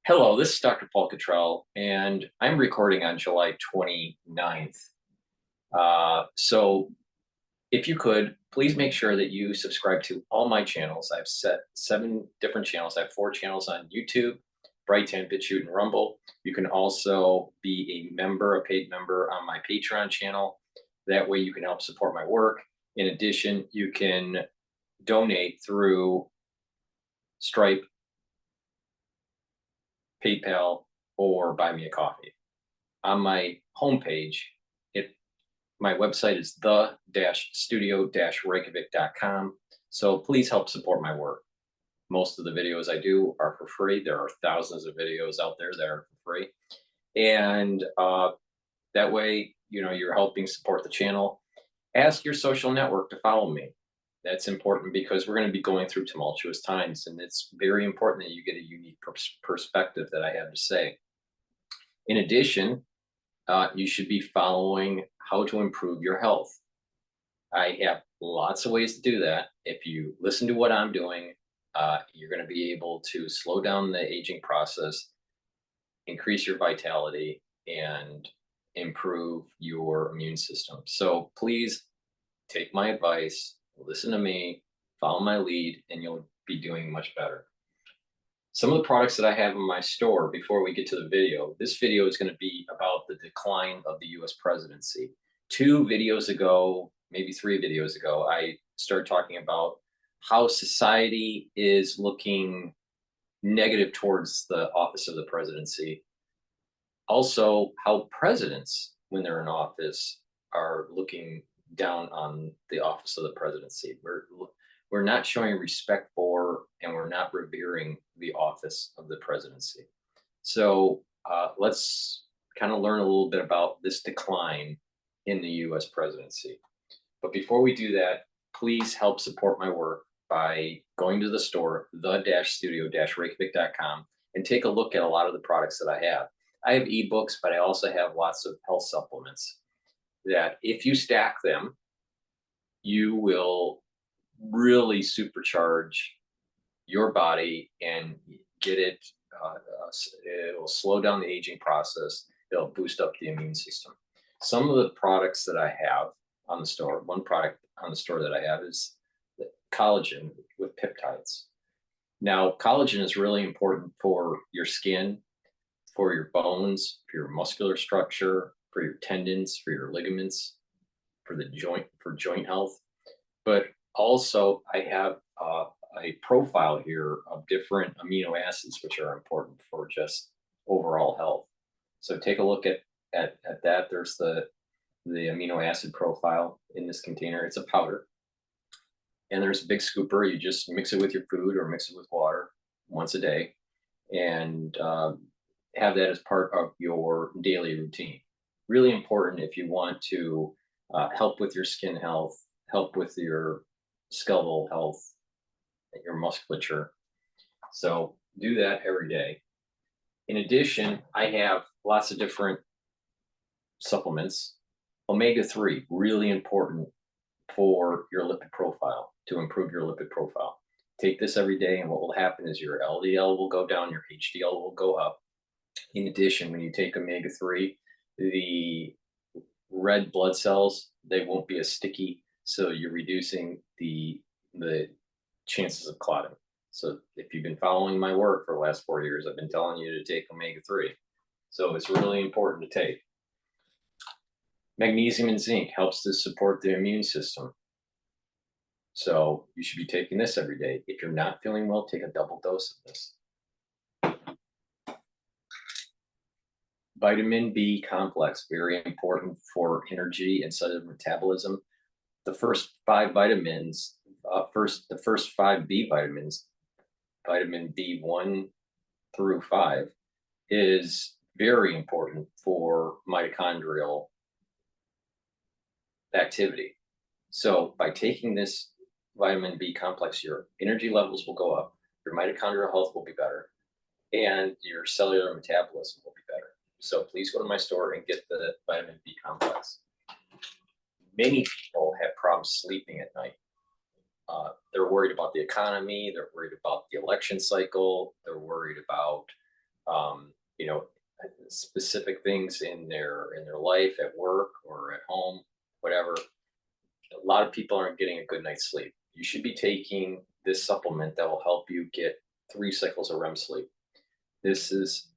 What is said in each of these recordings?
Hello, this is Dr. Paul Cottrell, and I'm recording on July 29th. So if you could, please make sure that you subscribe to all my channels. I've set 7 different channels. I have 4 channels on YouTube, Brighteon, Bitchute, and Rumble. You can also be a member, a paid member on my Patreon channel. That way you can help support my work. In addition, you can donate through Stripe, PayPal, or buy me a coffee. On my homepage, my website is the-studio-reykjavik.com. So please help support my work. Most of the videos I do are for free. There are thousands of videos out there that are for free. And that way, you're helping support the channel. Ask your social network to follow me. That's important because we're going to be going through tumultuous times, and it's very important that you get a unique perspective that I have to say. In addition, you should be following how to improve your health. I have lots of ways to do that. If you listen to what I'm doing, you're going to be able to slow down the aging process, increase your vitality, and improve your immune system. So please take my advice, listen to me, follow my lead, and you'll be doing much better. Some of the products that I have in my store before we get to the video, this video is going to be about the decline of the US presidency. 2 videos ago, maybe 3 videos ago, I started talking about how society is looking negative towards the office of the presidency. Also, how presidents, when they're in office, are looking down on the office of the presidency. We're not showing respect for, and we're not revering the office of the presidency. So let's kind of learn a little bit about this decline in the US presidency. But before we do that, please help support my work by going to the store, the-studio-reykjavik.com, and take a look at a lot of the products that I have. I have ebooks, but I also have lots of health supplements that if you stack them, you will really supercharge your body and get it. It'll slow down the aging process. It'll boost up the immune system. Some of the products that I have on the store, one product on the store that I have is the collagen with peptides. Now, collagen is really important for your skin, for your bones, for your muscular structure, for your tendons, for your ligaments, for joint health. But also, I have a profile here of different amino acids, which are important for just overall health. So take a look at that. There's the amino acid profile in this container. It's a powder. And there's a big scooper. You just mix it with your food or mix it with water once a day and have that as part of your daily routine. Really important if you want to help with your skin health, help with your skeletal health, your musculature. So do that every day. In addition, I have lots of different supplements. Omega-3, really important for your lipid profile, to improve your lipid profile. Take this every day, and what will happen is your LDL will go down, your HDL will go up. In addition, when you take omega-3, the red blood cells, they won't be as sticky, so you're reducing the chances of clotting. So if you've been following my work for the last 4 years, I've been telling you to take omega-3. So it's really important to take. Magnesium and zinc helps to support the immune system. So you should be taking this every day. If you're not feeling well, take a double dose of this. Vitamin B complex, very important for energy and cellular metabolism. The first 5 vitamins, the first 5 B vitamins, vitamin B1 through 5, is very important for mitochondrial activity. So by taking this vitamin B complex, your energy levels will go up, your mitochondrial health will be better, and your cellular metabolism will be better. So please go to my store and get the vitamin B complex. Many people have problems sleeping at night. They're worried about the economy. They're worried about the election cycle. They're worried about you know, specific things in their life, at work or at home, whatever. A lot of people aren't getting a good night's sleep. You should be taking this supplement that will help you get 3 cycles of REM sleep. This is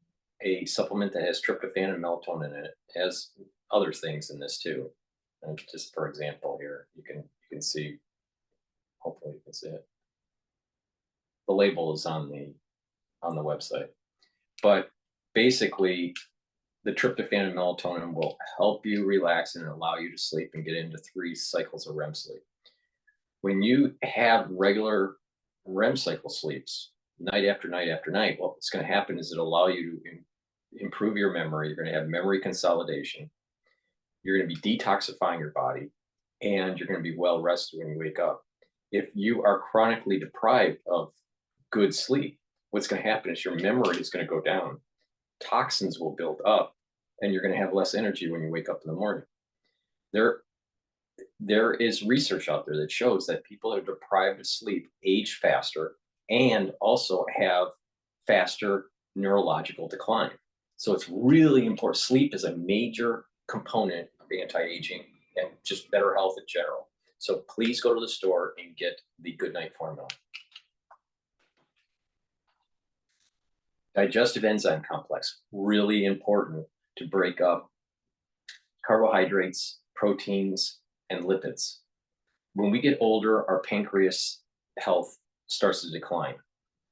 a supplement that has tryptophan and melatonin in it. It has other things in this too. And just for example, here you can see. Hopefully, you can see it. The label is on the website, but basically, the tryptophan and melatonin will help you relax and allow you to sleep and get into 3 cycles of REM sleep. When you have regular REM cycle sleeps, night after night after night, what's going to happen is it'll allow you to improve your memory. You're going to have memory consolidation. You're going to be detoxifying your body, and you're going to be well rested when you wake up. If you are chronically deprived of good sleep, what's going to happen is your memory is going to go down. Toxins will build up, and you're going to have less energy when you wake up in the morning. There is research out there that shows that people that are deprived of sleep age faster and also have faster neurological decline. So it's really important. Sleep is a major component of anti-aging and just better health in general. So please go to the store and get the Good Night formula. Digestive enzyme complex, really important to break up carbohydrates, proteins, and lipids. When we get older, our pancreas health starts to decline.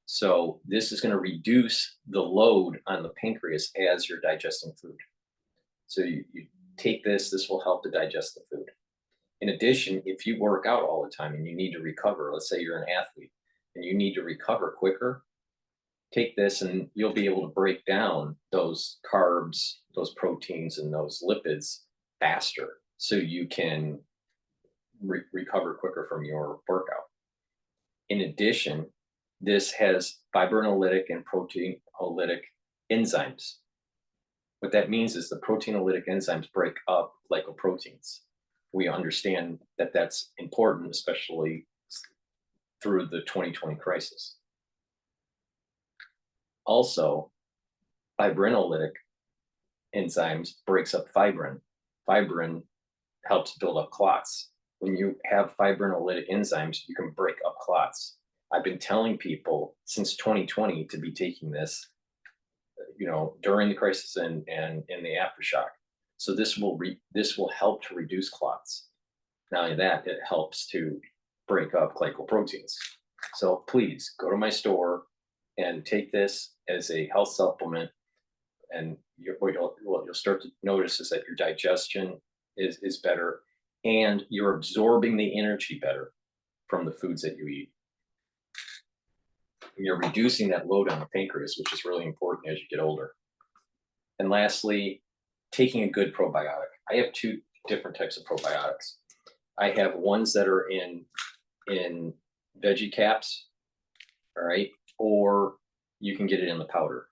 So this is going to reduce the load on the pancreas as you're digesting food. So you take this will help to digest the food. In addition, if you work out all the time and you need to recover, let's say you're an athlete and you need to recover quicker, take this and you'll be able to break down those carbs, those proteins, and those lipids faster so you can recover quicker from your workout. In addition, this has fibrinolytic and proteinolytic enzymes. What that means is the proteinolytic enzymes break up glycoproteins. We understand that that's important, especially through the 2020 crisis. Also, fibrinolytic enzymes breaks up fibrin. Fibrin helps build up clots. When you have fibrinolytic enzymes, you can break up clots. I've been telling people since 2020 to be taking this, during the crisis and in the aftershock. So this will help to reduce clots. Not only that, it helps to break up glycoproteins. So please go to my store and take this as a health supplement. And what you'll start to notice is that your digestion is better, and you're absorbing the energy better from the foods that you eat. And you're reducing that load on the pancreas, which is really important as you get older. And lastly, taking a good probiotic. I have 2 different types of probiotics. I have ones that are in veggie caps, all right, or you can get it in the powder.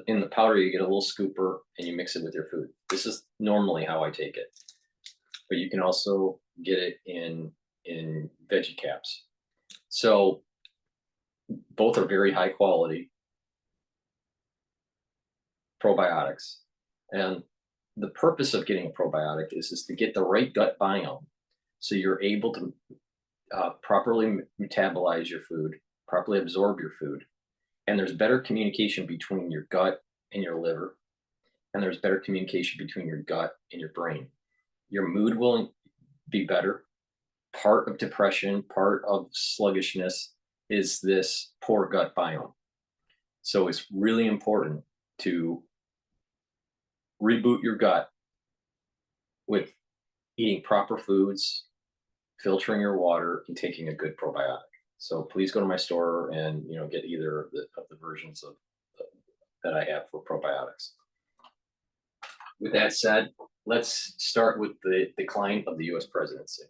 In the powder, you get a little scooper and you mix it with your food. This is normally how I take it, but you can also get it in veggie caps. So both are very high quality probiotics. And the purpose of getting a probiotic is to get the right gut biome so you're able to properly metabolize your food, properly absorb your food. And there's better communication between your gut and your liver. And there's better communication between your gut and your brain. Your mood will be better. Part of depression, part of sluggishness is this poor gut biome. So it's really important to reboot your gut with eating proper foods, filtering your water, and taking a good probiotic. So please go to my store and get either of the versions that I have for probiotics. With that said, let's start with the decline of the U.S. presidency.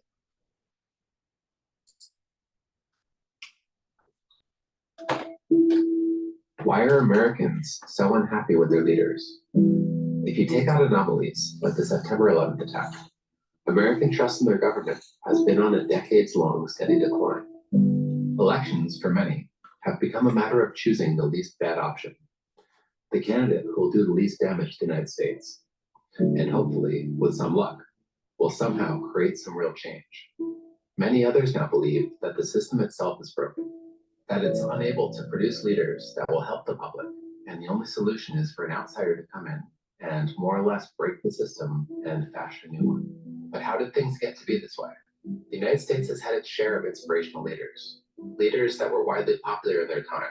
Why are Americans so unhappy with their leaders? If you take out anomalies like the September 11th attack, American trust in their government has been on a decades-long steady decline. Elections, for many, have become a matter of choosing the least bad option. the candidate who will do the least damage to the United States, and hopefully, with some luck, will somehow create some real change. Many others now believe that the system itself is broken, that it's unable to produce leaders that will help the public, and the only solution is for an outsider to come in and more or less break the system and fashion a new one. But how did things get to be this way? The United States has had its share of inspirational leaders, leaders that were widely popular in their time,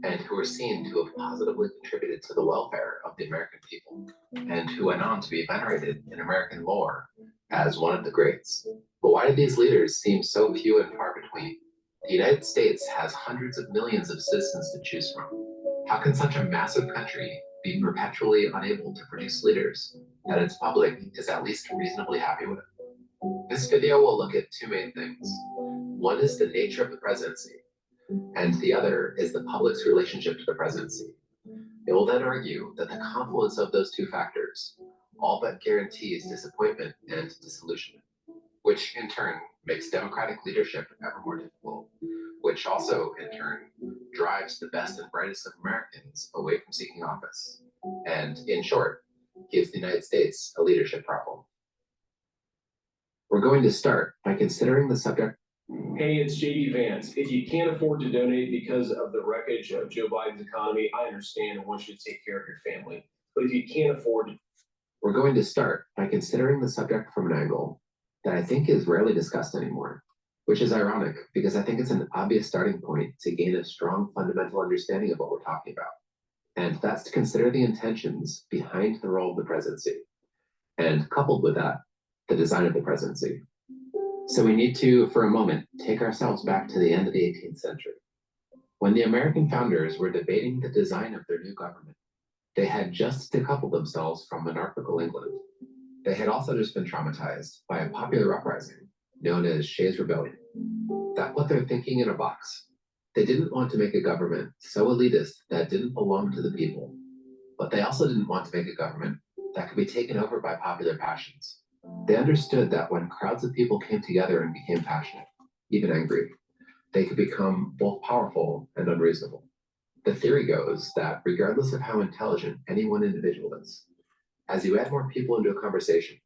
and who were seen to have positively contributed to the welfare of the American people, and who went on to be venerated in American lore as one of the greats. But why do these leaders seem so few and far between? The United States has hundreds of millions of citizens to choose from. How can such a massive country be perpetually unable to produce leaders that its public is at least reasonably happy with? This video will look at two main things. One is the nature of the presidency, and the other is the public's relationship to the presidency. It will then argue that the confluence of those two factors all but guarantees disappointment and disillusionment, which in turn makes democratic leadership ever more difficult, which also in turn drives the best and brightest of Americans away from seeking office, and in short, gives the United States a leadership problem. We're going to start by considering the subject. Hey, it's JD Vance. If you can't afford to donate because of the wreckage of Joe Biden's economy, I understand and want you to take care of your family. But if you can't afford to... We're going to start by considering the subject from an angle that I think is rarely discussed anymore, which is ironic because I think it's an obvious starting point to gain a strong fundamental understanding of what we're talking about. And that's to consider the intentions behind the role of the presidency, and coupled with that, the design of the presidency. So we need to, for a moment, take ourselves back to the end of the 18th century. When the American founders were debating the design of their new government, they had just decoupled themselves from monarchical England. They had also just been traumatized by a popular uprising known as Shays' Rebellion. That put their thinking in a box. They didn't want to make a government so elitist that didn't belong to the people, but they also didn't want to make a government that could be taken over by popular passions. They understood that when crowds of people came together and became passionate, even angry, they could become both powerful and unreasonable. The theory goes that regardless of how intelligent any one individual is, as you add more people into a conversation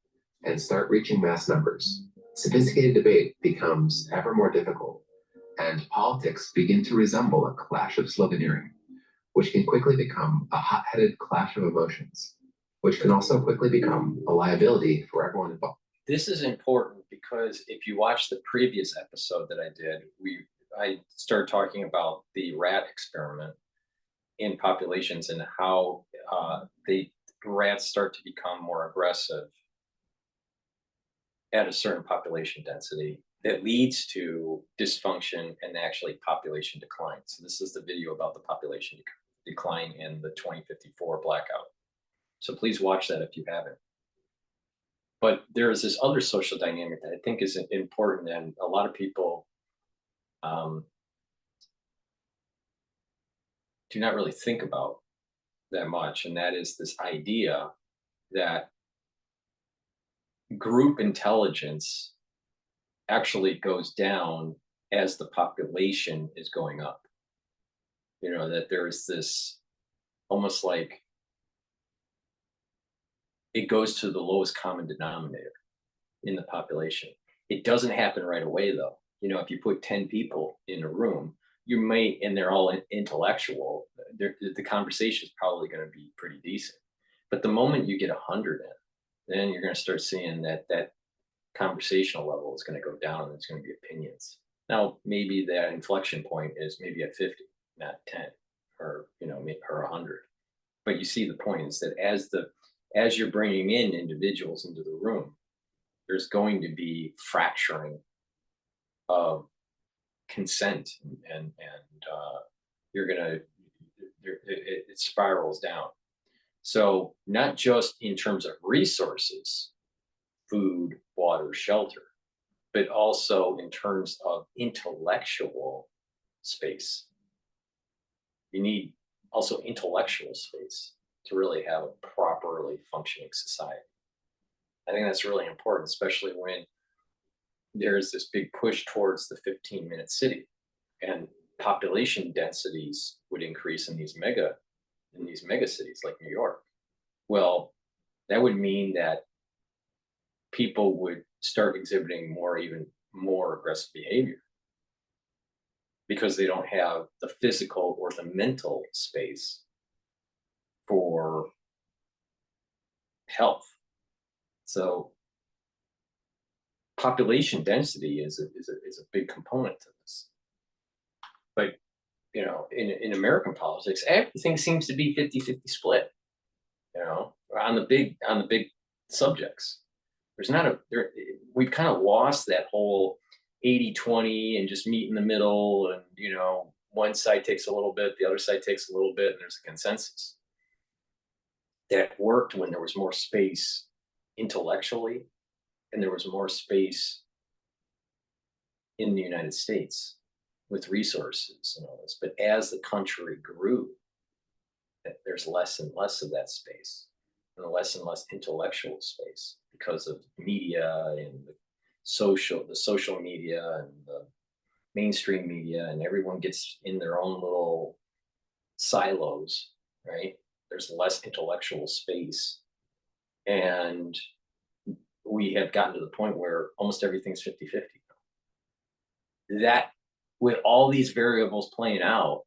and start reaching mass numbers, sophisticated debate becomes ever more difficult, and politics begin to resemble a clash of sloganeering, which can quickly become a hot-headed clash of emotions, which can also quickly become a liability for everyone involved. This is important because if you watch the previous episode that I did, I started talking about the rat experiment in populations and how the rats start to become more aggressive at a certain population density that leads to dysfunction and actually population decline. So this is the video about the population decline in the 2054 blackout. So please watch that if you haven't. But there is this other social dynamic that I think is important, and a lot of people do not really think about that much, and that is this idea that group intelligence actually goes down as the population is going up. You know, that there's this almost like it goes to the lowest common denominator in the population. It doesn't happen right away, though. You know, if you put 10 people in a room, you may, and they're all intellectual, the conversation is probably going to be pretty decent. But the moment you get 100 in, then you're going to start seeing that conversational level is going to go down and there's going to be opinions. Now, maybe that inflection point is maybe at 50, not 10, or, you know, or 100. But you see the point is that as you're bringing in individuals into the room, there's going to be fracturing of consent, and you're gonna it spirals down. So not just in terms of resources, food, water, shelter, but also in terms of intellectual space. You need also intellectual space to really have a properly functioning society. I think that's really important, especially when there's this big push towards the 15-minute city, and population densities would increase in these in these mega cities like New York. Well, that would mean that people would start exhibiting even more aggressive behavior because they don't have the physical or the mental space for health. So population density is a big component to this. But in American politics, everything seems to be 50-50 split, on the big subjects. There's not we've kind of lost that whole 80-20 and just meet in the middle, and one side takes a little bit, the other side takes a little bit, and there's a consensus. That worked when there was more space intellectually and there was more space in the United States with resources and all this. But as the country grew, there's less and less of that space and less intellectual space because of media and the social media and the mainstream media, and everyone gets in their own little silos, right? There's less intellectual space. And we have gotten to the point where almost everything's 50-50. That, with all these variables playing out,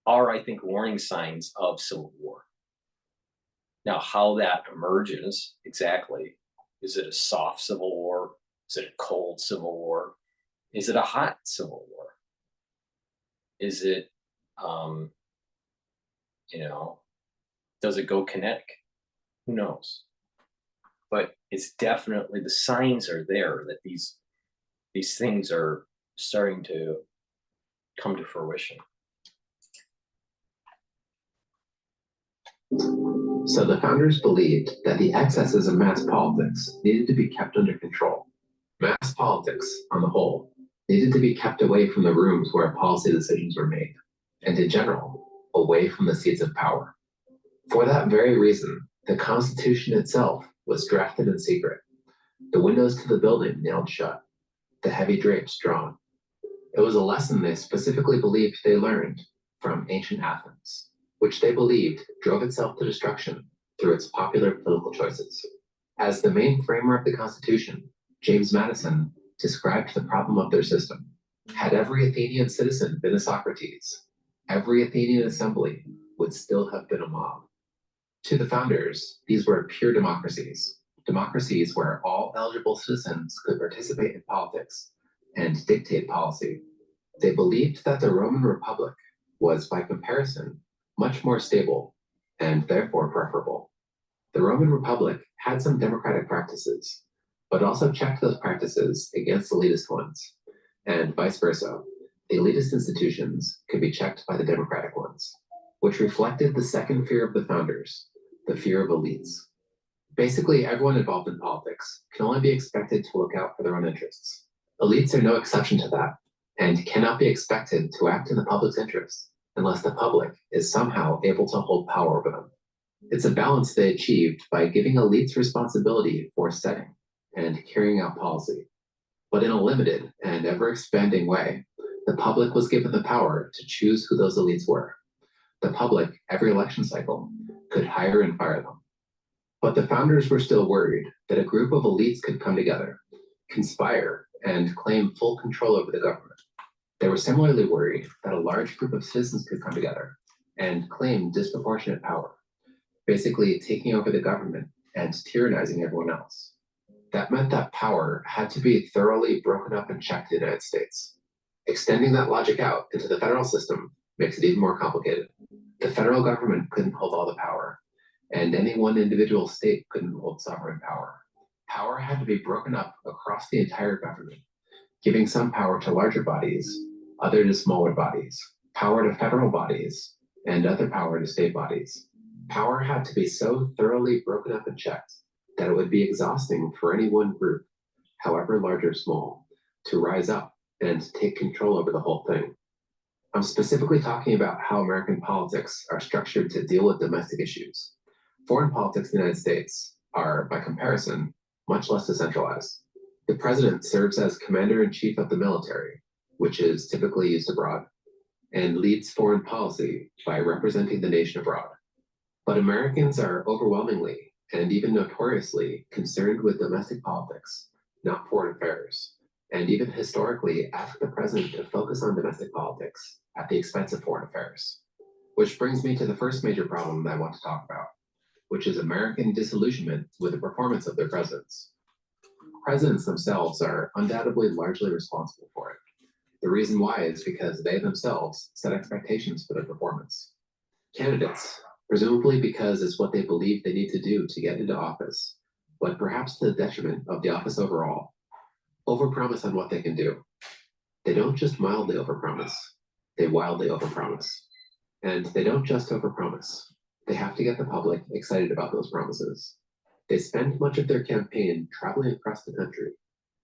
are, I think, warning signs of civil war. Now, how that emerges exactly, is it a soft civil war? Is it a cold civil war? Is it a hot civil war? Is it, does it go kinetic? Who knows? But it's definitely, the signs are there that these things are starting to come to fruition. So the founders believed that the excesses of mass politics needed to be kept under control. Mass politics, on the whole, needed to be kept away from the rooms where policy decisions were made, and in general, away from the seats of power. For that very reason, the Constitution itself was drafted in secret, the windows to the building nailed shut, the heavy drapes drawn. It was a lesson they specifically believed they learned from ancient Athens, which they believed drove itself to destruction through its popular political choices. As the main framer of the Constitution, James Madison described the problem of their system. Had every Athenian citizen been a Socrates, every Athenian assembly would still have been a mob. To the founders, these were pure democracies where all eligible citizens could participate in politics and dictate policy. They believed that the Roman Republic was, by comparison, much more stable and therefore preferable. The Roman Republic had some democratic practices, but also checked those practices against elitist ones, and vice versa. The elitist institutions could be checked by the democratic ones, which reflected the second fear of the founders, the fear of elites. Basically, everyone involved in politics can only be expected to look out for their own interests. Elites are no exception to that, and cannot be expected to act in the public's interest unless the public is somehow able to hold power over them. It's a balance they achieved by giving elites responsibility for setting and carrying out policy. But in a limited and ever-expanding way, the public was given the power to choose who those elites were. The public, every election cycle, could hire and fire them. But the founders were still worried that a group of elites could come together, conspire, and claim full control over the government. They were similarly worried that a large group of citizens could come together and claim disproportionate power, basically taking over the government and tyrannizing everyone else. That meant that power had to be thoroughly broken up and checked in the United States. Extending that logic out into the federal system makes it even more complicated. The federal government couldn't hold all the power, and any one individual state couldn't hold sovereign power. Power had to be broken up across the entire government, giving some power to larger bodies, other to smaller bodies, power to federal bodies, and other power to state bodies. Power had to be so thoroughly broken up and checked that it would be exhausting for any one group, however large or small, to rise up and take control over the whole thing. I'm specifically talking about how American politics are structured to deal with domestic issues. Foreign politics in the United States are, by comparison, much less decentralized. The president serves as commander-in-chief of the military, which is typically used abroad. and leads foreign policy by representing the nation abroad. But Americans are overwhelmingly and even notoriously concerned with domestic politics, not foreign affairs, and even historically ask the president to focus on domestic politics at the expense of foreign affairs. Which brings me to the first major problem that I want to talk about, which is American disillusionment with the performance of their presidents. Presidents themselves are undoubtedly largely responsible for it. The reason why is because they themselves set expectations for their performance. Candidates, presumably because it's what they believe they need to do to get into office, but perhaps to the detriment of the office overall, overpromise on what they can do. They don't just mildly overpromise, they wildly overpromise. And they don't just overpromise. They have to get the public excited about those promises. They spend much of their campaign traveling across the country,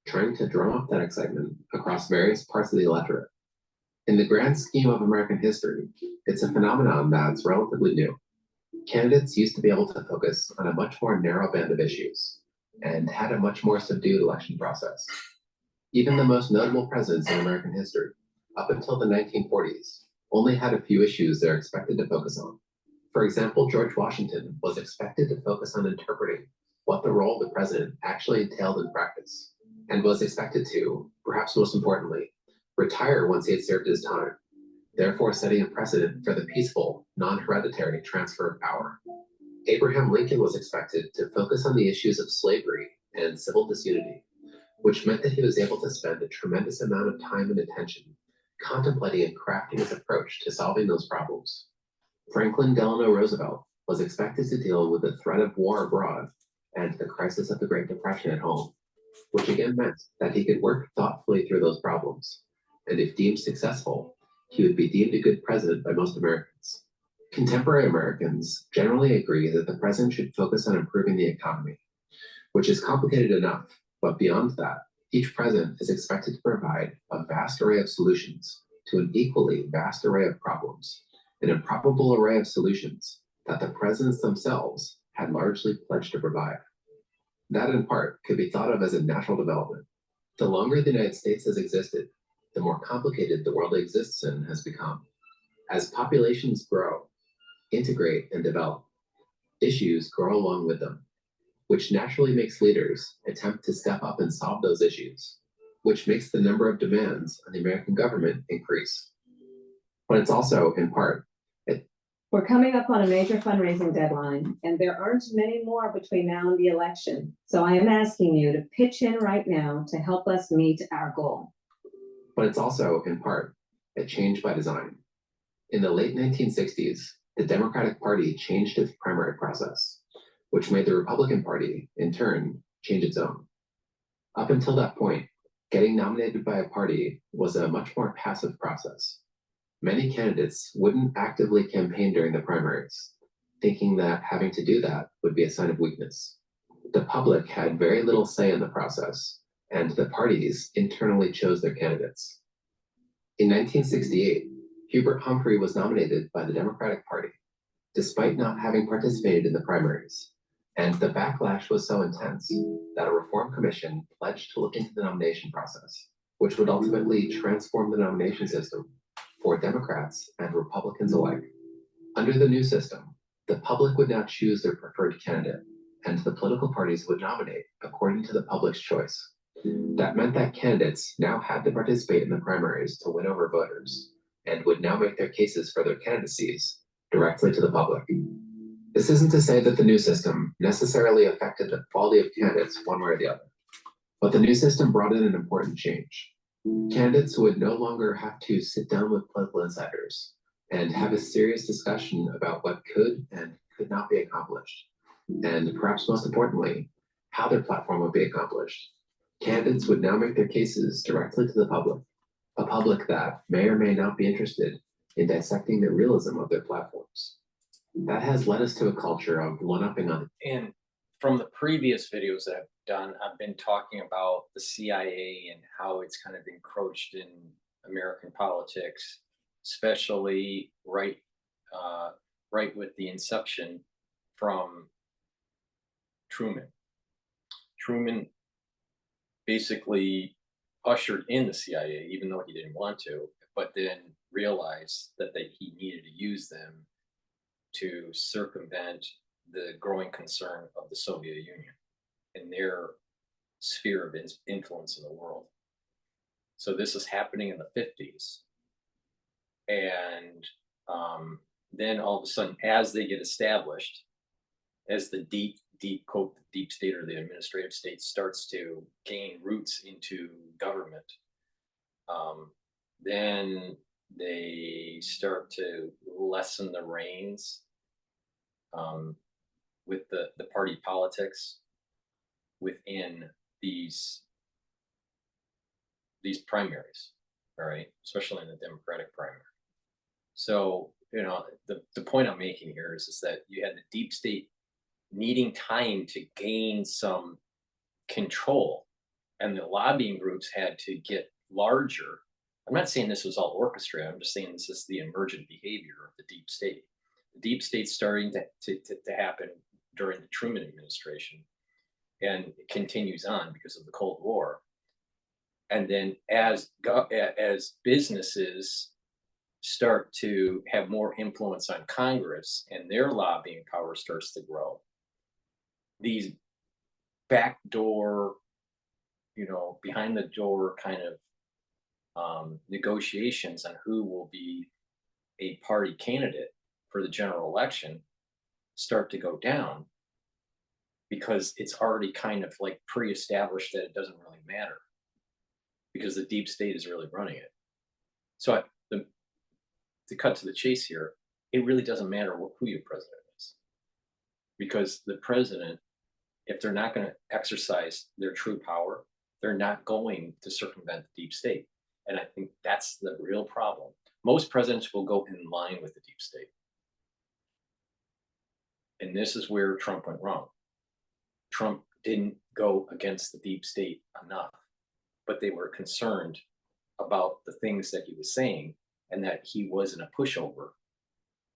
trying to drum up that excitement across various parts of the electorate. In the grand scheme of American history, it's a phenomenon that's relatively new. Candidates used to be able to focus on a much more narrow band of issues and had a much more subdued election process. Even the most notable presidents in American history, up until the 1940s, only had a few issues they're expected to focus on. For example, George Washington was expected to focus on interpreting what the role of the president actually entailed in practice, and was expected to, perhaps most importantly, retire once he had served his time, therefore setting a precedent for the peaceful, non-hereditary transfer of power. Abraham Lincoln was expected to focus on the issues of slavery and civil disunity, which meant that he was able to spend a tremendous amount of time and attention contemplating and crafting his approach to solving those problems. Franklin Delano Roosevelt was expected to deal with the threat of war abroad and the crisis of the Great Depression at home, which again meant that he could work thoughtfully through those problems, and if deemed successful, he would be deemed a good president by most Americans. Contemporary Americans generally agree that the president should focus on improving the economy, which is complicated enough, but beyond that, each president is expected to provide a vast array of solutions to an equally vast array of problems, an improbable array of solutions that the presidents themselves had largely pledged to provide. That, in part, could be thought of as a natural development. The longer the United States has existed, the more complicated the world it exists in has become. As populations grow, integrate, and develop, issues grow along with them, which naturally makes leaders attempt to step up and solve those issues, which makes the number of demands on the American government increase. But it's also, in part, We're coming up on a major fundraising deadline, and there aren't many more between now and the election. So I am asking you to pitch in right now to help us meet our goal. But it's also, in part, a change by design. In the late 1960s, the Democratic Party changed its primary process, which made the Republican Party, in turn, change its own. Up until that point, getting nominated by a party was a much more passive process. Many candidates wouldn't actively campaign during the primaries, thinking that having to do that would be a sign of weakness. The public had very little say in the process, and the parties internally chose their candidates. In 1968, Hubert Humphrey was nominated by the Democratic Party, despite not having participated in the primaries, and the backlash was so intense that a reform commission pledged to look into the nomination process, which would ultimately transform the nomination system for Democrats and Republicans alike. Under the new system, the public would now choose their preferred candidate, and the political parties would nominate according to the public's choice. That meant that candidates now had to participate in the primaries to win over voters, and would now make their cases for their candidacies directly to the public. This isn't to say that the new system necessarily affected the quality of candidates one way or the other, but the new system brought in an important change. Candidates would no longer have to sit down with political insiders and have a serious discussion about what could and could not be accomplished, and perhaps most importantly, how their platform would be accomplished. Candidates would now make their cases directly to the public, a public that may or may not be interested in dissecting the realism of their platforms. That has led us to a culture of one-upping on. And from the previous videos that I've done, I've been talking about the CIA and how it's kind of encroached in American politics, especially right with the inception from Truman. Truman basically ushered in the CIA, even though he didn't want to, but then realized that he needed to use them to circumvent the growing concern of the Soviet Union and their sphere of influence in the world. So this is happening in the 50s. And then all of a sudden, as they get established, as the deep state or the administrative state starts to gain roots into government, then they start to lessen the reins with the party politics within these primaries, all right, especially in the Democratic primary. So, the point I'm making here is that you had the deep state needing time to gain some control, and the lobbying groups had to get larger. I'm not saying this was all orchestrated. I'm just saying this is the emergent behavior of the deep state. The deep state's starting to happen during the Truman administration, and it continues on because of the Cold War. And then as businesses start to have more influence on Congress and their lobbying power starts to grow, these backdoor, behind the door kind of negotiations on who will be a party candidate for the general election start to go down, because it's already kind of like pre-established that it doesn't really matter, because the deep state is really running it. So to cut to the chase here, it really doesn't matter who your president is, because the president, if they're not going to exercise their true power, they're not going to circumvent the deep state. And I think that's the real problem. Most presidents will go in line with the deep state. And this is where Trump went wrong. Trump didn't go against the deep state enough, but they were concerned about the things that he was saying and that he wasn't a pushover.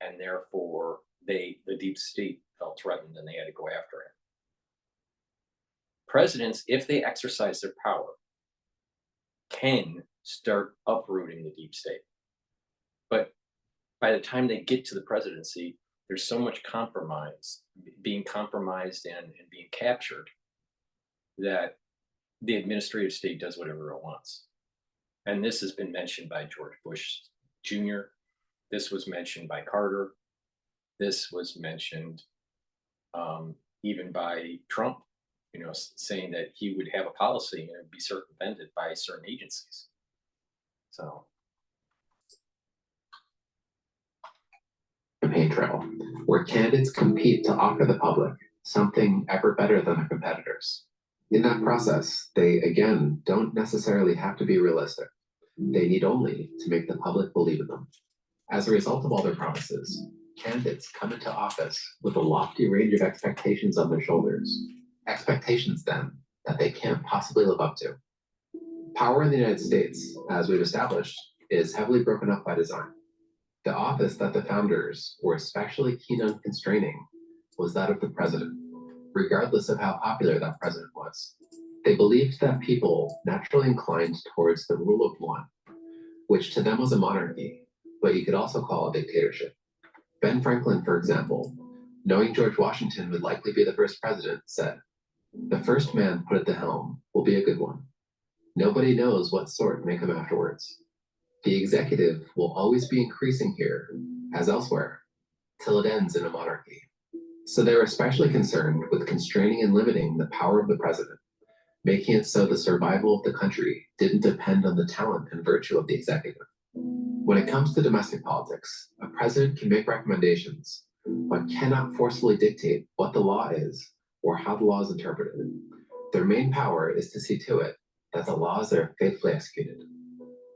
And therefore, the deep state felt threatened and they had to go after him. Presidents, if they exercise their power, can start uprooting the deep state. But by the time they get to the presidency, there's so much being compromised and being captured, that the administrative state does whatever it wants. And this has been mentioned by George Bush Jr. This was mentioned by Carter. This was mentioned even by Trump, saying that he would have a policy and be circumvented by certain agencies. So. Campaign trail, where candidates compete to offer the public something ever better than their competitors. In that process, they again don't necessarily have to be realistic. They need only to make the public believe in them. As a result of all their promises, candidates come into office with a lofty range of expectations on their shoulders. Expectations, then, that they can't possibly live up to. Power in the United States, as we've established, is heavily broken up by design. The office that the founders were especially keen on constraining was that of the president, regardless of how popular that president was. They believed that people naturally inclined towards the rule of one, which to them was a monarchy, but you could also call a dictatorship. Ben Franklin, for example, knowing George Washington would likely be the first president, said, "The first man put at the helm will be a good one. Nobody knows what sort may come afterwards. The executive will always be increasing here, as elsewhere, till it ends in a monarchy." So they were especially concerned with constraining and limiting the power of the president, making it so the survival of the country didn't depend on the talent and virtue of the executive. When it comes to domestic politics, a president can make recommendations, but cannot forcefully dictate what the law is or how the law is interpreted. Their main power is to see to it that the laws are faithfully executed.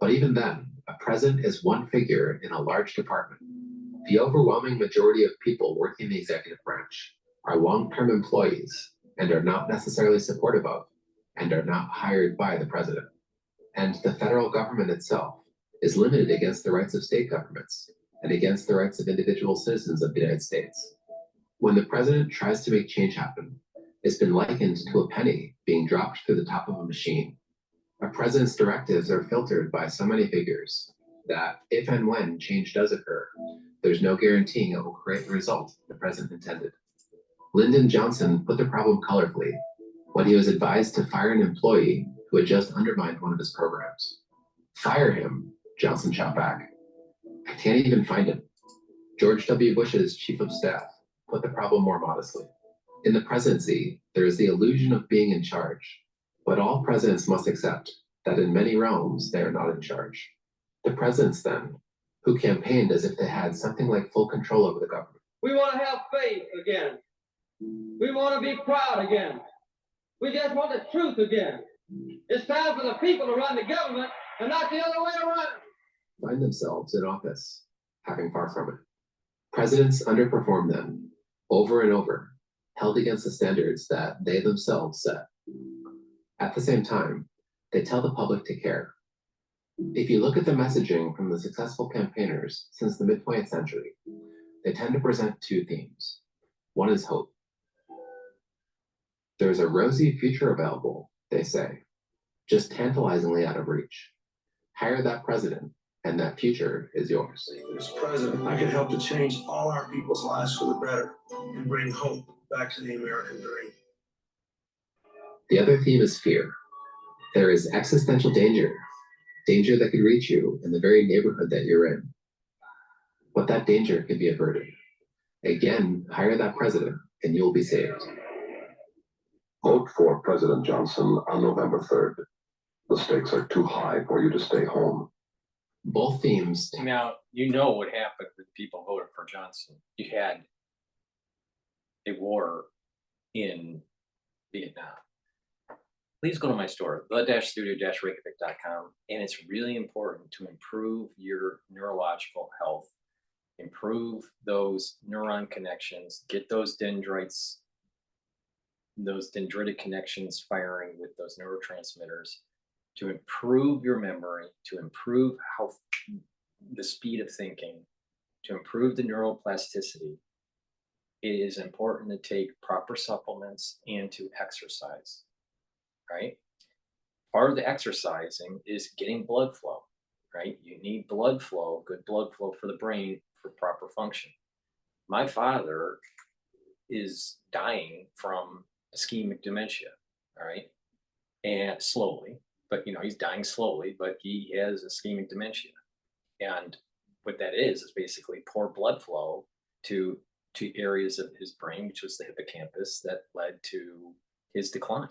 But even then, a president is one figure in a large department. The overwhelming majority of people working in the executive branch are long-term employees and are not necessarily supportive of and are not hired by the president. And the federal government itself is limited against the rights of state governments and against the rights of individual citizens of the United States. When the president tries to make change happen, it's been likened to a penny being dropped through the top of a machine. A president's directives are filtered by so many figures, that if and when change does occur, there's no guaranteeing it will create the result the president intended. Lyndon Johnson put the problem colorfully when he was advised to fire an employee who had just undermined one of his programs. Fire him, Johnson shot back. I can't even find him. George W. Bush's chief of staff put the problem more modestly. In the presidency, there is the illusion of being in charge, but all presidents must accept that in many realms they are not in charge. The presidents, then, who campaigned as if they had something like full control over the government. We want to have faith again. We want to be proud again. We just want the truth again. It's time for the people to run the government and not the other way around. Find themselves in office, having far from it. Presidents underperform them over and over, held against the standards that they themselves set. At the same time, they tell the public to care. If you look at the messaging from the successful campaigners since the mid-20th century, they tend to present two themes. One is hope. There's a rosy future available, they say, just tantalizingly out of reach. Hire that president, and that future is yours. As president, I can help to change all our people's lives for the better and bring hope back to the American dream. The other theme is fear. There is existential danger, danger that could reach you in the very neighborhood that you're in. But that danger can be averted. Again, hire that president, and you'll be saved. Vote for President Johnson on November 3rd. The stakes are too high for you to stay home. Both themes. Now, you know what happened when people voted for Johnson. You had a war in Vietnam. Please go to my store, the-studio-reykjavik.com, and it's really important to improve your neurological health, improve those neuron connections, get those dendrites, those dendritic connections firing with those neurotransmitters, to improve your memory, to improve how the speed of thinking, to improve the neuroplasticity. It is important to take proper supplements and to exercise, right? Part of the exercising is getting blood flow, right? You need blood flow, good blood flow for the brain for proper function. My father is dying from ischemic dementia, all right? And slowly, but he's dying slowly, but he has ischemic dementia. And what that is basically poor blood flow to areas of his brain, which was the hippocampus, that led to his decline.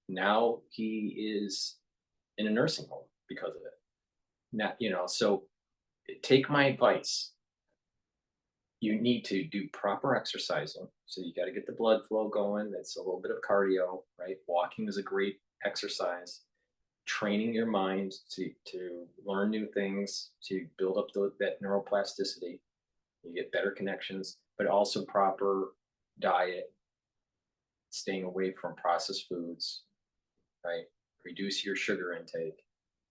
Now he is in a nursing home because of it. Now, so take my advice. You need to do proper exercising. So you got to get the blood flow going. That's a little bit of cardio, right? Walking is a great exercise. Training your mind to learn new things, to build up that neuroplasticity. You get better connections, but also proper diet, staying away from processed foods, right? Reduce your sugar intake,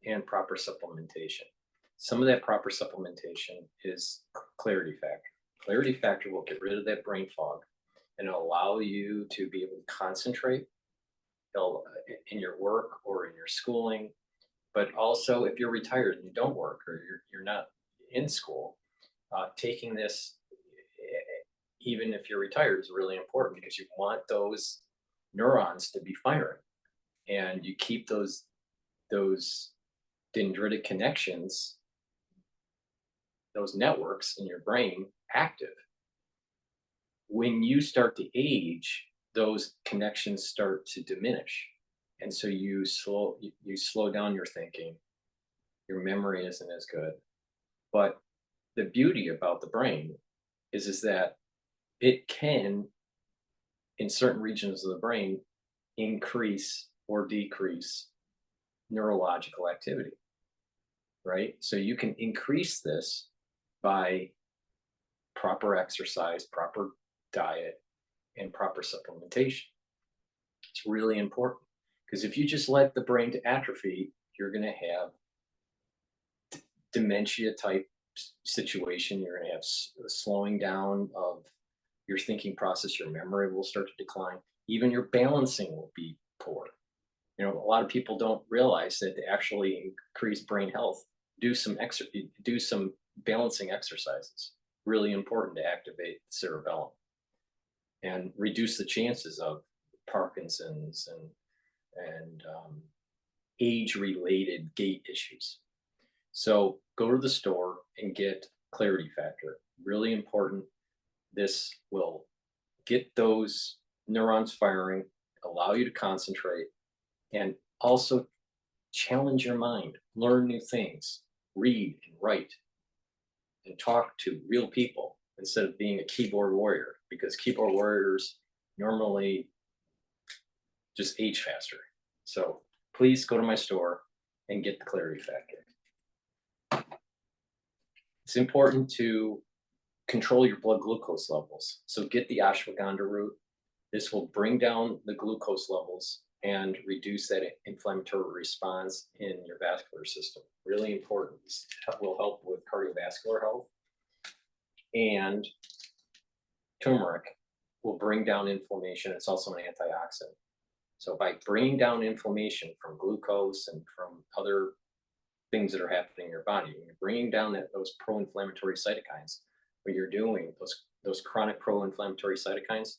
and proper supplementation. Some of that proper supplementation is Clarity Factor. Clarity Factor will get rid of that brain fog and allow you to be able to concentrate in your work or in your schooling. But also, if you're retired and you don't work, or you're not in school, taking this, even if you're retired, is really important, because you want those neurons to be firing, and you keep those dendritic connections, those networks in your brain active. When you start to age, those connections start to diminish, and so you slow down your thinking. Your memory isn't as good. But the beauty about the brain is that it can, in certain regions of the brain, increase or decrease neurological activity, right? So you can increase this by proper exercise, proper diet, and proper supplementation. It's really important, because if you just let the brain to atrophy, you're going to have dementia type situation. You're going to have a slowing down of your thinking process. Your memory will start to decline. Even your balancing will be poor. A lot of people don't realize that to actually increase brain health, do some balancing exercises. Really important to activate the cerebellum and reduce the chances of Parkinson's and age-related gait issues. So go to the store and get Clarity Factor. Really important. This will get those neurons firing, allow you to concentrate, and also challenge your mind, learn new things, read and write, and talk to real people instead of being a keyboard warrior, because keyboard warriors normally just age faster. So please go to my store and get the Clarity Factor. It's important to control your blood glucose levels. So get the ashwagandha root. This will bring down the glucose levels and reduce that inflammatory response in your vascular system. Really important. This will help with cardiovascular health. And turmeric will bring down inflammation. It's also an antioxidant. So by bringing down inflammation from glucose and from other things that are happening in your body, when you're bringing down those pro-inflammatory cytokines, what you're doing, those chronic pro-inflammatory cytokines,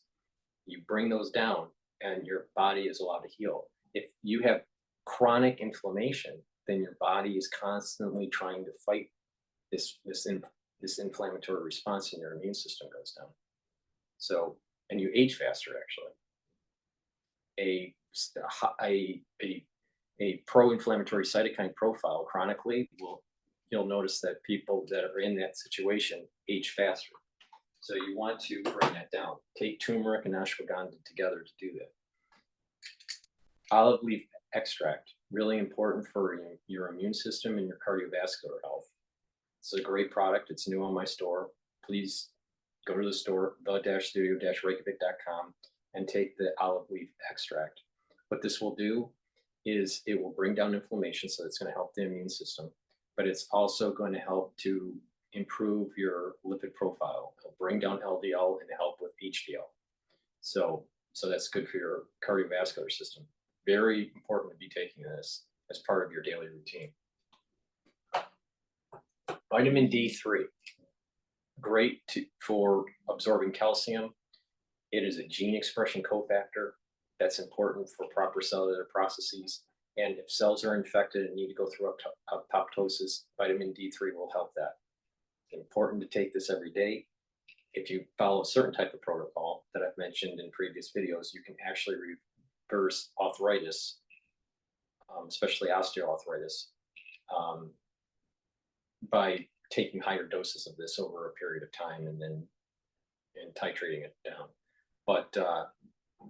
you bring those down and your body is allowed to heal. If you have chronic inflammation, then your body is constantly trying to fight this inflammatory response, and your immune system goes down. So, and you age faster, actually. A pro-inflammatory cytokine profile chronically you'll notice that people that are in that situation age faster. So you want to bring that down. Take turmeric and ashwagandha together to do that. Olive leaf extract, really important for your immune system and your cardiovascular health. It's a great product. It's new on my store. Please go to the store, the-studio-reykjavik.com, and take the olive leaf extract. What this will do is it will bring down inflammation, so it's going to help the immune system, but it's also going to help to improve your lipid profile. It'll bring down LDL and help with HDL. So that's good for your cardiovascular system. Very important to be taking this as part of your daily routine. Vitamin D3, great for absorbing calcium. It is a gene expression cofactor that's important for proper cellular processes. And if cells are infected and need to go through apoptosis, vitamin D3 will help that. It's important to take this every day. If you follow a certain type of protocol that I've mentioned in previous videos, you can actually reverse arthritis, especially osteoarthritis, by taking higher doses of this over a period of time and titrating it down. But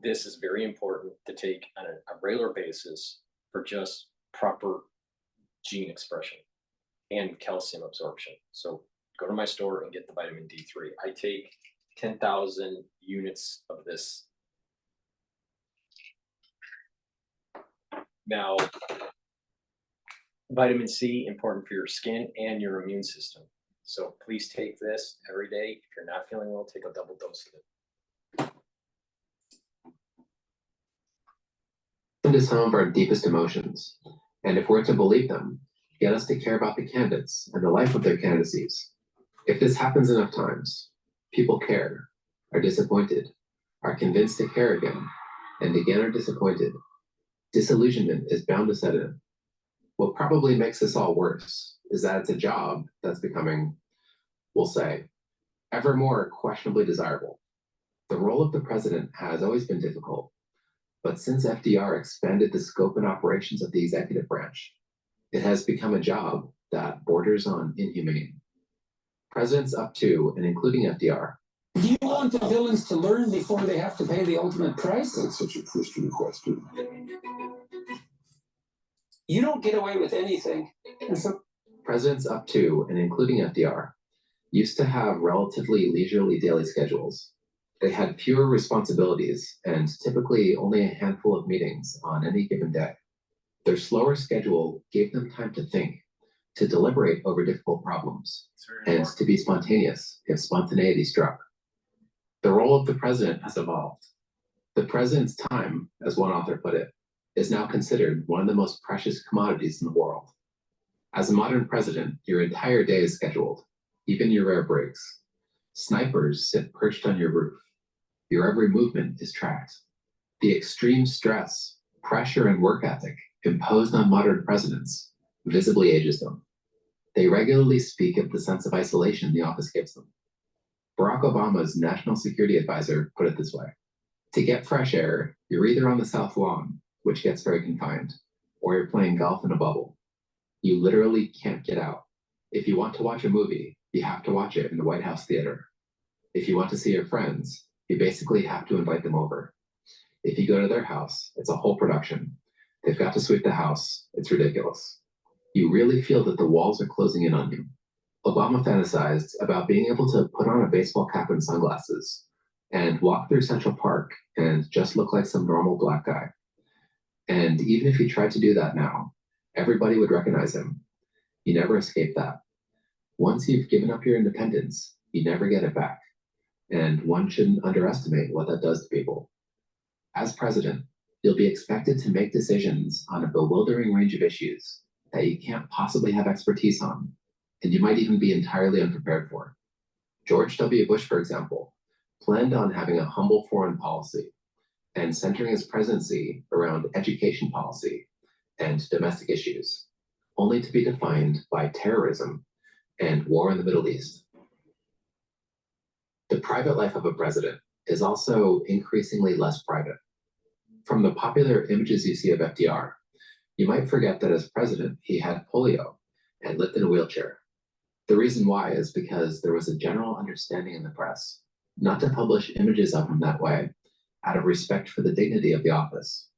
this is very important to take on a regular basis for just proper gene expression and calcium absorption. So go to my store and get the vitamin D3. I take 10,000 units of this. Now, vitamin C, important for your skin and your immune system. So please take this every day. If you're not feeling well, take a double dose of it. Into some of our deepest emotions, and if we're to believe them, get us to care about the candidates and the life of their candidacies. If this happens enough times, people care, are disappointed, are convinced to care again, and again are disappointed. Disillusionment is bound to set in. What probably makes this all worse is that it's a job that's becoming, we'll say, ever more questionably desirable. The role of the president has always been difficult, but since FDR expanded the scope and operations of the executive branch, it has become a job that borders on inhumane. Presidents up to and including FDR. Do you want the villains to learn before they have to pay the ultimate price? That's such a Christian question. You don't get away with anything. And so Presidents up to and including FDR used to have relatively leisurely daily schedules. They had fewer responsibilities and typically only a handful of meetings on any given day. Their slower schedule gave them time to think, to deliberate over difficult problems, and to be spontaneous if spontaneity struck. The role of the president has evolved. The president's time, as one author put it, is now considered one of the most precious commodities in the world. As a modern president, your entire day is scheduled, even your rare breaks. Snipers sit perched on your roof. Your every movement is tracked. The extreme stress, pressure, and work ethic imposed on modern presidents visibly ages them. They regularly speak of the sense of isolation the office gives them. Barack Obama's national security advisor put it this way: to get fresh air, you're either on the South Lawn, which gets very confined, or you're playing golf in a bubble. You literally can't get out. If you want to watch a movie, you have to watch it in the White House theater. If you want to see your friends, you basically have to invite them over. If you go to their house, it's a whole production. They've got to sweep the house. It's ridiculous. You really feel that the walls are closing in on you. Obama fantasized about being able to put on a baseball cap and sunglasses and walk through Central Park and just look like some normal black guy. And even if he tried to do that now, everybody would recognize him. You never escape that. Once you've given up your independence, you never get it back. And one shouldn't underestimate what that does to people. As president, you'll be expected to make decisions on a bewildering range of issues that you can't possibly have expertise on, and you might even be entirely unprepared for. George W. Bush, for example, planned on having a humble foreign policy and centering his presidency around education policy and domestic issues, only to be defined by terrorism and war in the Middle East. The private life of a president is also increasingly less private. From the popular images you see of FDR, you might forget that as president, he had polio and lived in a wheelchair. The reason why is because there was a general understanding in the press not to publish images of him that way out of respect for the dignity of the office.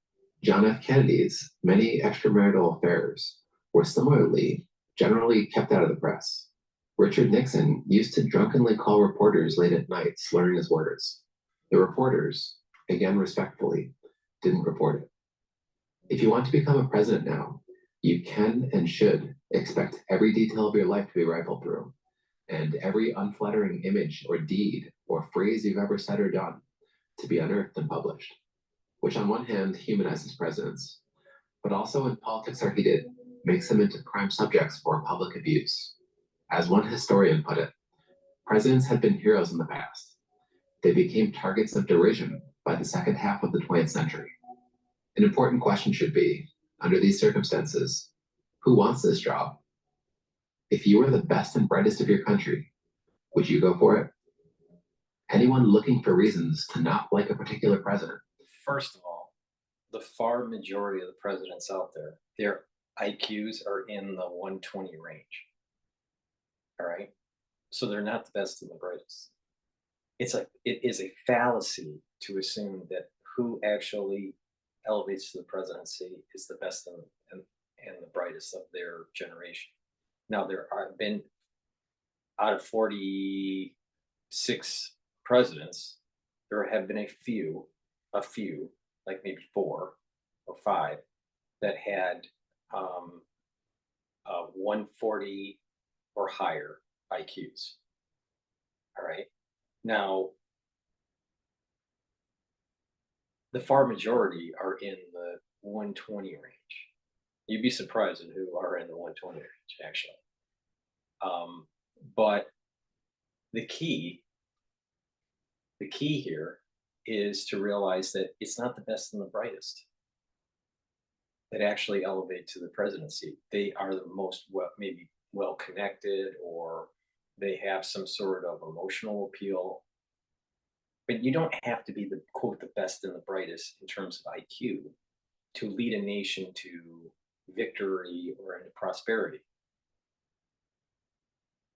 John F. Kennedy's many extramarital affairs were similarly generally kept out of the press. Richard Nixon used to drunkenly call reporters late at night, slurring his words. The reporters, again respectfully, didn't report it. If you want to become a president now, you can and should expect every detail of your life to be rifled through, and every unflattering image or deed or phrase you've ever said or done to be unearthed and published, which on one hand humanizes presidents, but also when politics are heated, makes them into prime subjects for public abuse. As one historian put it, presidents had been heroes in the past. They became targets of derision by the second half of the 20th century. An important question should be, under these circumstances, who wants this job? If you were the best and brightest of your country, would you go for it? Anyone looking for reasons to not like a particular president? First of all, the far majority of the presidents out there, their IQs are in the 120 range. All right. So they're not the best and the brightest. It is a fallacy to assume that who actually elevates to the presidency is the best and the brightest of their generation. Now, there have been, out of 46 presidents, there have been a few, like maybe 4 or 5, that had 140 or higher IQs. All right. Now, the far majority are in the 120 range. You'd be surprised at who are in the 120 range, actually. But the key here is to realize that it's not the best and the brightest that actually elevate to the presidency. They are the most maybe well-connected, or they have some sort of emotional appeal. But you don't have to be the quote the best and the brightest in terms of IQ to lead a nation to victory or into prosperity.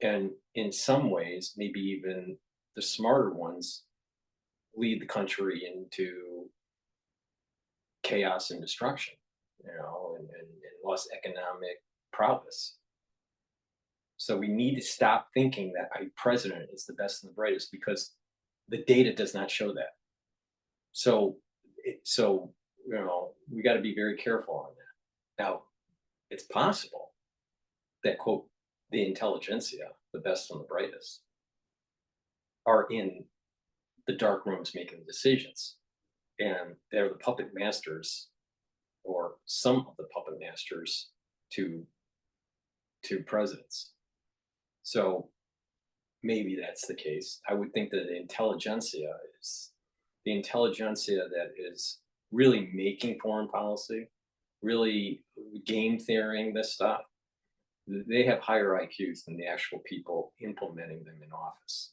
And in some ways, maybe even the smarter ones lead the country into chaos and destruction, and lost economic prowess. So we need to stop thinking that a president is the best and the brightest, because the data does not show that. So we got to be very careful on that. Now, it's possible that, quote, the intelligentsia, the best and the brightest, are in the dark rooms making decisions, and they're the puppet masters, or some of the puppet masters, to to presidents. So maybe that's the case. I would think that the intelligentsia that is really making foreign policy, really game theorying this stuff. They have higher IQs than the actual people implementing them in office.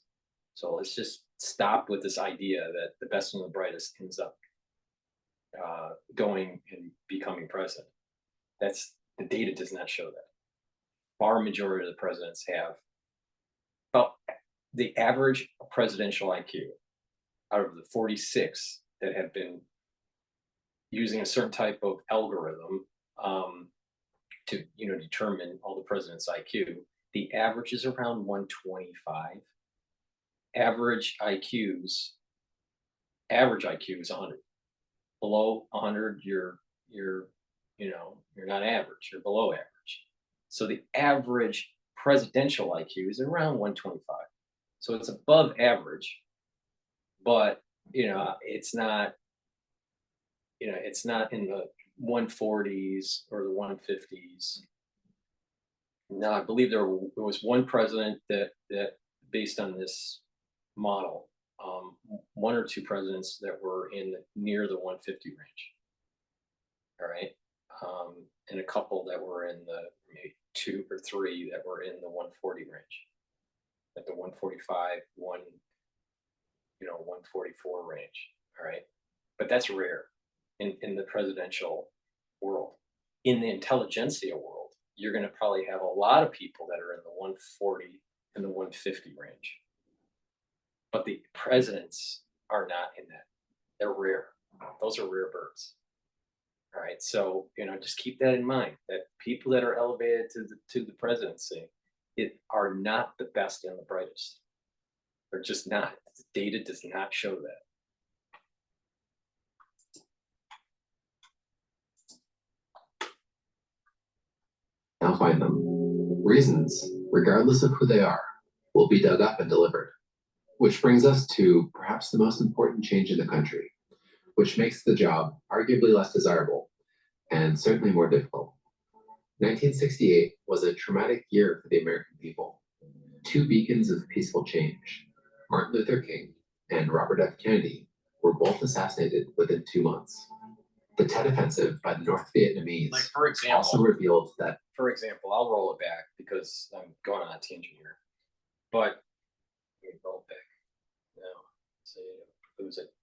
So let's just stop with this idea that the best and the brightest ends up going and becoming president. The data does not show that. Far majority of the presidents have, well, the average presidential IQ out of the 46 that have been using a certain type of algorithm to determine all the president's IQ, the average is around 125. Average IQ is 100. Below 100, you're not average. You're below average. So the average presidential IQ is around 125. So it's above average, but it's not in the 140s or the 150s. Now, I believe there was one president that based on this model, one or two presidents that were near the 150 range. All right. And a couple that were in the maybe 2 or 3 that were in the 140 range, at the 145, 144 range. All right. But that's rare in the presidential world. In the intelligentsia world, you're going to probably have a lot of people that are in the 140 and the 150 range. But the presidents are not in that. They're rare. Those are rare birds. All right. So, just keep that in mind, that people that are elevated to the presidency are not the best and the brightest. They're just not. The data does not show that. Now find them. Reasons, regardless of who they are, will be dug up and delivered. Which brings us to perhaps the most important change in the country, which makes the job arguably less desirable and certainly more difficult. 1968 was a traumatic year for the American people. 2 beacons of peaceful change, Martin Luther King and Robert F. Kennedy, were both assassinated within 2 months. The Tet Offensive by the North Vietnamese also revealed that. For example, I'll roll it back because I'm going on a tangent here. But let me roll it back. Now, see who's it?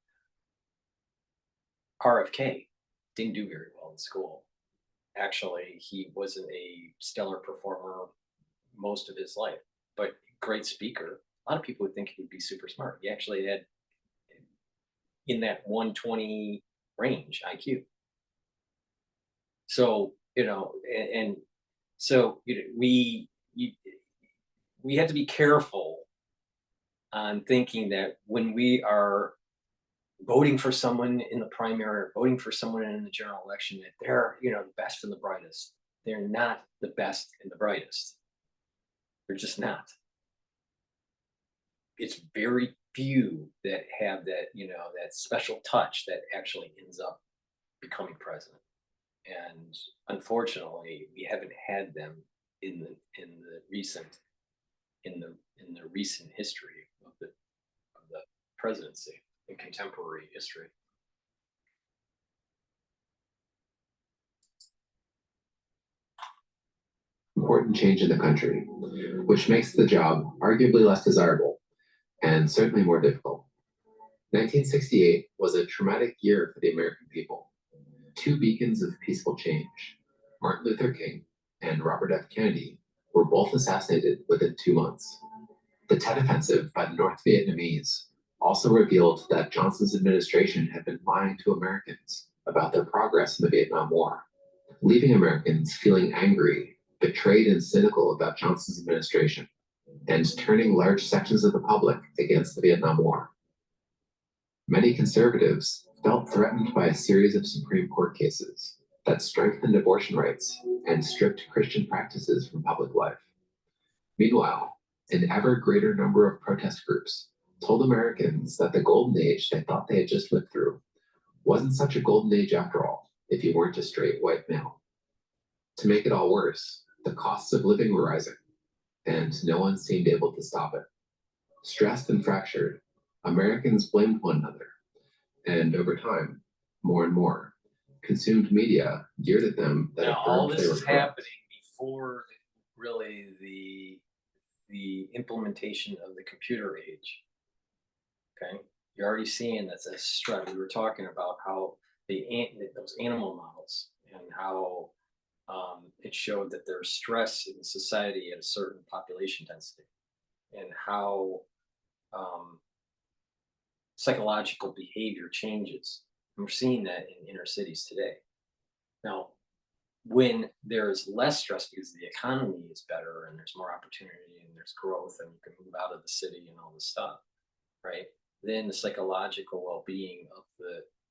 RFK didn't do very well in school. Actually, he wasn't a stellar performer most of his life, but great speaker. A lot of people would think he would be super smart. He actually had in that 120 range IQ. So, so we have to be careful on thinking that when we are voting for someone in the primary or voting for someone in the general election, that they're, the best and the brightest. They're not the best and the brightest. They're just not. It's very few that have that, that special touch that actually ends up becoming president. And unfortunately, we haven't had them in the recent history of the presidency, in contemporary history. Important change in the country, which makes the job arguably less desirable and certainly more difficult. 1968 was a traumatic year for the American people. 2 beacons of peaceful change, Martin Luther King and Robert F. Kennedy, were both assassinated within 2 months. The Tet Offensive by the North Vietnamese also revealed that Johnson's administration had been lying to Americans about their progress in the Vietnam War, leaving Americans feeling angry, betrayed, and cynical about Johnson's administration, and turning large sections of the public against the Vietnam War. Many conservatives felt threatened by a series of Supreme Court cases that strengthened abortion rights and stripped Christian practices from public life. Meanwhile, an ever greater number of protest groups told Americans that the golden age they thought they had just lived through wasn't such a golden age after all, if you weren't a straight white male. To make it all worse, The costs of living were rising, and no one seemed able to stop it. Stressed and fractured, Americans blamed one another, and over time, more and more, consumed media geared at them that Now, all affirmed this they were is corrupt. happening before really the implementation of the computer age. Okay, you're already seeing that's a stress. We were talking about how those animal models and how it showed that there's stress in society at a certain population density, and how psychological behavior changes. And we're seeing that in inner cities today. Now, when there's less stress because the economy is better and there's more opportunity and there's growth and you can move out of the city and all this stuff, right? Then the psychological well-being of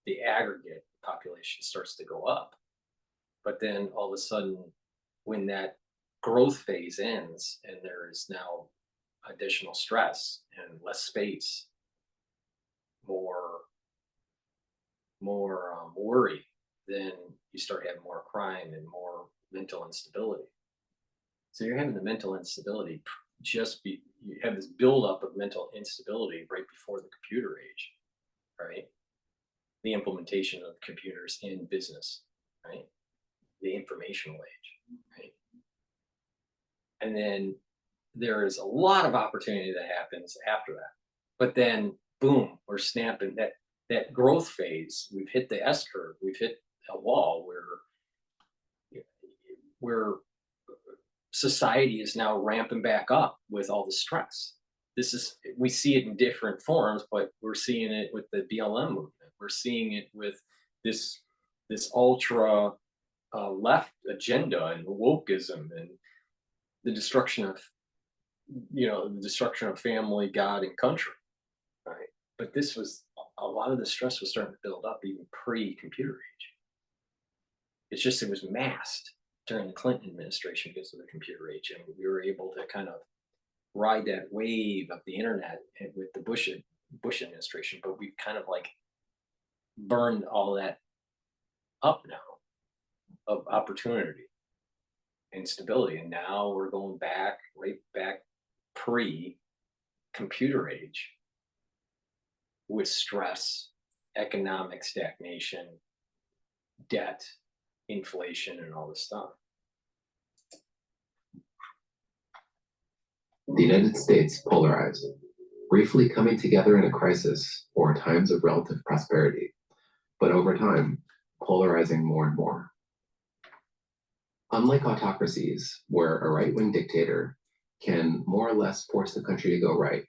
the aggregate population starts to go up. But then all of a sudden, when that growth phase ends and there is now additional stress and less space, more worry, then you start having more crime and more mental instability. So you're having the mental instability you have this buildup of mental instability right before the computer age, right? The implementation of computers in business, right? The informational age, right? And then there is a lot of opportunity that happens after that. But then, boom, we're snapping that growth phase. We've hit the S curve. We've hit a wall where society is now ramping back up with all the stress. We see it in different forms, but we're seeing it with the BLM movement. We're seeing it with this ultra left agenda and wokeism and the destruction of family, God, and country, right? But a lot of the stress was starting to build up even pre-computer age. It's just it was masked during the Clinton administration because of the computer age, and we were able to kind of ride that wave of the internet with the Bush administration. But we've kind of like burned all that up now of opportunity and stability, and now we're going right back pre-computer age with stress, economic stagnation, debt, inflation, and all this stuff. The United States polarized, briefly coming together in a crisis or times of relative prosperity, but over time, polarizing more and more. Unlike autocracies, where a right-wing dictator can more or less force the country to go right,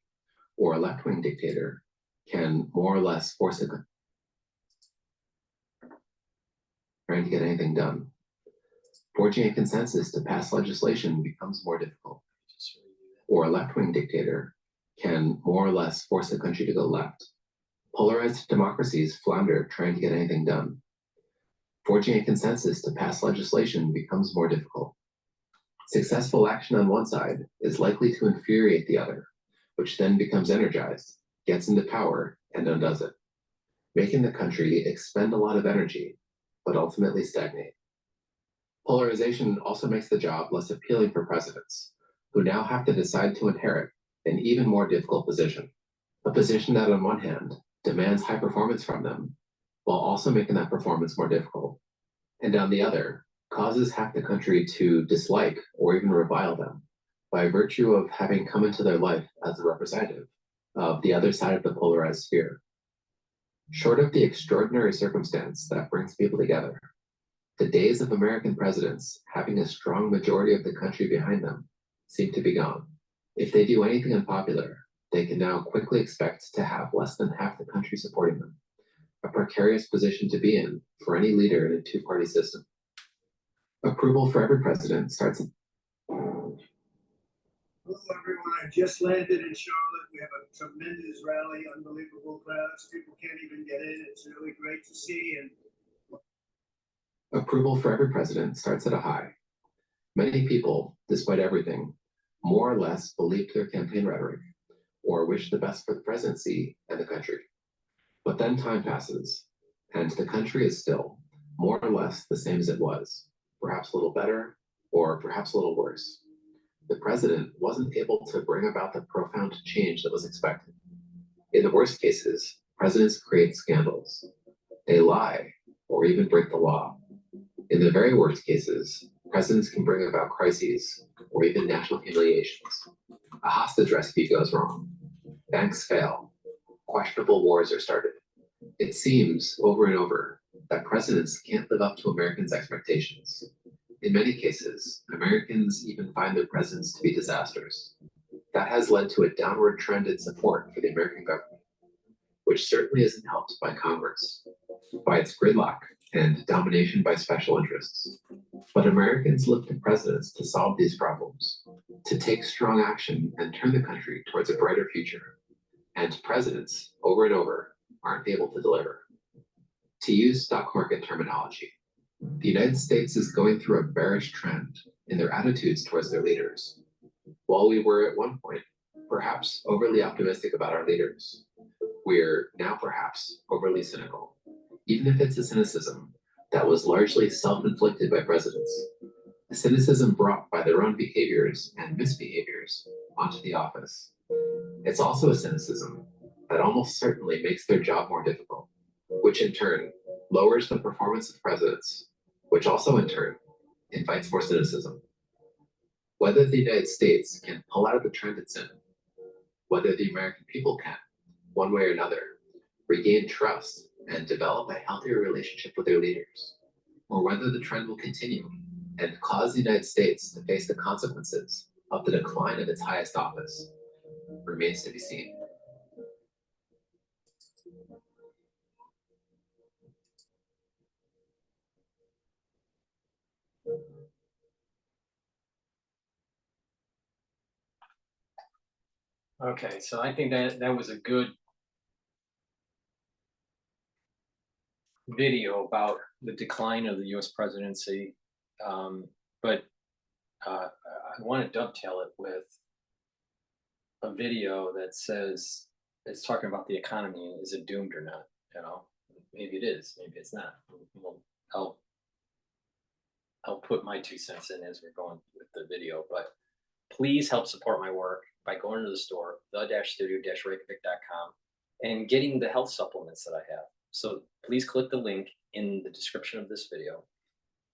or a left-wing dictator can more or less force the country trying to get anything done. Forging a consensus to pass legislation becomes more difficult. Or a left-wing dictator can more or less force the country to go left. Polarized democracies flounder trying to get anything done. Forging a consensus to pass legislation becomes more difficult. Successful action on one side is likely to infuriate the other, which then becomes energized, gets into power, and undoes it, making the country expend a lot of energy, but ultimately stagnate. Polarization also makes the job less appealing for presidents, who now have to decide to inherit an even more difficult position. A position that on one hand demands high performance from them, while also making that performance more difficult, and on the other, causes half the country to dislike or even revile them by virtue of having come into their life as a representative of the other side of the polarized sphere. Short of the extraordinary circumstance that brings people together, the days of American presidents having a strong majority of the country behind them seem to be gone. If they do anything unpopular, they can now quickly expect to have less than half the country supporting them, a precarious position to be in for any leader in a two-party system. Approval for every president starts. Hello, everyone. I just landed in Charlotte. We have a tremendous rally, unbelievable crowds. People can't even get in. It's really great to see. Approval for every president starts at a high. Many people, despite everything, more or less believed their campaign rhetoric or wished the best for the presidency and the country. But then time passes, and the country is still more or less the same as it was, perhaps a little better, Or perhaps a little worse, the president wasn't able to bring about the profound change that was expected. In the worst cases, presidents create scandals. They lie or even break the law. In the very worst cases, presidents can bring about crises or even national humiliations. A hostage rescue goes wrong. Banks fail. Questionable wars are started. It seems over and over that presidents can't live up to Americans' expectations. In many cases, Americans even find their presidents to be disasters. That has led to a downward trend in support for the American government, which certainly isn't helped by Congress, by its gridlock and domination by special interests. But Americans look to presidents to solve these problems, to take strong action and turn the country towards a brighter future. And presidents, over and over, aren't able to deliver. To use stock market terminology, the United States is going through a bearish trend in their attitudes towards their leaders. While we were at one point perhaps overly optimistic about our leaders, we're now perhaps overly cynical, even if it's a cynicism that was largely self-inflicted by presidents, a cynicism brought by their own behaviors and misbehaviors onto the office. It's also a cynicism that almost certainly makes their job more difficult, which in turn lowers the performance of presidents, which also in turn invites more cynicism. Whether the United States can pull out of the trend it's in, whether the American people can, one way or another, regain trust and develop a healthier relationship with their leaders, or whether the trend will continue and cause the United States to face the consequences of the decline of its highest office, remains to be seen. Okay, so I think that was a good video about the decline of the U.S. presidency, but I want to dovetail it with a video that says it's talking about the economy. Is it doomed or not? You know, maybe it is, maybe it's not. I'll put my 2 cents in as we're going with the video, but please help support my work by going to the store, the-studio-reykjavik.com, and getting the health supplements that I have. So please click the link in the description of this video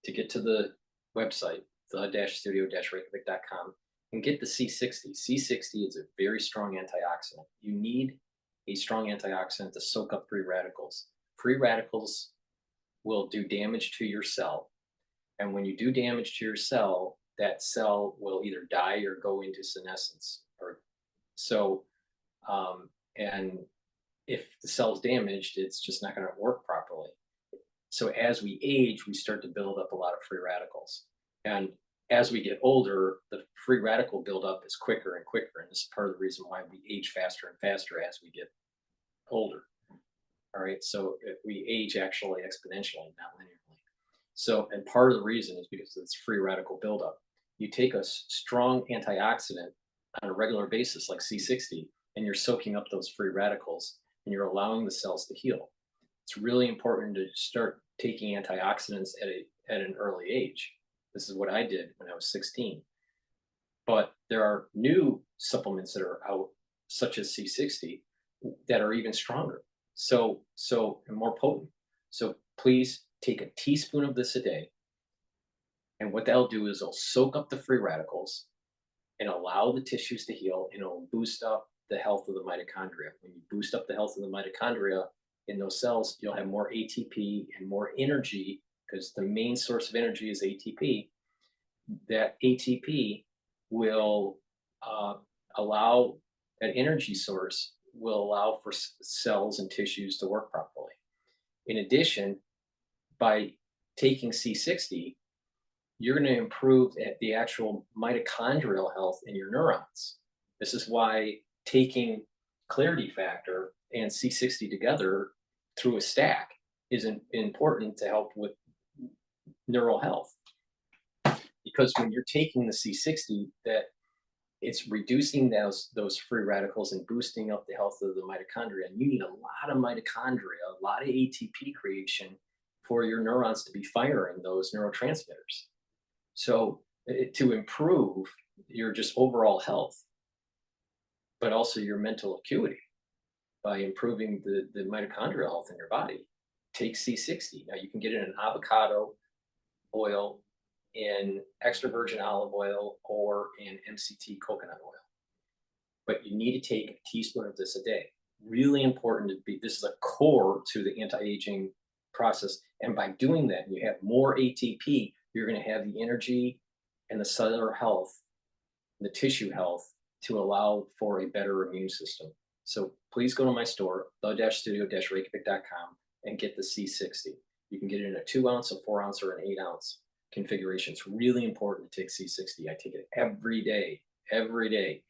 to get to the website, the-studio-reykjavik.com, and get the C60. C60 is a very strong antioxidant. You need a strong antioxidant to soak up free radicals. Free radicals will do damage to your cell. And when you do damage to your cell, that cell will either die or go into senescence. And if the cell's damaged, it's just not going to work properly. So as we age, we start to build up a lot of free radicals. And as we get older, the free radical buildup is quicker and quicker. And this is part of the reason why we age faster and faster as we get older. All right, so if we age actually exponentially, not linearly. So, and part of the reason is because it's free radical buildup. You take a strong antioxidant on a regular basis, like C60, and you're soaking up those free radicals, and you're allowing the cells to heal. It's really important to start taking antioxidants at an early age. This is what I did when I was 16. But there are new supplements that are out, such as C60, that are even stronger, and more potent. So please take a teaspoon of this a day. And what that'll do is it'll soak up the free radicals and allow the tissues to heal, and it'll boost up the health of the mitochondria. When you boost up the health of the mitochondria in those cells, you'll have more ATP and more energy, because the main source of energy is ATP. That ATP will allow, that energy source will allow for cells and tissues to work properly. In addition, by taking C60, you're going to improve the actual mitochondrial health in your neurons. This is why taking Clarity Factor and C60 together through a stack is important to help with neural health. Because when you're taking the C60, that it's reducing those free radicals and boosting up the health of the mitochondria. And you need a lot of mitochondria, a lot of ATP creation for your neurons to be firing those neurotransmitters. So to improve your just overall health, but also your mental acuity by improving the mitochondrial health in your body. Take C60. Now you can get it in avocado oil, in extra virgin olive oil, or in MCT coconut oil. But you need to take a teaspoon of this a day. Really important to be, this is a core to the anti-aging process. And by doing that, you have more ATP, you're going to have the energy and the cellular health, the tissue health to allow for a better immune system. So please go to my store, the-studio-reykjavik.com, and get the C60. You can get it in a 2 ounce, a 4 ounce, or an 8 ounce configuration. It's really important to take C60. I take it every day, every day.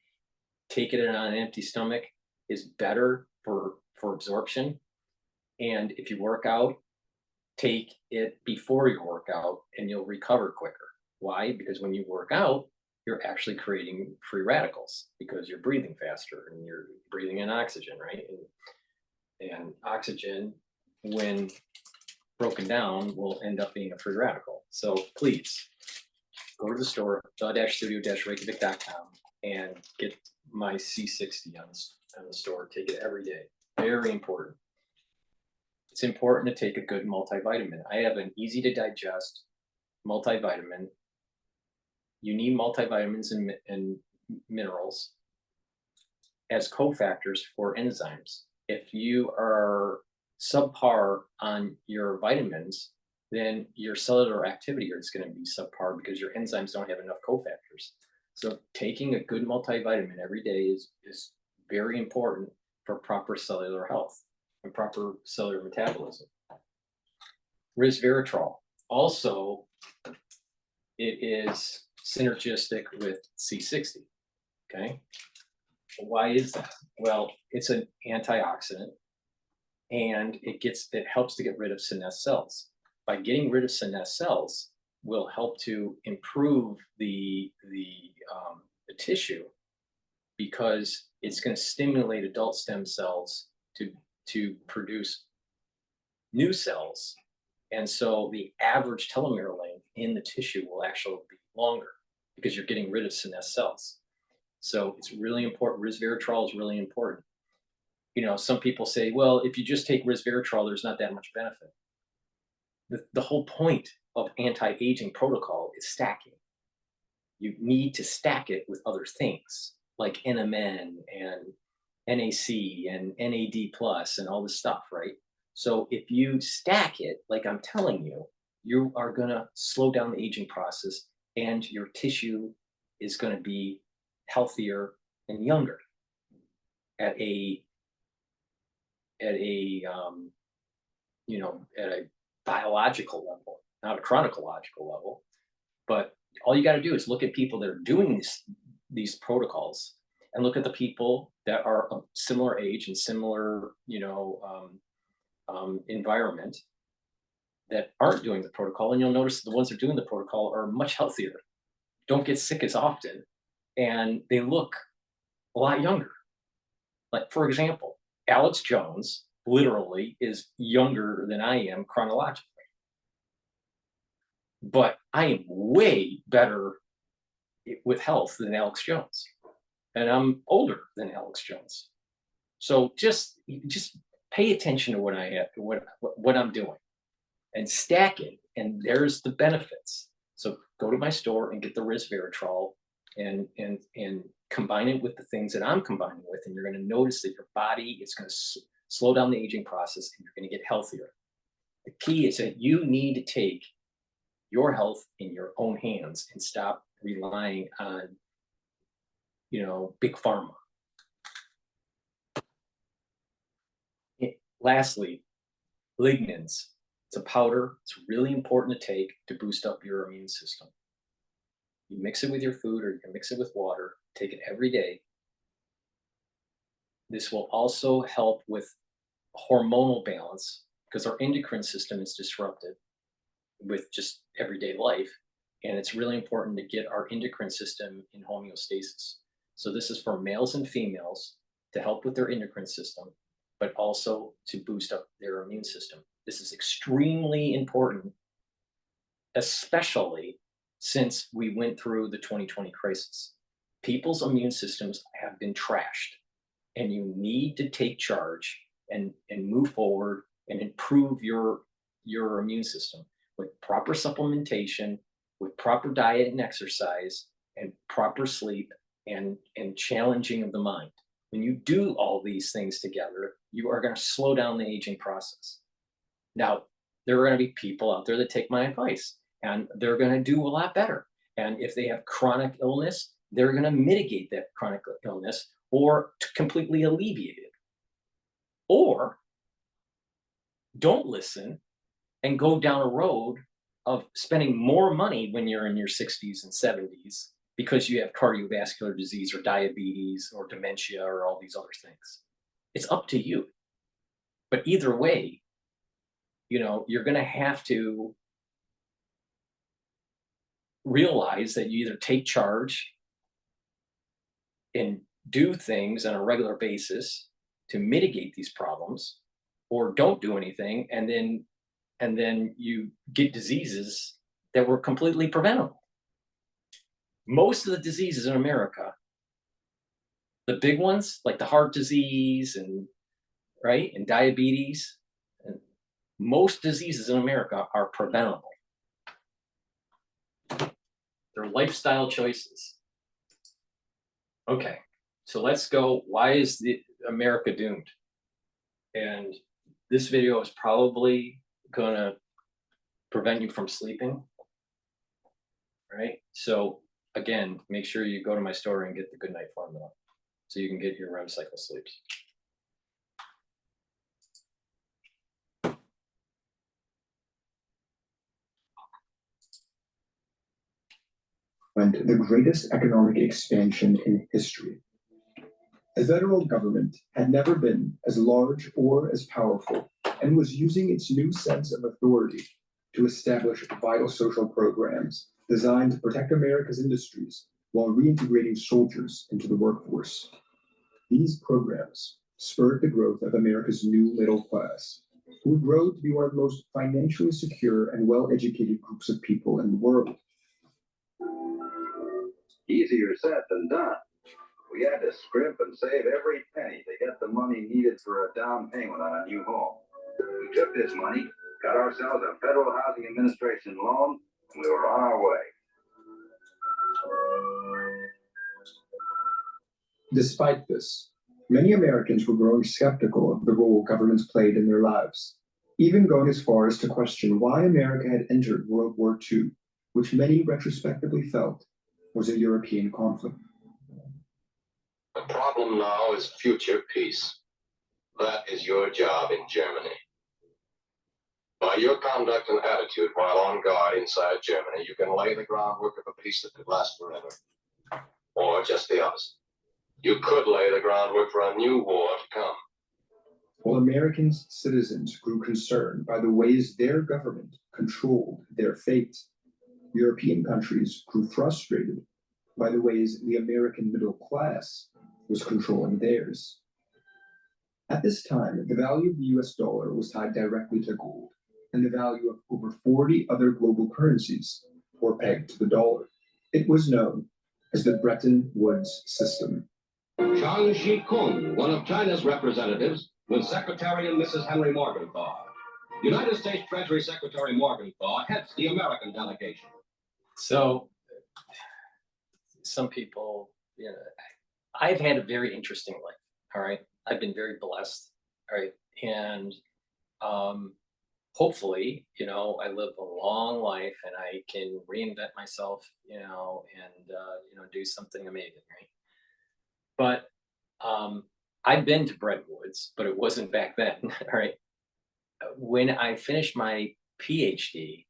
Take it on an empty stomach is better for absorption. And if you work out, take it before your workout and you'll recover quicker. Why? Because when you work out, you're actually creating free radicals because you're breathing faster and you're breathing in oxygen, right? And oxygen, when broken down, will end up being a free radical. So please go to the store, the-studio-reykjavik.com, and get my C60 on the store. Take it every day. Very important. It's important to take a good multivitamin. I have an easy to digest multivitamin. You need multivitamins and minerals as cofactors for enzymes. If you are subpar on your vitamins, then your cellular activity is going to be subpar because your enzymes don't have enough cofactors. So taking a good multivitamin every day is very important for proper cellular health and proper cellular metabolism. Resveratrol. Also, it is synergistic with C60, okay? Why is that? Well, it's an antioxidant and it helps to get rid of senescent cells. By getting rid of senescent cells will help to improve the tissue because it's going to stimulate adult stem cells to produce new cells. And so the average telomere length in the tissue will actually be longer because you're getting rid of senescent cells. So it's really important. Resveratrol is really important. You know, some people say, well, if you just take resveratrol, there's not that much benefit. The whole point of anti-aging protocol is stacking. You need to stack it with other things like NMN and NAC and NAD plus and all this stuff, right? So if you stack it, like I'm telling you, you are going to slow down the aging process and your tissue is going to be healthier and younger at a biological level, not a chronological level. But all you got to do is look at people that are doing these protocols and look at the people that are of similar age and similar, environment that aren't doing the protocol. And you'll notice the ones that are doing the protocol are much healthier, don't get sick as often, and they look a lot younger. Like, for example, Alex Jones literally is younger than I am chronologically. But I am way better with health than Alex Jones. And I'm older than Alex Jones. So just pay attention to what I have, what I'm doing, and stack it. And there's the benefits. So go to my store and get the resveratrol and combine it with the things that I'm combining with, and you're going to notice that your body is going to slow down the aging process, and you're going to get healthier. The key is that you need to take your health in your own hands and stop relying on, big pharma. Lastly, lignans. It's a powder. It's really important to take to boost up your immune system. You mix it with your food or you can mix it with water. Take it every day. This will also help with hormonal balance because our endocrine system is disrupted with just everyday life. And it's really important to get our endocrine system in homeostasis. So this is for males and females to help with their endocrine system, but also to boost up their immune system. This is extremely important, especially since we went through the 2020 crisis. People's immune systems have been trashed, and you need to take charge and move forward and improve your immune system with proper supplementation, with proper diet and exercise, and proper sleep, and challenging of the mind. When you do all these things together, you are going to slow down the aging process. Now, there are going to be people out there that take my advice, and they're going to do a lot better. And if they have chronic illness, they're going to mitigate that chronic illness or to completely alleviate it. Or don't listen and go down a road of spending more money when you're in your 60s and 70s because you have cardiovascular disease or diabetes or dementia or all these other things. It's up to you. But either way, you know, you're going to have to realize that you either take charge and do things on a regular basis to mitigate these problems, or don't do anything, and then you get diseases that were completely preventable. Most of the diseases in America, the big ones like the heart disease and diabetes, and most diseases in America are preventable. They're lifestyle choices. Okay, so let's go. Why is America doomed? And this video is probably gonna prevent you from sleeping, right? So again, make sure you go to my store and get the Good Night Formula so you can get your REM cycle sleeps. Went the greatest economic expansion in history. The federal government had never been as large or as powerful, and was using its new sense of authority to establish vital social programs designed to protect America's industries while reintegrating soldiers into the workforce. These programs spurred the growth of America's new middle class, who would grow to be one of the most financially secure and well-educated groups of people in the world. Easier said than done. We had to scrimp and save every penny to get the money needed for a down payment on a new home. We took this money, got ourselves a Federal Housing Administration loan, and we were on our way. Despite this, many Americans were growing skeptical of the role governments played in their lives, even going as far as to question why America had entered World War II, which many retrospectively felt was a European conflict. The problem now is future peace. That is your job in Germany. By your conduct and attitude while on guard inside Germany, you can lay the groundwork of a peace that could last forever. Or just the opposite. You could lay the groundwork for a new war to come. While American citizens grew concerned by the ways their government controlled their fate, European countries grew frustrated by the ways the American middle class was controlling theirs. At this time, the value of the US dollar was tied directly to gold, and the value of over 40 other global currencies were pegged to the dollar. It was known as the Bretton Woods system. Zhang Shikun, one of China's representatives, with Secretary and Mrs. Henry Morgenthau. United States Treasury Secretary Morgenthau heads the American delegation. So, some people, you know, I've had a very interesting life, all right? I've been very blessed, all right? And hopefully, you know, I live a long life and I can reinvent myself, you know, and, you know, do something amazing, right? But I've been to Bretton Woods, but it wasn't back then, all right? When I finished my Ph.D.,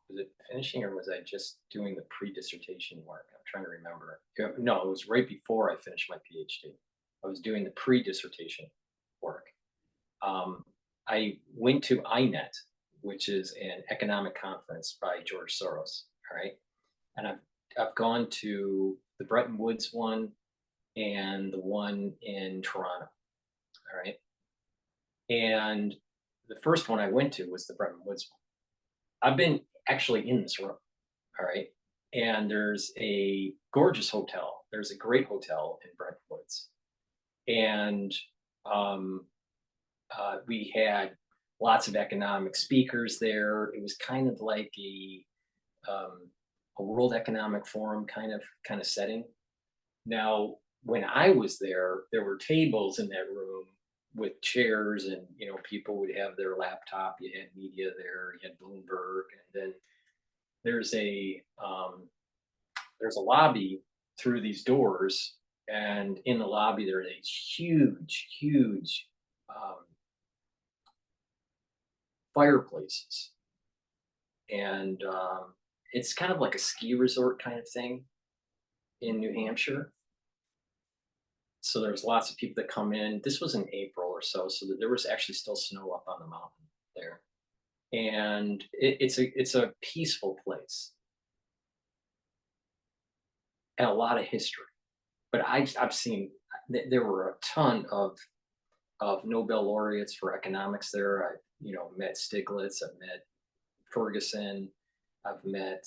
was it finishing or was I just doing the pre-dissertation work? I'm trying to remember. No, it was right before I finished my PhD. I was doing the pre-dissertation work. I went to INET, which is an economic conference by George Soros, all right? And I've gone to the Bretton Woods one and the one in Toronto, all right? And the first one I went to was the Bretton Woods one. I've been actually in this room. All right. And there's a gorgeous hotel. There's a great hotel in Brent Woods. And we had lots of economic speakers there. It was kind of like a World Economic Forum kind of setting. Now, when I was there were tables in that room with chairs, and people would have their laptop. You had media there. You had Bloomberg, and then there's a lobby through these doors, and in the lobby there are these huge fireplaces, and it's kind of like a ski resort kind of thing in New Hampshire. So there's lots of people that come in. This was in April or so that there was actually still snow up on the mountain there, and it's a peaceful place and a lot of history. But I've seen there were a ton of Nobel laureates for economics there. I met Stiglitz, I've met Ferguson, I've met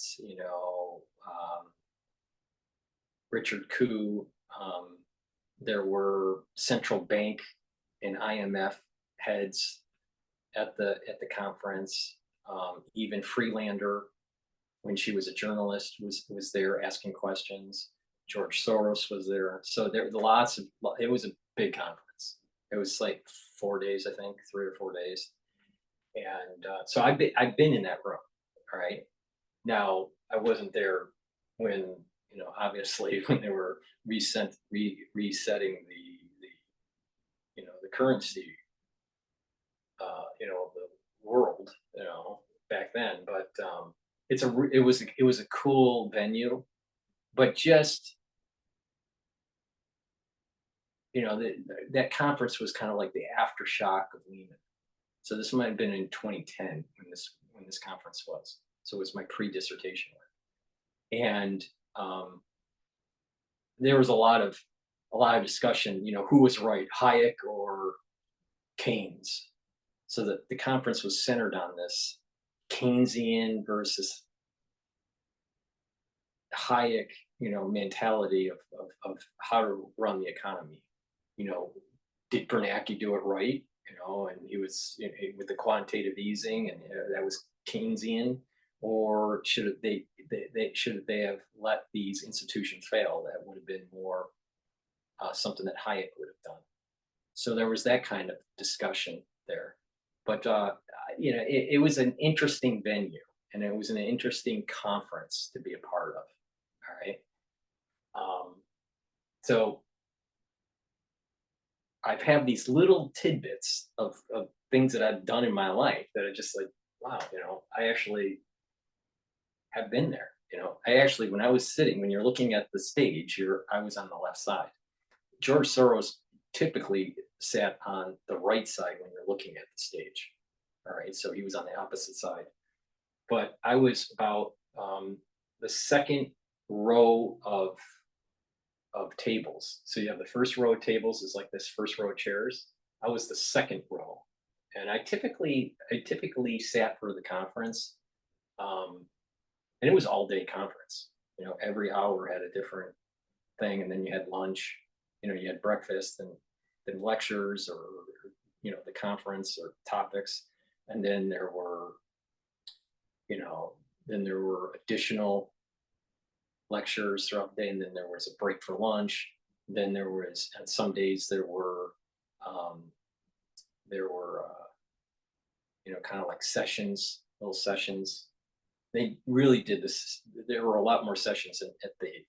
Richard Koo. There were central bank and IMF heads at the conference. Even Freelander, when she was a journalist, was there asking questions. George Soros was there. So there were lots of. It was a big conference. It was like 4 days, I think, 3 or 4 days. And so I've been in that room. All right. Now I wasn't there when obviously when they were resetting the currency of the world back then. But it was a cool venue, but just that conference was kind of like the aftershock of Lehman. So this might have been in 2010 when this conference was. So it was my pre-dissertation work, and there was a lot of discussion. Who was right, Hayek or Keynes? So that the conference was centered on this Keynesian versus Hayek, mentality of how to run the economy. Did Bernanke do it right? And he was with the quantitative easing, and that was Keynesian, or should they have let these institutions fail? That would have been more something that Hayek would have done. So there was that kind of discussion there. But it was an interesting venue, and it was an interesting conference to be a part of. All right. So I've had these little tidbits of things that I've done in my life that are just like, wow, I actually have been there. When I was sitting, when you're looking at the stage, I was on the left side. George Soros typically sat on the right side when you're looking at the stage. All right, so he was on the opposite side. But I was about the second row of tables. So you have the first row of tables is like this first row of chairs. I was the second row, and I typically sat for the conference, and it was all day conference. Every hour had a different thing, and then you had lunch. You had breakfast, and then lectures, or the conference or topics, and then there were additional lectures throughout the day, and then there was a break for lunch. Then there was, and some days there were kind of like sessions, little sessions. They really did this. There were a lot more sessions at the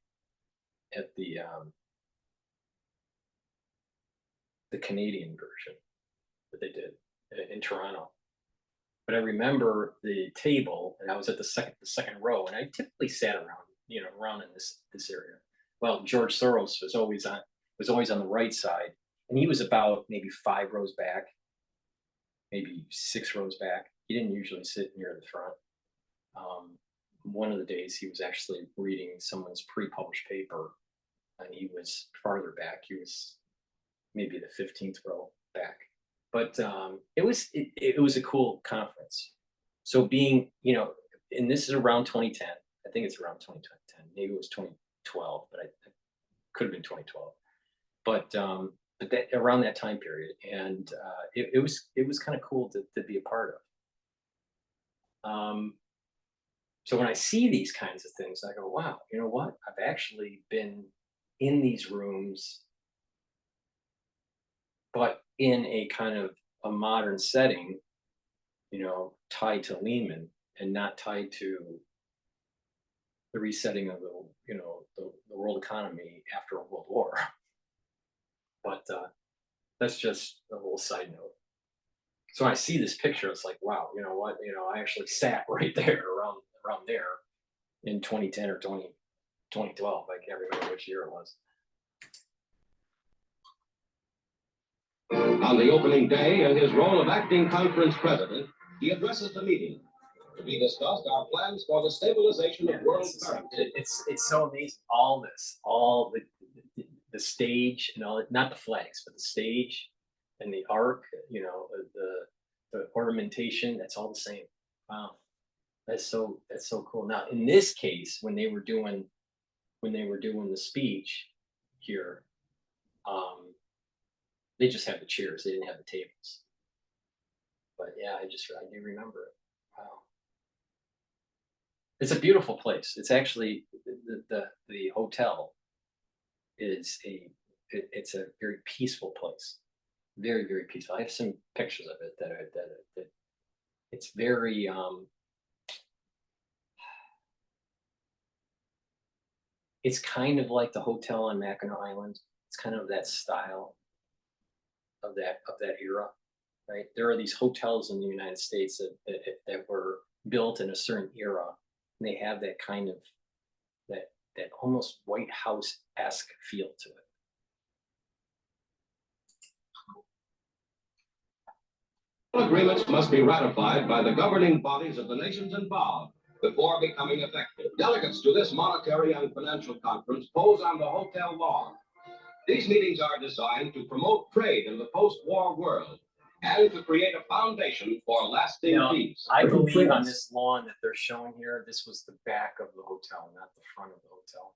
Canadian version that they did in Toronto. But I remember the table, and I was at the second row, and I typically sat around in this area. Well, George Soros was always on the right side, and he was about maybe 5 rows back, maybe 6 rows back. He didn't usually sit near the front. One of the days he was actually reading someone's pre-published paper, and he was farther back. He was maybe the 15th row back. But it was a cool conference. So being and this is around 2010. I think it's around 2010. Maybe it was 2012, but it could have been 2012. But that around that time period, and it was kind of cool to be a part of. So when I see these kinds of things, I go, wow, you know what? I've actually been in these rooms, but in a kind of a modern setting, you know, tied to Lehman and not tied to the resetting of the world economy after a world war. But that's just a little side note. So when I see this picture, it's like, wow, you know what? You know, I actually sat right there around there in 2010 or 2012. I can't remember which year it was. On the opening day, in his role of acting conference president, he addresses the meeting. To be discussed are plans for the stabilization of world currency. It's so amazing. All this, all the stage and all, not the flags, but the stage and the arc, you know, the ornamentation, that's all the same. Wow. That's so cool. Now, in this case, when they were doing the speech here, they just had the chairs. They didn't have the tables. But yeah, I do remember it. Wow. It's a beautiful place. It's actually the hotel is it's a very peaceful place. Very, very peaceful. I have some pictures of it that it's very it's kind of like the hotel on Mackinac Island. It's kind of that style of that era, right? There are these hotels in the United States that were built in a certain era, and they have that kind of that almost White House-esque feel to it. Agreements must be ratified by the governing bodies of the nations involved before becoming effective. Delegates to this monetary and financial conference pose on the hotel lawn. These meetings are designed to promote trade in the post-war world and to create a foundation for lasting peace. I believe on this lawn that they're showing here, this was the back of the hotel, not the front of the hotel.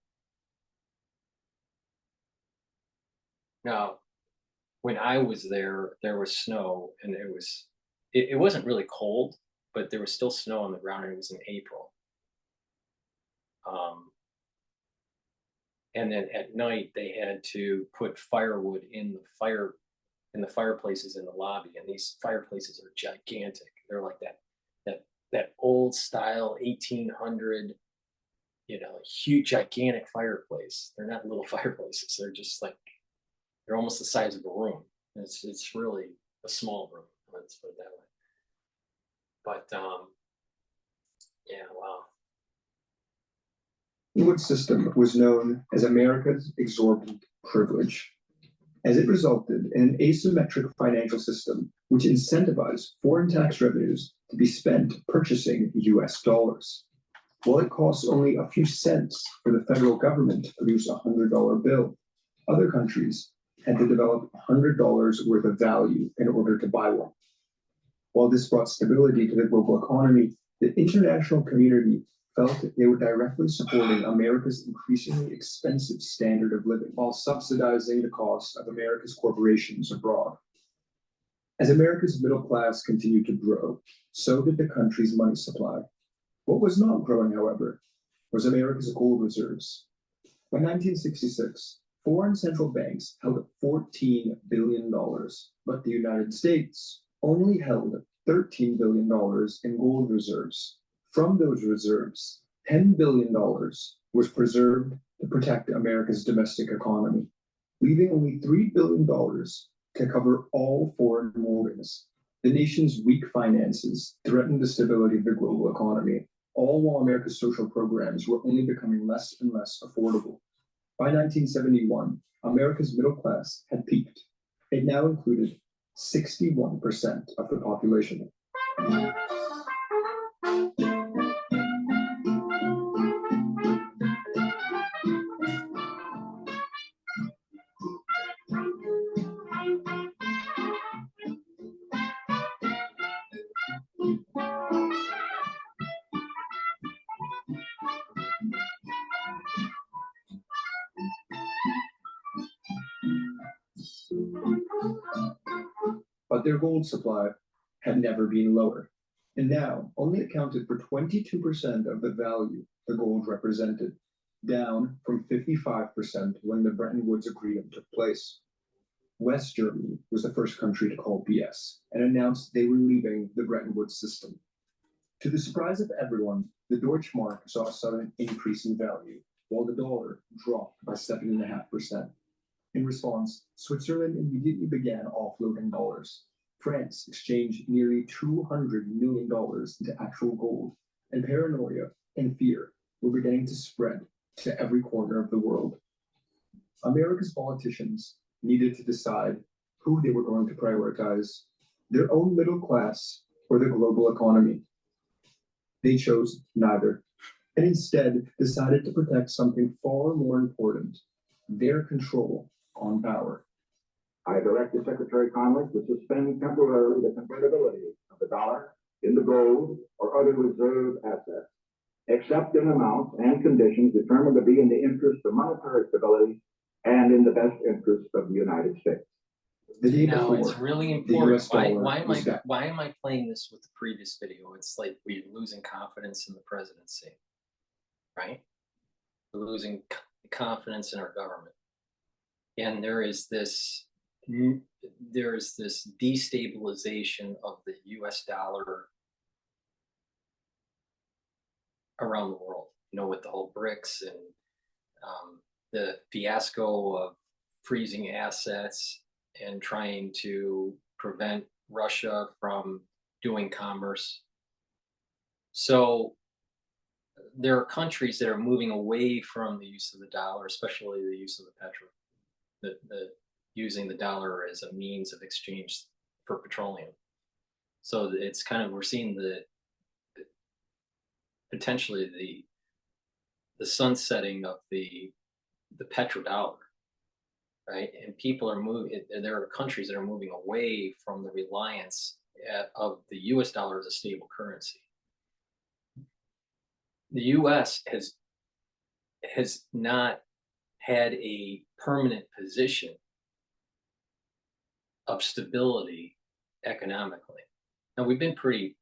Now, when I was there, there was snow, and it wasn't really cold, but there was still snow on the ground, and it was in April. And then at night they had to put firewood in the fireplaces in the lobby, and these fireplaces are gigantic. They're like that old style 1800, you know, huge gigantic fireplace. They're not little fireplaces. They're just like, they're almost the size of a room. It's really a small room. Let's put it that way. But yeah, wow. The Wood system was known as America's exorbitant privilege, as it resulted in an asymmetric financial system which incentivized foreign tax revenues to be spent purchasing US dollars. While it costs only a few cents for the federal government to produce a $100 bill, other countries had to develop $100 worth of value in order to buy one. While this brought stability to the global economy, the international community felt they were directly supporting America's increasingly expensive standard of living while subsidizing the cost of America's corporations abroad. As America's middle class continued to grow, so did the country's money supply. What was not growing, however, was America's gold reserves. By 1966, foreign central banks held $14 billion, but the United States only held $13 billion in gold reserves. From those reserves, $10 billion was preserved to protect America's domestic economy, leaving only $3 billion to cover all foreign holdings. The nation's weak finances threatened the stability of the global economy, all while America's social programs were only becoming less and less affordable. By 1971, America's middle class had peaked. It now included 61% of the population. but their gold supply had never been lower, and now only accounted for 22% of the value the gold represented, down from 55% when the Bretton Woods Agreement took place. West Germany was the first country to call BS and announced they were leaving the Bretton Woods system. To the surprise of everyone, the Deutschmark saw a sudden increase in value, while the dollar dropped by 7.5%. In response, Switzerland immediately began offloading dollars. France exchanged nearly $200 million into actual gold, and paranoia and fear were beginning to spread to every corner of the world. America's politicians needed to decide who they were going to prioritize, their own middle class or the global economy. They chose neither, and instead decided to protect something far more important, their control on power. I directed Secretary Connally to suspend temporarily the convertibility of the dollar into gold or other reserve assets, except in amounts and conditions determined to be in the interest of monetary stability and in the best interest of the United States. The day Now, before, it's really the important. US dollar was back. Why am I playing this with the previous video? It's like we're losing confidence in the presidency, right? We're losing confidence in our government. And there is this destabilization of the US dollar around the world, you know, with the whole BRICS and the fiasco of freezing assets and trying to prevent Russia from doing commerce. So there are countries that are moving away from the use of the dollar, especially the use of the petro, the using the dollar as a means of exchange for petroleum. So it's kind of, we're seeing potentially the sunsetting of the petrodollar, right? And people are moving, and there are countries that are moving away from the reliance of the US dollar as a stable currency. The US has not had a permanent position of stability economically. Now, we've been pretty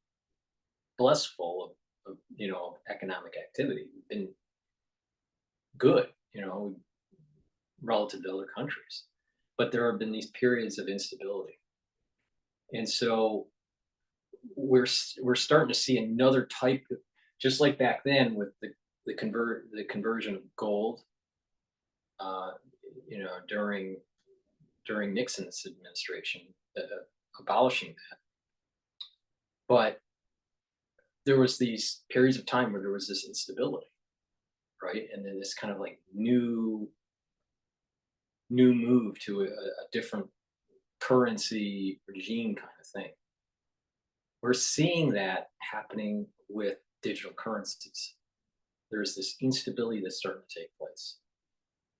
blissful of you know, economic activity. We've been good, you know, relative to other countries, but there have been these periods of instability, and so we're starting to see another type of, just like back then with the conversion of gold, you know, during Nixon's administration, abolishing that. But there was these periods of time where there was this instability, right? And then this kind of like new move to a different currency regime kind of thing. We're seeing that happening with digital currencies. There's this instability that's starting to take place.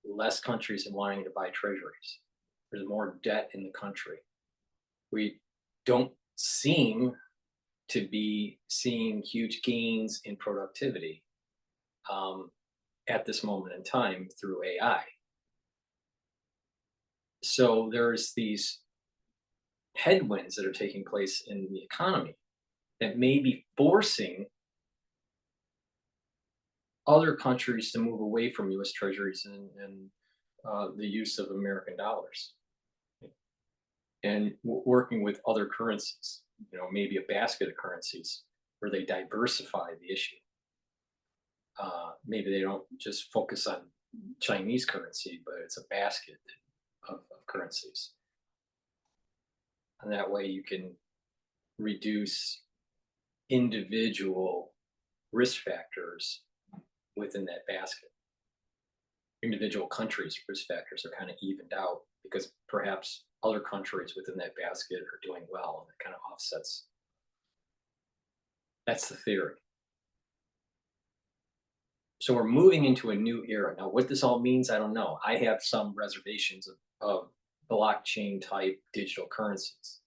Less countries are wanting to buy treasuries. There's more debt in the country. We don't seem to be seeing huge gains in productivity at this moment in time through AI. So there's these headwinds that are taking place in the economy that may be forcing other countries to move away from US treasuries and the use of American dollars, and working with other currencies, you know, maybe a basket of currencies where they diversify the issue. Maybe they don't just focus on Chinese currency, but it's a basket of currencies. And that way you can reduce individual risk factors within that basket. Individual countries' risk factors are kind of evened out because perhaps other countries within that basket are doing well, and it kind of offsets. That's the theory. So we're moving into a new era. Now, what this all means, I don't know. I have some reservations of blockchain type digital currencies.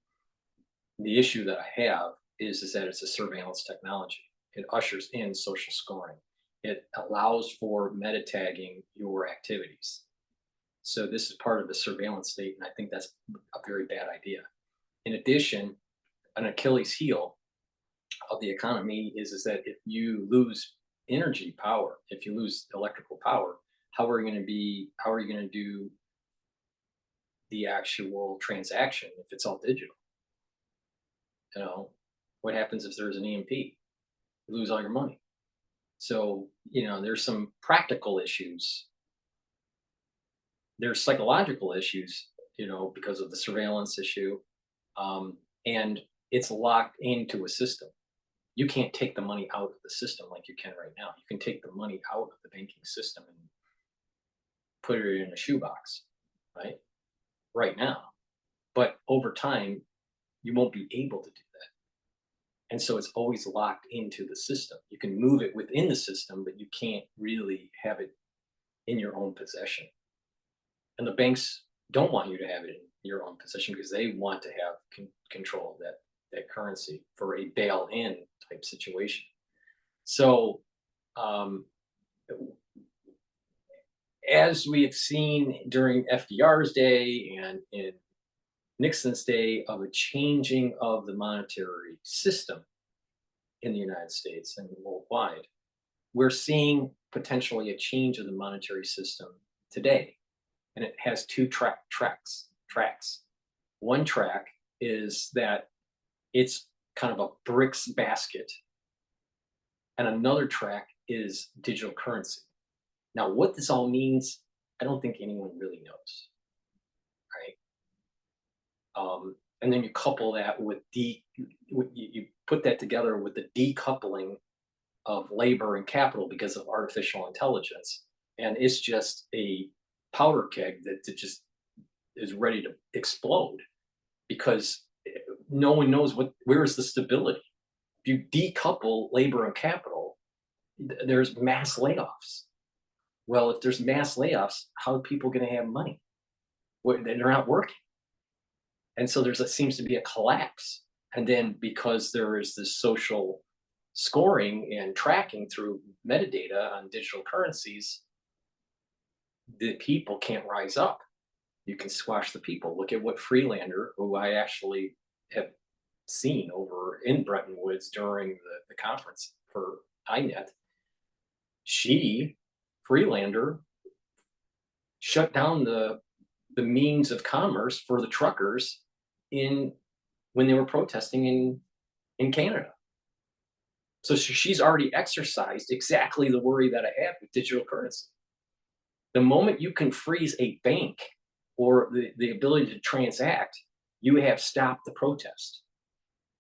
The issue that I have is that it's a surveillance technology. It ushers in social scoring. It allows for meta tagging your activities. So this is part of the surveillance state, and I think that's a very bad idea. In addition, an Achilles heel of the economy is that if you lose energy power, if you lose electrical power, how are you going to do the actual transaction if it's all digital? You know, what happens if there's an EMP? You lose all your money. So, there's some practical issues. There's psychological issues, because of the surveillance issue. And it's locked into a system. You can't take the money out of the system like you can right now. You can take the money out of the banking system and put it in a shoebox, right now. But over time, you won't be able to do that. And so it's always locked into the system. You can move it within the system, but you can't really have it in your own possession. And the banks don't want you to have it in your own possession because they want to have control of that currency for a bail-in type situation. So, as we have seen during FDR's day and in Nixon's day of a changing of the monetary system in the United States and worldwide, we're seeing potentially a change of the monetary system today. And it has two tracks. One track is that it's kind of a bricks basket. And another track is digital currency. Now, what this all means, I don't think anyone really knows, right? And then you couple that with you put that together with the decoupling of labor and capital because of artificial intelligence, and it's just a powder keg that just is ready to explode because no one knows where is the stability. If you decouple labor and capital, there's mass layoffs. Well, if there's mass layoffs, how are people going to have money? They're not working. And so seems to be a collapse. And then because there is this social scoring and tracking through metadata on digital currencies, the people can't rise up. You can squash the people. Look at what Freelander, who I actually have seen over in Bretton Woods during the conference for INET, Freelander, shut down the means of commerce for the truckers when they were protesting in Canada. So she's already exercised exactly the worry that I have with digital currency. The moment you can freeze a bank or the ability to transact, you have stopped the protest,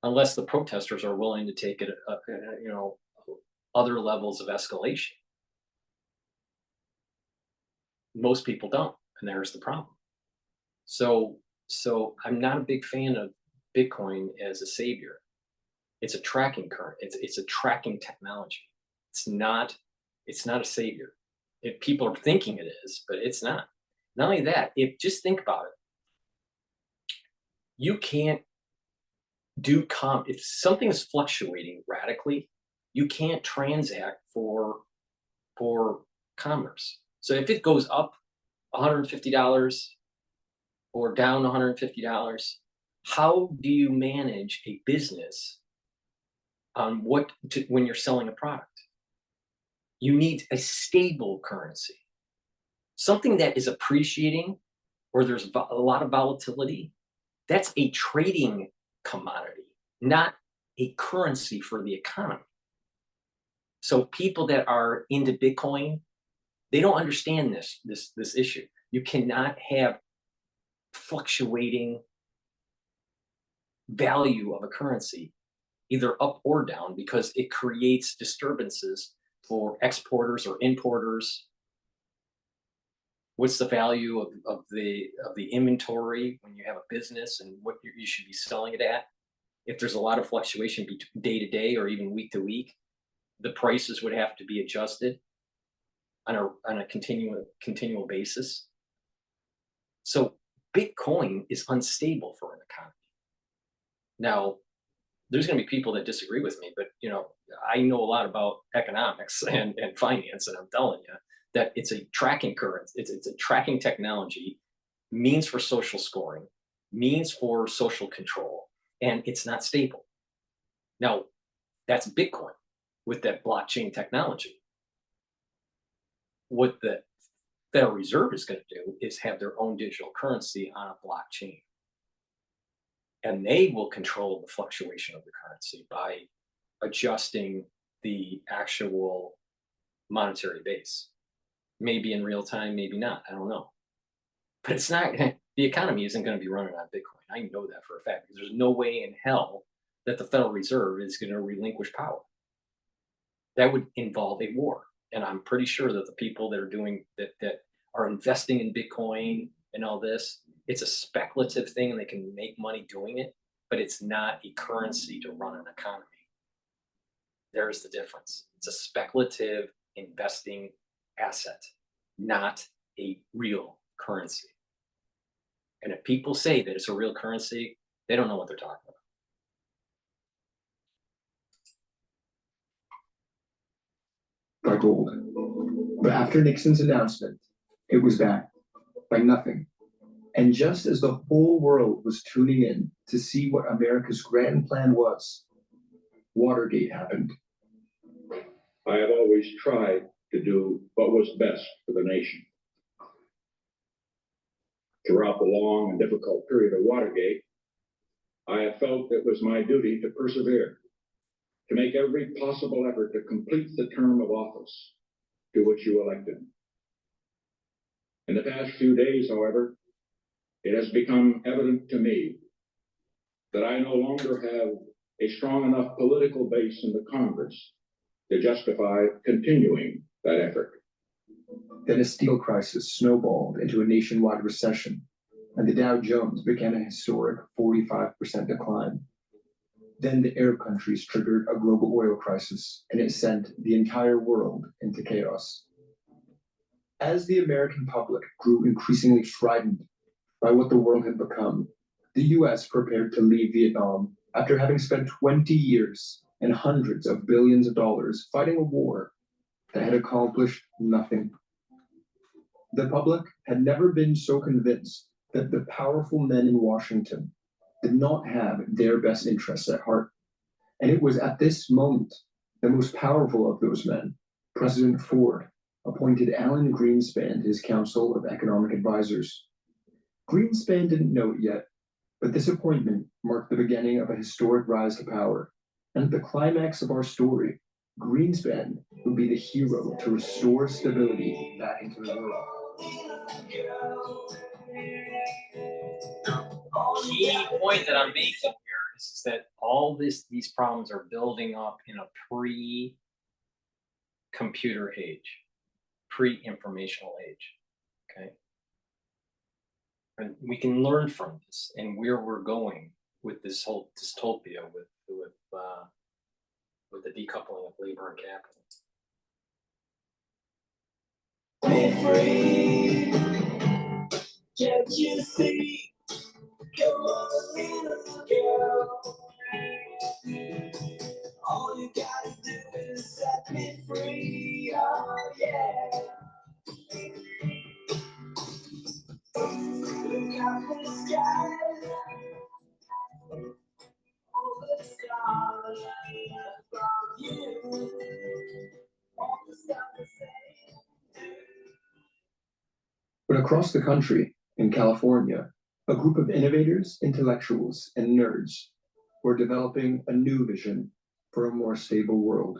unless the protesters are willing to take it, other levels of escalation. Most people don't, and there's the problem. So I'm not a big fan of Bitcoin as a savior. It's a tracking current. It's a tracking technology. It's not a savior. If people are thinking it is, but it's not. Not only that, just think about it. You can't do if something is fluctuating radically, you can't transact for commerce. So if it goes up $150 or down $150, how do you manage a business on when you're selling a product? You need a stable currency, something that is appreciating or there's a lot of volatility. That's a trading commodity, not a currency for the economy. So people that are into Bitcoin, they don't understand this issue. You cannot have fluctuating value of a currency, either up or down, because it creates disturbances for exporters or importers. What's the value of the inventory when you have a business and what you should be selling it at? If there's a lot of fluctuation day to day or even week to week, the prices would have to be adjusted on a continual basis. So Bitcoin is unstable for an economy. Now, there's going to be people that disagree with me, but I know a lot about economics and finance, and I'm telling you that it's a tracking currency. It's a tracking technology, means for social scoring, means for social control, and it's not stable. Now, that's Bitcoin with that blockchain technology. What the Federal Reserve is going to do is have their own digital currency on a blockchain. And they will control the fluctuation of the currency by adjusting the actual monetary base. Maybe in real time, maybe not, I don't know. But it's not, the economy isn't going to be running on Bitcoin. I know that for a fact, because there's no way in hell that the Federal Reserve is going to relinquish power. That would involve a war. And I'm pretty sure that the people that are doing that are investing in Bitcoin and all this, it's a speculative thing and they can make money doing it, but it's not a currency to run an economy. There's the difference. It's a speculative investing asset, not a real currency. And if people say that it's a real currency, they don't know what they're talking about. By gold. But after Nixon's announcement, it was backed by nothing. And just as the whole world was tuning in to see what America's grand plan was, Watergate happened. I have always tried to do what was best for the nation. Throughout the long and difficult period of Watergate, I have felt it was my duty to persevere, to make every possible effort to complete the term of office to which you elected. In the past few days, however, it has become evident to me that I no longer have a strong enough political base in the Congress to justify continuing that effort. Then a steel crisis snowballed into a nationwide recession, and the Dow Jones began a historic 45% decline. Then the Arab countries triggered a global oil crisis, and it sent the entire world into chaos. As the American public grew increasingly frightened by what the world had become, the US prepared to leave Vietnam after having spent 20 years and hundreds of billions of dollars fighting a war that had accomplished nothing. The public had never been so convinced that the powerful men in Washington did not have their best interests at heart. And it was at this moment the most powerful of those men, President Ford, appointed Alan Greenspan his Council of Economic Advisors. Greenspan didn't know it yet, but this appointment marked the beginning of a historic rise to power. And at the climax of our story, Greenspan would be the hero to restore stability back into the world. Key point that I'm making here is that all these problems are building up in a pre-computer age, pre-informational age. Okay, and we can learn from this and where we're going with this whole dystopia with the decoupling of labor and capital. Be free, can't you see? Come on, little girl. All you gotta do is set me free, oh yeah. Look up the sky, all the stars above you, all the stuff the same. But across the country, in California, a group of innovators, intellectuals, and nerds were developing a new vision for a more stable world,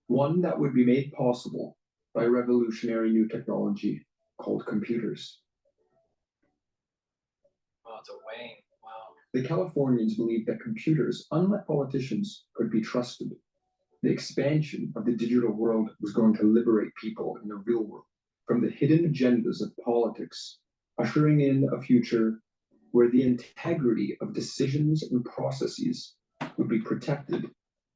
one that would be made possible by revolutionary new technology called computers. Oh, it's a Wayne. Wow. The Californians believed that computers, unlike politicians, could be trusted. The expansion of the digital world was going to liberate people in the real world from the hidden agendas of politics, ushering in a future where the integrity of decisions and processes would be protected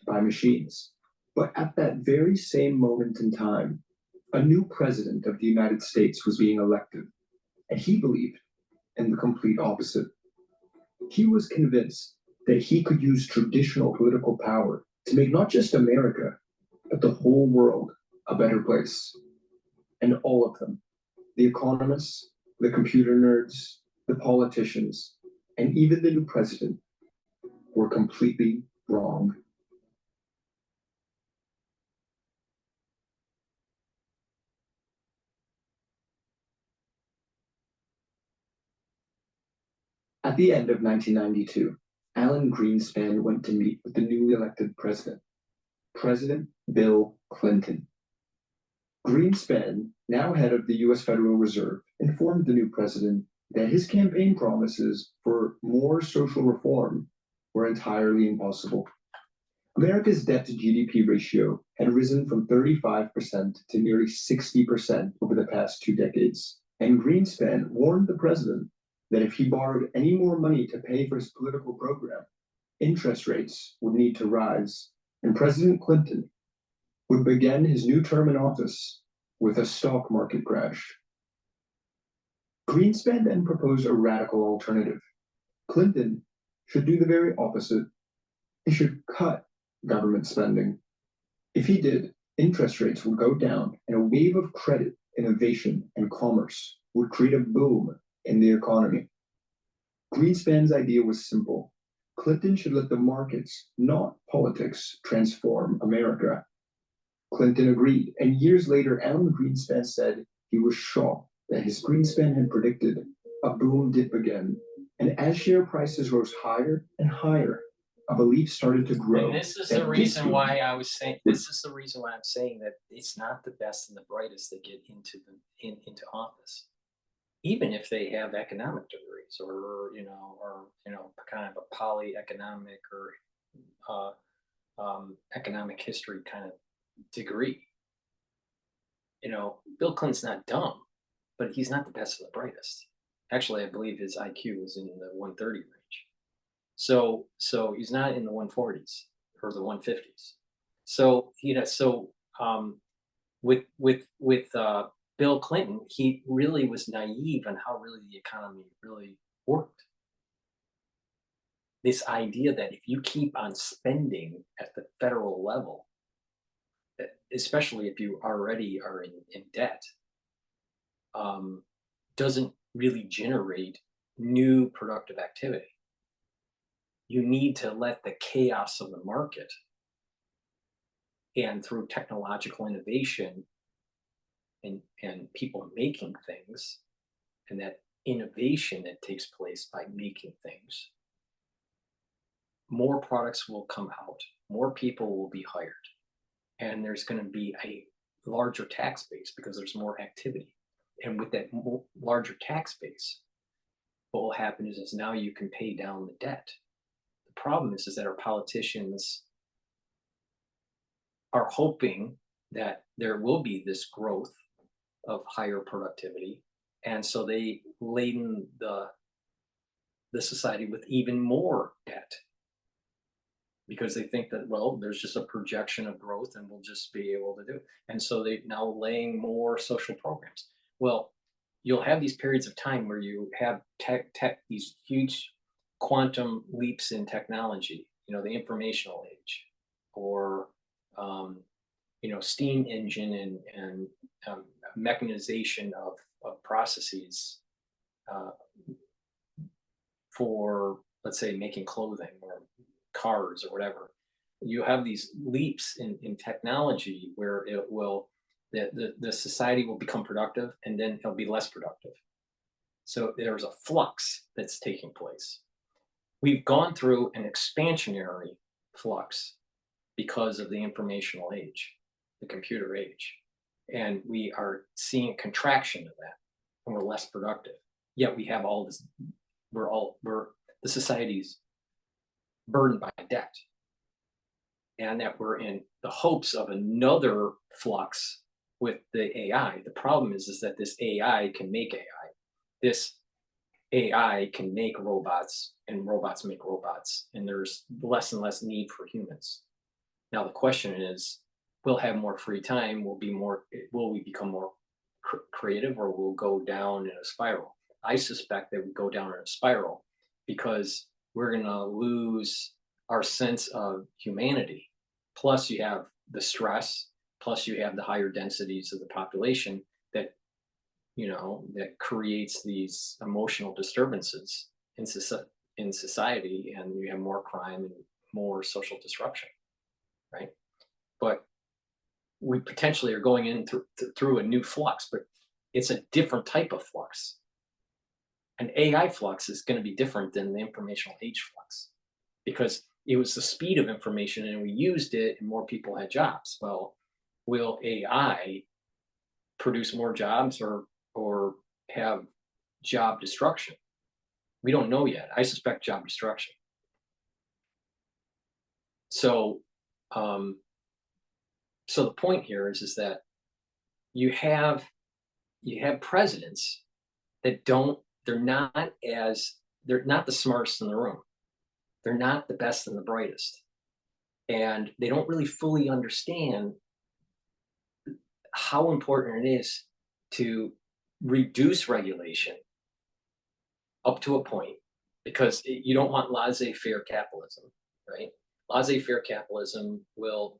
by machines. But at that very same moment in time, a new president of the United States was being elected, and he believed in the complete opposite. He was convinced that he could use traditional political power to make not just America, but the whole world a better place. And all of them, the economists, the computer nerds, the politicians, and even the new president were completely wrong. At the end of 1992, Alan Greenspan went to meet with the newly elected president, President Bill Clinton. Greenspan, now head of the US Federal Reserve, informed the new president that his campaign promises for more social reform were entirely impossible. America's debt to GDP ratio had risen from 35% to nearly 60% over the past 2 decades, and Greenspan warned the president that if he borrowed any more money to pay for his political program, interest rates would need to rise, and President Clinton would begin his new term in office with a stock market crash. Greenspan then proposed a radical alternative. Clinton should do the very opposite. He should cut government spending. If he did, interest rates would go down and a wave of credit, innovation, and commerce would create a boom in the economy. Greenspan's idea was simple. Clinton should let the markets, not politics, transform America. Clinton agreed, and years later, Alan Greenspan said he was shocked that his Greenspan had predicted a boom did begin. And as share prices rose higher and higher, a belief started to grow. And this is the reason why I was saying, this is the reason why I'm saying that it's not the best and the brightest that get into into office, even if they have economic degrees or kind of a polyeconomic or economic history kind of degree. Bill Clinton's not dumb, but he's not the best of the brightest. Actually, I believe his IQ is in the 130 range. So he's not in the 140s or the 150s. So with Bill Clinton, he really was naive on how really the economy really worked. This idea that if you keep on spending at the federal level, especially if you already are in debt, doesn't really generate new productive activity. You need to let the chaos of the market and through technological innovation and people making things, and that innovation that takes place by making things, more products will come out, more people will be hired, and there's going to be a larger tax base because there's more activity. And with that larger tax base, what will happen is now you can pay down the debt. The problem is that our politicians are hoping that there will be this growth of higher productivity, and so they laden the society with even more debt because they think that, well, there's just a projection of growth and we'll just be able to do it. And so they're now laying more social programs. Well, you'll have these periods of time where you have these huge quantum leaps in technology, the informational age, or steam engine and mechanization of processes for, let's say, making clothing or cars or whatever. You have these leaps in technology where the society will become productive and then it'll be less productive. So there's a flux that's taking place. We've gone through an expansionary flux because of the informational age, the computer age. And we are seeing contraction of that, and we're less productive. Yet we have all this, the society's burdened by debt. And that we're in the hopes of another flux with the AI. The problem is that this AI can make AI. This AI can make robots, and robots make robots, and there's less and less need for humans. Now the question is, we'll have more free time, will we become more creative, or will go down in a spiral? I suspect that we go down in a spiral because we're going to lose our sense of humanity. Plus you have the stress, plus you have the higher densities of the population that that creates these emotional disturbances in in society, and you have more crime and more social disruption, right? But we potentially are going in through a new flux, but it's a different type of flux. An AI flux is going to be different than the informational age flux, because it was the speed of information and we used it and more people had jobs. Well, will AI produce more jobs or have job destruction? We don't know yet. I suspect job destruction. So, so the point here is that you have presidents that they're not the smartest in the room. They're not the best and the brightest. And they don't really fully understand how important it is to reduce regulation up to a point, because you don't want laissez-faire capitalism, right? Laissez-faire capitalism will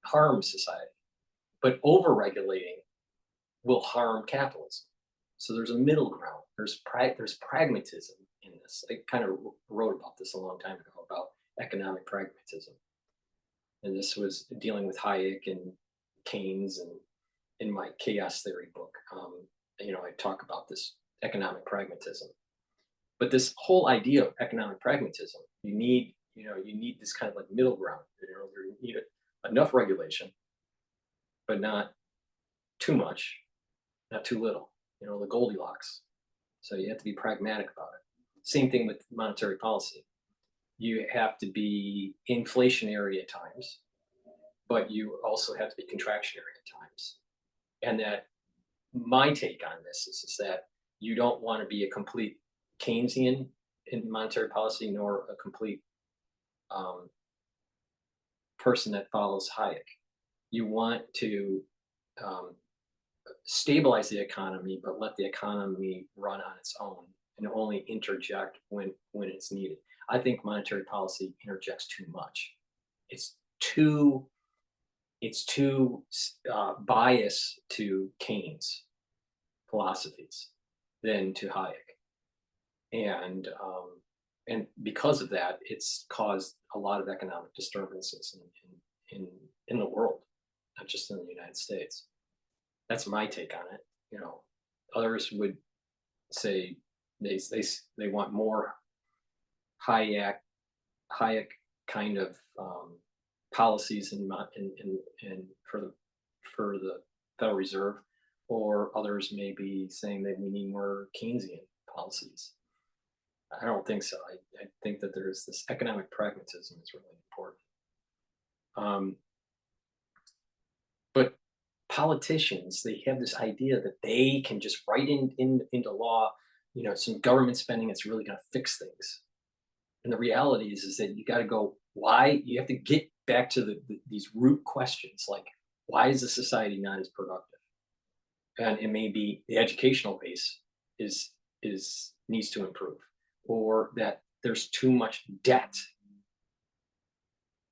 harm society, but over-regulating will harm capitalism. So there's a middle ground. There's pragmatism in this. I kind of wrote about this a long time ago, about economic pragmatism. And this was dealing with Hayek and Keynes, and in my chaos theory book, I talk about this economic pragmatism. But this whole idea of economic pragmatism, you need this kind of like middle ground. You need enough regulation, but not too much, not too little. The Goldilocks. So you have to be pragmatic about it. Same thing with monetary policy. You have to be inflationary at times, but you also have to be contractionary at times. And that my take on this is that you don't want to be a complete Keynesian in monetary policy, nor a complete person that follows Hayek. You want to stabilize the economy, but let the economy run on its own and only interject when it's needed. I think monetary policy interjects too much. It's too biased to Keynes philosophies than to Hayek, and because of that, it's caused a lot of economic disturbances in the world, not just in the United States. That's my take on it. Others would say they want more Hayek kind of policies in for the Federal Reserve, or others may be saying that we need more Keynesian policies. I don't think so. I think that there's this economic pragmatism is really important. But politicians, they have this idea that they can just write into law, some government spending that's really going to fix things. And the reality is that you got to go, why? You have to get back to these root questions, like, why is the society not as productive? And it may be the educational base needs to improve, or that there's too much debt,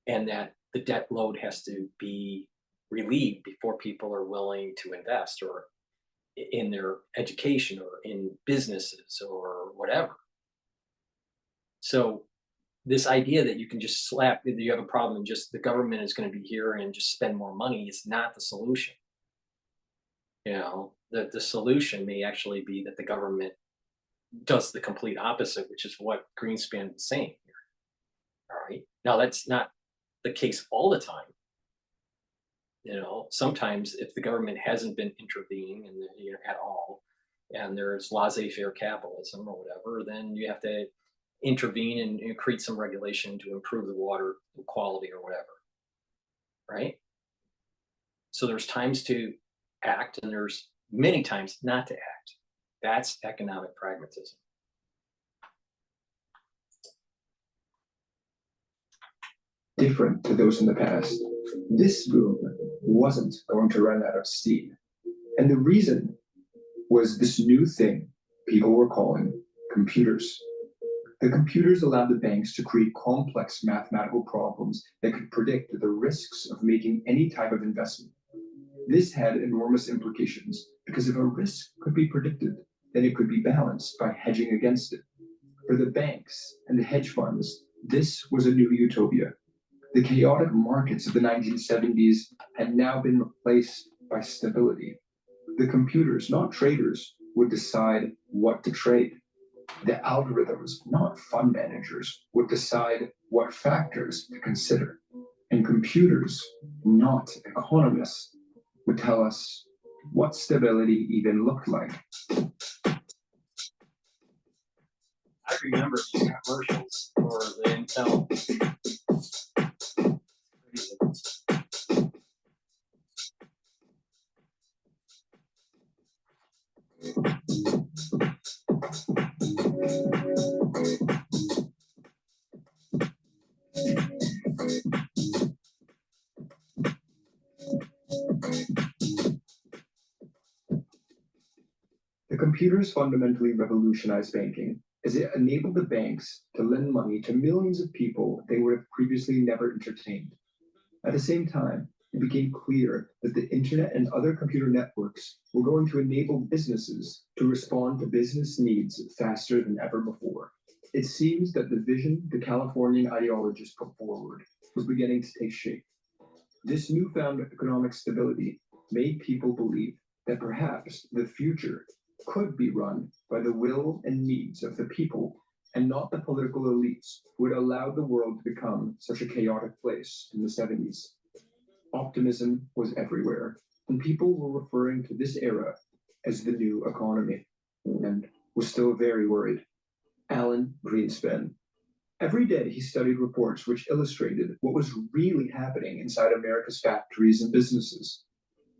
and that the debt load has to be relieved before people are willing to invest, or in their education, or in businesses, or whatever. So this idea that you can just that you have a problem and just the government is going to be here and just spend more money is not the solution. The solution may actually be that the government does the complete opposite, which is what Greenspan is saying here. All right. Now, that's not the case all the time. Sometimes if the government hasn't been intervening at all, and there's laissez-faire capitalism or whatever, then you have to intervene and create some regulation to improve the water quality or whatever, right? So there's times to act, and there's many times not to act. That's economic pragmatism. Different to those in the past, this boom wasn't going to run out of steam. And the reason was this new thing people were calling computers. The computers allowed the banks to create complex mathematical problems that could predict the risks of making any type of investment. This had enormous implications, because if a risk could be predicted, then it could be balanced by hedging against it. For the banks and the hedge funds, this was a new utopia. The chaotic markets of the 1970s had now been replaced by stability. The computers, not traders, would decide what to trade. The algorithms, not fund managers, would decide what factors to consider. And computers, not economists, would tell us what stability even looked like. I remember these commercials for the Intel. The computers fundamentally revolutionized banking, as it enabled the banks to lend money to millions of people they would have previously never entertained. At the same time, it became clear that the internet and other computer networks were going to enable businesses to respond to business needs faster than ever before. It seems that the vision the Californian ideologists put forward was beginning to take shape. This newfound economic stability made people believe that perhaps the future could be run by the will and needs of the people and not the political elites who had allowed the world to become such a chaotic place in the 70s. Optimism was everywhere, and people were referring to this era as the new economy, and was still very worried. Alan Greenspan. Every day he studied reports which illustrated what was really happening inside America's factories and businesses.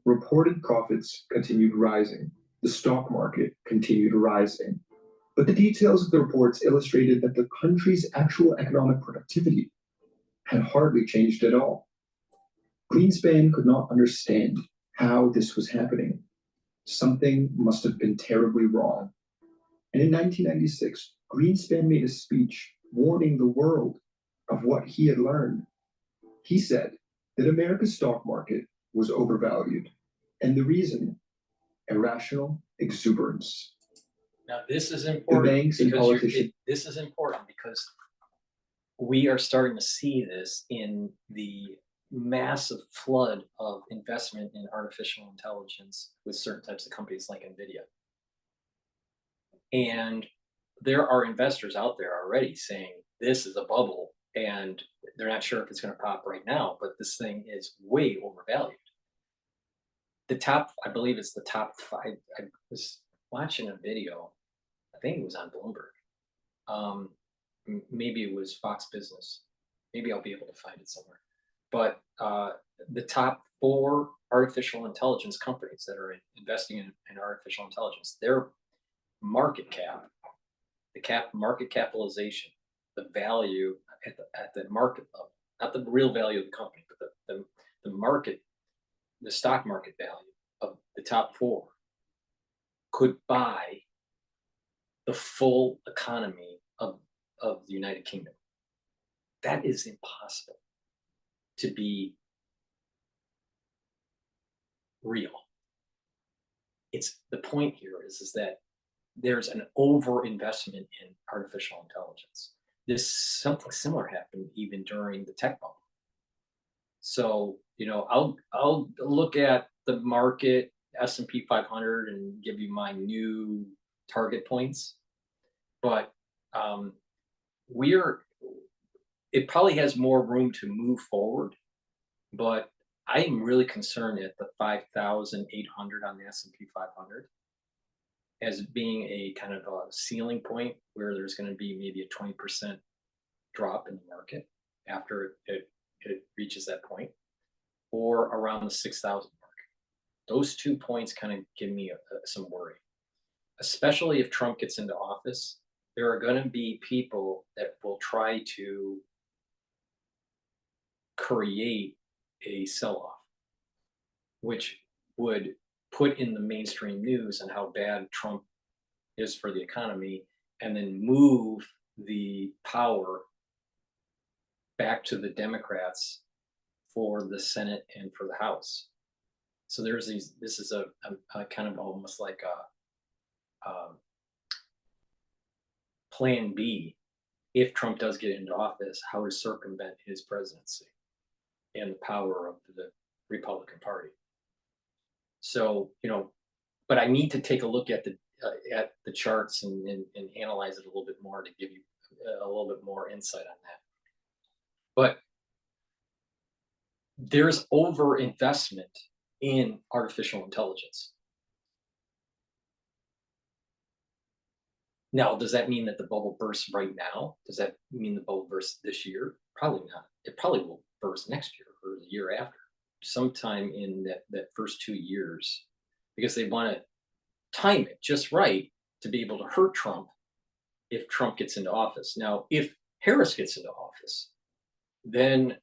Reported profits continued rising. The stock market continued rising. But the details of the reports illustrated that the country's actual economic productivity had hardly changed at all. Greenspan could not understand how this was happening. Something must have been terribly wrong. And in 1996, Greenspan made a speech warning the world of what he had learned. He said that America's stock market was overvalued, and the reason, irrational exuberance. Now, this is important banks and because politicians- this is important because we are starting to see this in the massive flood of investment in artificial intelligence with certain types of companies like NVIDIA. And there are investors out there already saying this is a bubble and they're not sure if it's going to pop right now, but this thing is way overvalued. The top, I believe it's the top 5. I was watching a video, I think it was on Bloomberg. Maybe it was Fox Business. Maybe I'll be able to find it somewhere. But the top 4 artificial intelligence companies that are investing in artificial intelligence, their market cap, market capitalization, the value at the market level, not the real value of the company, but the market, the stock market value of the top 4 could buy the full economy of the United Kingdom. That is impossible to be real. It's the point here is that there's an overinvestment in artificial intelligence. Something similar happened even during the tech bubble. So, I'll look at the market, S&P 500, and give you my new target points. But it probably has more room to move forward, but I am really concerned at the 5,800 on the S&P 500 as being a kind of a ceiling point where there's going to be maybe a 20% drop in the market after it reaches that point, or around the 6,000 mark. Those 2 points kind of give me some worry, especially if Trump gets into office. There are going to be people that will try to create a sell-off, which would put in the mainstream news on how bad Trump is for the economy, and then move the power back to the Democrats for the Senate and for the House. So this is a kind of almost like plan B, if Trump does get into office, how to circumvent his presidency and the power of the Republican Party. So, but I need to take a look at the charts and analyze it a little bit more to give you a little bit more insight on that. But there's over investment in artificial intelligence. Now, does that mean that the bubble bursts right now? Does that mean the bubble bursts this year? Probably not. It probably will burst next year or the year after, sometime in that first 2 years, because they want to time it just right to be able to hurt Trump if Trump gets into office. Now, if Harris gets into office, then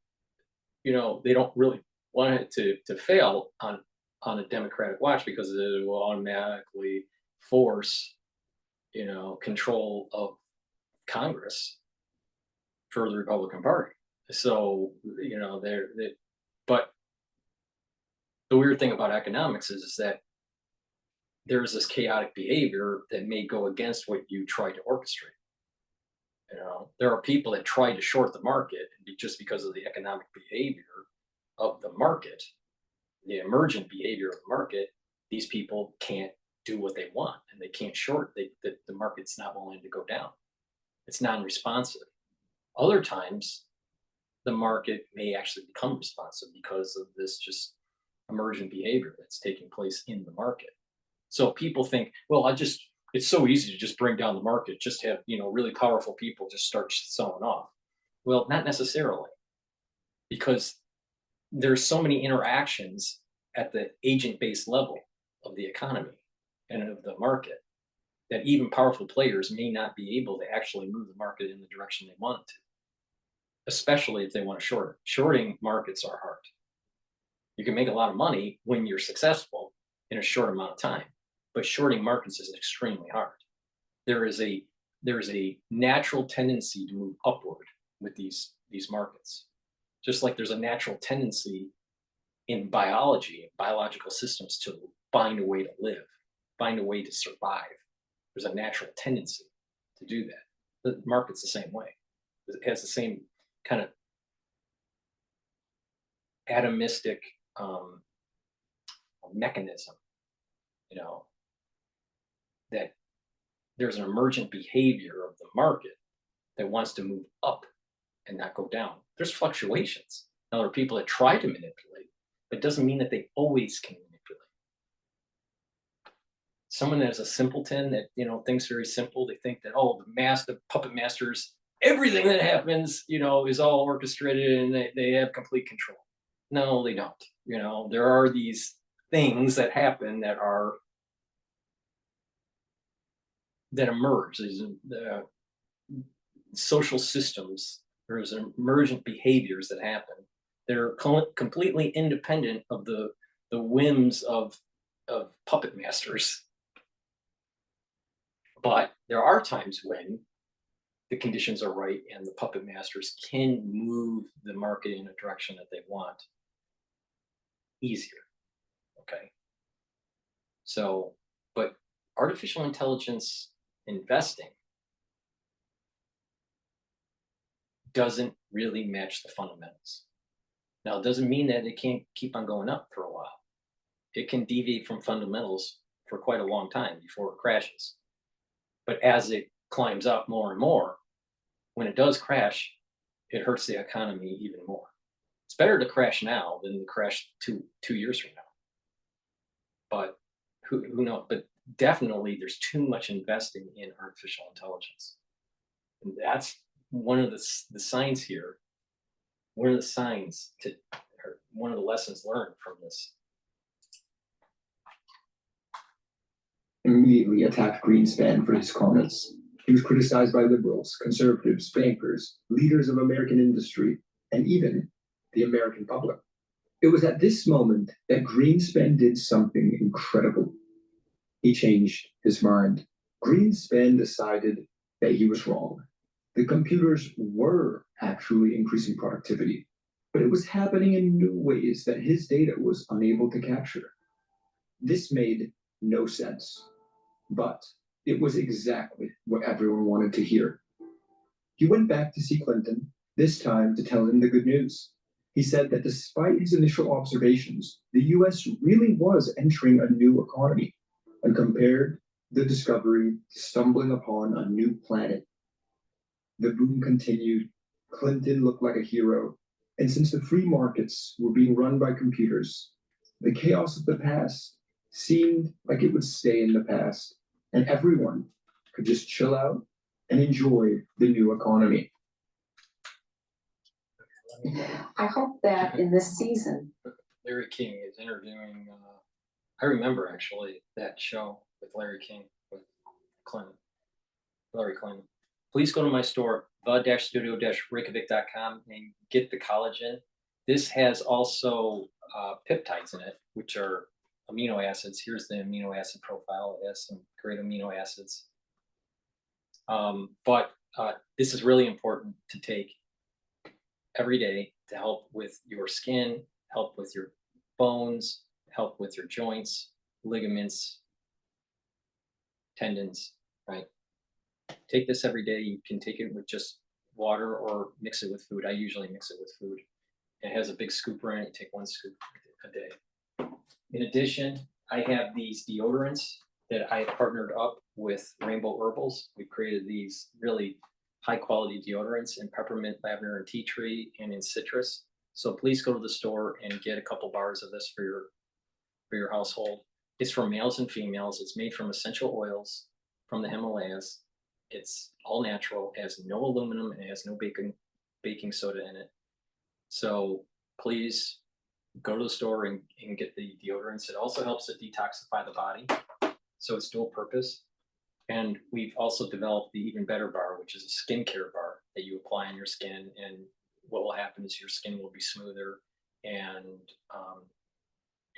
they don't really want it to fail on a Democratic watch, because it will automatically force control of Congress for the Republican Party. So but the weird thing about economics is that there's this chaotic behavior that may go against what you try to orchestrate. There are people that try to short the market just because of the economic behavior of the market, the emergent behavior of the market. These people can't do what they want, and they can't short. The market's not willing to go down. It's non-responsive. Other times, the market may actually become responsive because of this just emergent behavior that's taking place in the market. So people think, well, it's so easy to just bring down the market, just have, really powerful people just start selling off. Well, not necessarily, because there's so many interactions at the agent-based level of the economy and of the market that even powerful players may not be able to actually move the market in the direction they want it to, especially if they want to short it. Shorting markets are hard. You can make a lot of money when you're successful in a short amount of time, but shorting markets is extremely hard. There is a natural tendency to move upward with these markets, just like there's a natural tendency in biology, biological systems, to find a way to live, find a way to survive. There's a natural tendency to do that. The market's the same way. It has the same kind of atomistic mechanism, that there's an emergent behavior of the market that wants to move up and not go down. There's fluctuations. Now, there are people that try to manipulate, but it doesn't mean that they always can manipulate. Someone that is a simpleton that, thinks very simple, they think that, the puppet masters, everything that happens, is all orchestrated and they have complete control. No, they don't. There are these things that happen that emerge. These social systems, there's emergent behaviors that happen. They're completely independent of the whims of puppet masters. But there are times when the conditions are right and the puppet masters can move the market in a direction that they want easier. Okay. So, but artificial intelligence investing doesn't really match the fundamentals. Now, it doesn't mean that it can't keep on going up for a while. It can deviate from fundamentals for quite a long time before it crashes. But as it climbs up more and more, when it does crash, it hurts the economy even more. It's better to crash now than to crash two years from now. But who knows? But definitely there's too much investing in artificial intelligence. And that's one of the signs here. One of the signs or one of the lessons learned from this. Immediately attacked Greenspan for his comments. He was criticized by liberals, conservatives, bankers, leaders of American industry, and even the American public. It was at this moment that Greenspan did something incredible. He changed his mind. Greenspan decided that he was wrong. The computers were actually increasing productivity, but it was happening in new ways that his data was unable to capture. This made no sense, but It was exactly what everyone wanted to hear. He went back to see Clinton, this time to tell him the good news. He said that despite his initial observations, the US really was entering a new economy, and compared the discovery to stumbling upon a new planet. The boom continued. Clinton looked like a hero, and since the free markets were being run by computers, the chaos of the past seemed like it would stay in the past, and everyone could just chill out and enjoy the new economy. I hope that in this season, Larry King is interviewing, I remember actually that show with Larry King, with Clinton, Larry Clinton. Please go to my store, the-studio-reykjavik.com, and get the collagen. This has also peptides in it, which are amino acids. Here's the amino acid profile. It has some great amino acids. But this is really important to take every day to help with your skin, help with your bones, help with your joints, ligaments, tendons, right? Take this every day. You can take it with just water or mix it with food. I usually mix it with food. It has a big scooper in it. You take 1 scoop a day. In addition, I have these deodorants that I have partnered up with Rainbow Herbals. We've created these really high quality deodorants in peppermint, lavender, and tea tree, and in citrus. So please go to the store and get a couple bars of this for your household. It's for males and females. It's made from essential oils from the Himalayas. It's all natural, it has no aluminum, and it has no baking soda in it. So please go to the store and get the deodorants. It also helps to detoxify the body. So it's dual purpose. And we've also developed the Even Better Bar, which is a skincare bar that you apply on your skin. And what will happen is your skin will be smoother and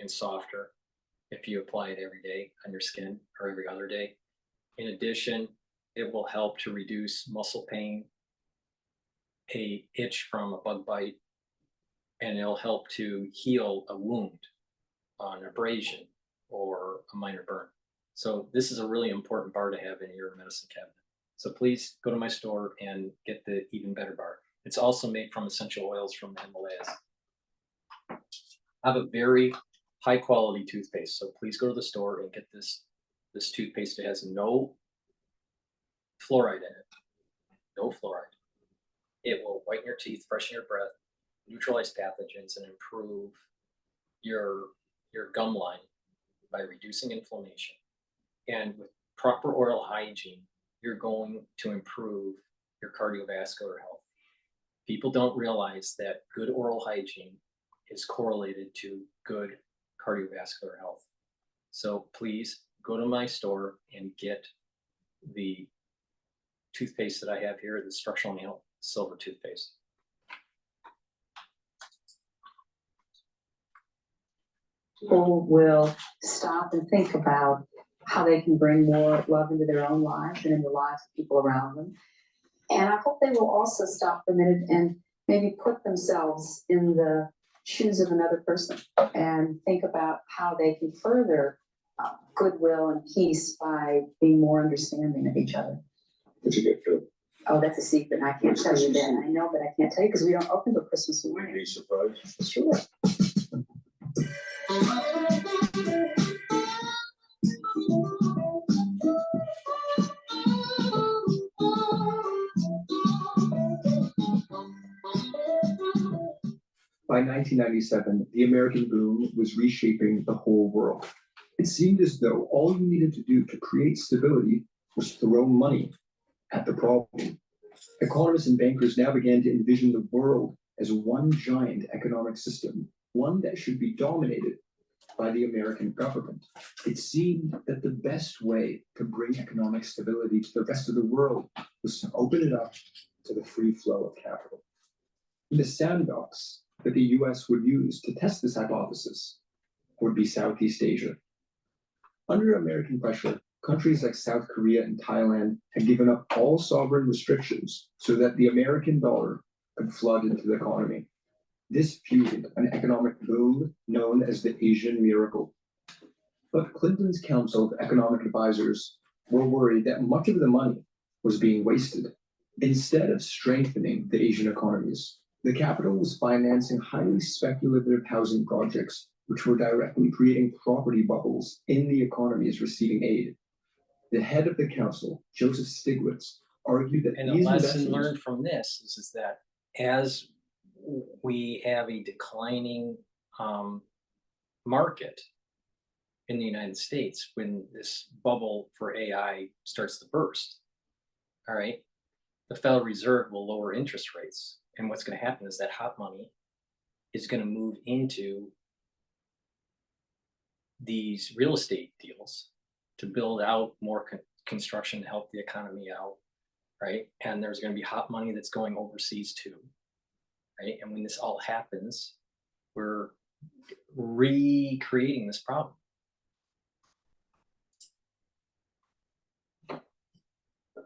softer if you apply it every day on your skin or every other day. In addition, it will help to reduce muscle pain, a itch from a bug bite, and it'll help to heal a wound, an abrasion, or a minor burn. So this is a really important bar to have in your medicine cabinet. So please go to my store and get the Even Better Bar. It's also made from essential oils from the Himalayas. I have a very high quality toothpaste, so please go to the store and get this toothpaste. It has no fluoride in it, no fluoride. It will whiten your teeth, freshen your breath, neutralize pathogens, and improve your gum line by reducing inflammation. And with proper oral hygiene, you're going to improve your cardiovascular health. People don't realize that good oral hygiene is correlated to good cardiovascular health. So please go to my store and get the toothpaste that I have here, the Structural Nail Silver Toothpaste. people will stop and think about how they can bring more love into their own lives and in the lives of people around them. And I hope they will also stop for a minute and maybe put themselves in the shoes of another person and think about how they can further goodwill and peace by being more understanding of each other. What'd you get, Phil? Oh, that's a secret. I can't tell you that. I know, but I can't tell you because we don't open till Christmas morning. Be surprised. Sure. By 1997, the American boom was reshaping the whole world. It seemed as though all you needed to do to create stability was throw money at the problem. Economists and bankers now began to envision the world as one giant economic system, one that should be dominated by the American government. It seemed that the best way to bring economic stability to the rest of the world was to open it up to the free flow of capital. In the sandbox that the US would use to test this hypothesis would be Southeast Asia. Under American pressure, countries like South Korea and Thailand had given up all sovereign restrictions so that the American dollar could flood into the economy. This fueled an economic boom known as the Asian miracle. But Clinton's Council of Economic Advisors were worried that much of the money was being wasted. Instead of strengthening the Asian economies, the capital was financing highly speculative housing projects, which were directly creating property bubbles in the economies receiving aid. The head of the council, Joseph Stiglitz, argued that And the these lesson investments learned from this is that as we have a declining market in the United States, when this bubble for AI starts to burst, all right, the Federal Reserve will lower interest rates. And what's going to happen is that hot money is going to move into these real estate deals to build out more construction to help the economy out, right? And there's going to be hot money that's going overseas too, right? And when this all happens, we're recreating this problem.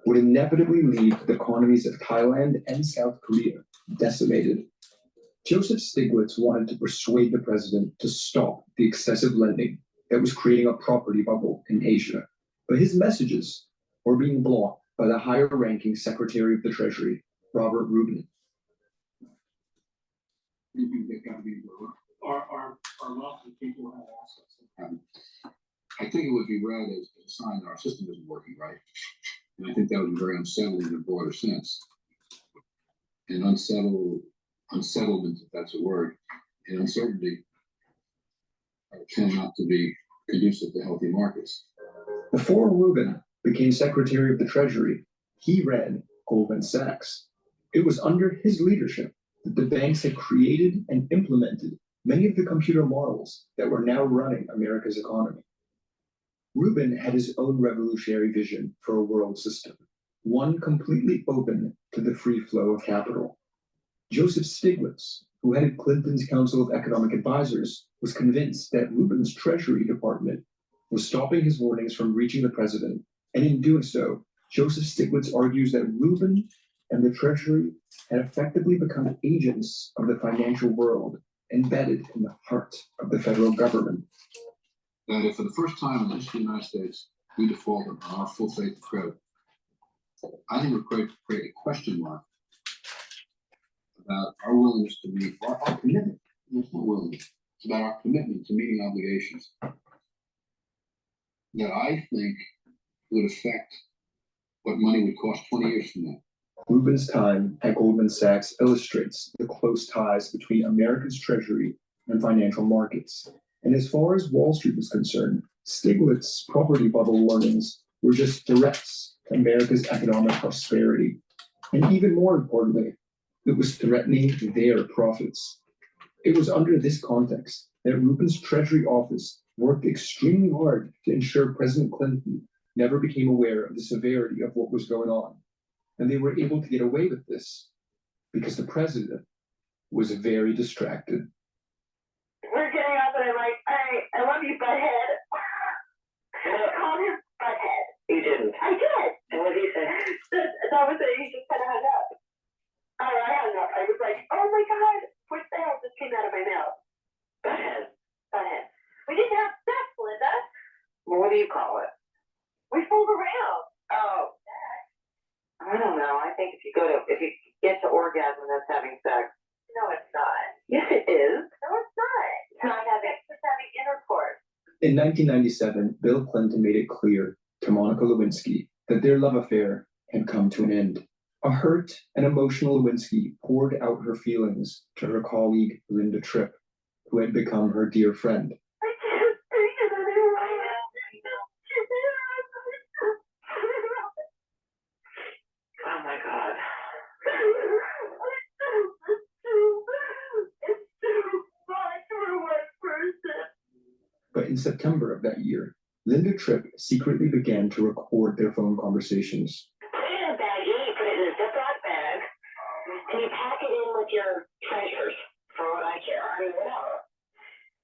would inevitably leave the economies of Thailand and South Korea decimated. Joseph Stiglitz wanted to persuade the president to stop the excessive lending that was creating a property bubble in Asia, but his messages were being blocked by the higher-ranking Secretary of the Treasury, Robert Rubin. Are lots of people have assets? I think it would be read as a sign that our system isn't working right. And I think that would be very unsettling in a broader sense. And unsettlement, if that's a word, and uncertainty tend not to be conducive to healthy markets. Before Rubin became Secretary of the Treasury, he ran Goldman Sachs. It was under his leadership that the banks had created and implemented many of the computer models that were now running America's economy. Rubin had his own revolutionary vision for a world system, one completely open to the free flow of capital. Joseph Stiglitz, who headed Clinton's Council of Economic Advisors, was convinced that Rubin's Treasury Department was stopping his warnings from reaching the president, and in doing so, Joseph Stiglitz argues that Rubin and the Treasury had effectively become agents of the financial world, embedded in the heart of the federal government. That if for the first time in the history of the United States, we defaulted on our full faith and credit, I think it would create a question mark about our willingness to meet our commitment. It's not willingness. It's about our commitment to meeting obligations that I think would affect what money would cost 20 years from now. Rubin's time at Goldman Sachs illustrates the close ties between America's Treasury and financial markets. And as far as Wall Street was concerned, Stiglitz's property bubble warnings were just threats to America's economic prosperity. And even more importantly, it was threatening their profits. It was under this context that Rubin's Treasury office worked extremely hard to ensure President Clinton never became aware of the severity of what was going on. And they were able to get away with this because the president was very distracted. We're getting up and I'm like, I love you, butthead. I called him butthead. You didn't. I did. And what did he say? That was it. He just kind of hung up. I hung up. I was like, oh my God, what the hell just came out of my mouth? Butthead. Butthead. We didn't have sex, Linda. Well, what do you call it? We fooled around. Oh. I don't know. I think if you get to orgasm, that's having sex. No, it's not. Yes, it is. No, it's not. It's not having sex, it's having intercourse. In 1997, Bill Clinton made it clear to Monica Lewinsky that their love affair had come to an end. A hurt and emotional Lewinsky poured out her feelings to her colleague, Linda Tripp, who had become her dear friend. I can't take it anymore. Oh my God. It's too much for one person. But in September of that year, Linda Tripp secretly began to record their phone conversations. Put it in a baggie, you put it in a Ziploc bag, and you pack it in with your treasures, for what I care. I mean, whatever.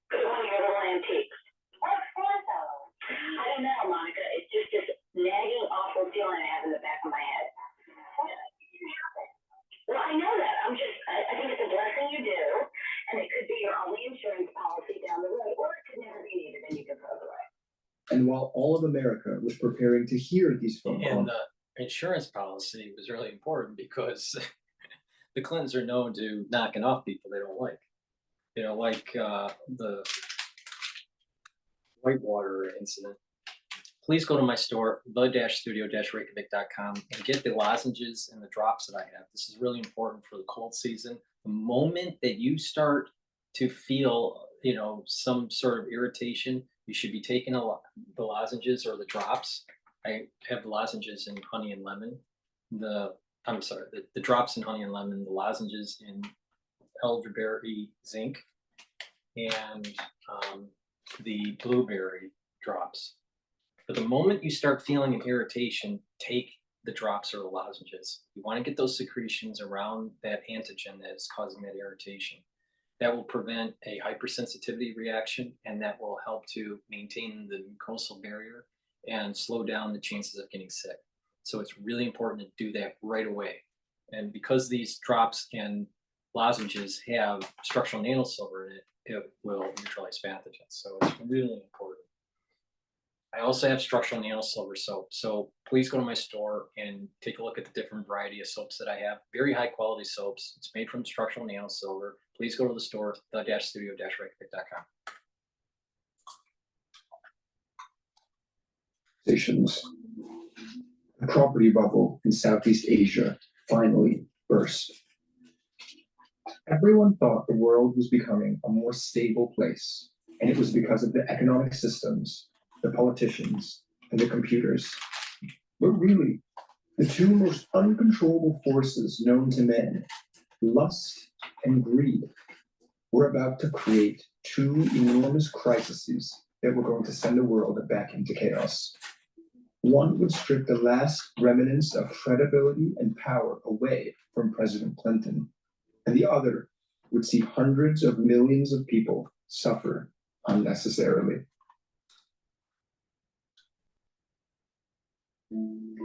Put it one of your little antiques. What for, though? I don't know, Monica. It's just this nagging, awful feeling I have in the back of my head. Well, I know that. I think it's a blessing you do, and it could be your only insurance policy down the road, or it could never be needed and you can throw it away. And while all of America was preparing to hear these phone calls, And the insurance policy was really important because the Clintons are known to knocking off people they don't like. You know, like the Whitewater incident. Please go to my store, the-studio-reykjavik.com, and get the lozenges and the drops that I have. This is really important for the cold season. The moment that you start to feel, you know, some sort of irritation, you should be taking the lozenges or the drops. I have the lozenges in honey and lemon. The drops in honey and lemon, the lozenges in elderberry zinc, and the blueberry drops. But the moment you start feeling an irritation, take the drops or the lozenges. You want to get those secretions around that antigen that is causing that irritation. That will prevent a hypersensitivity reaction, and that will help to maintain the mucosal barrier and slow down the chances of getting sick. So it's really important to do that right away. And because these drops and lozenges have structural nanosilver in it, it will neutralize pathogens. So it's really important. I also have structural nanosilver soap. So please go to my store and take a look at the different variety of soaps that I have. Very high quality soaps. It's made from structural nanosilver. Please go to the store, the-studio-reykjavik.com. The property bubble in Southeast Asia finally burst. Everyone thought the world was becoming a more stable place, and it was because of the economic systems, the politicians, and the computers. But really, the two most uncontrollable forces known to man, lust and greed, were about to create two enormous crises that were going to send the world back into chaos. One would strip the last remnants of credibility and power away from President Clinton, and the other would see hundreds of millions of people suffer unnecessarily.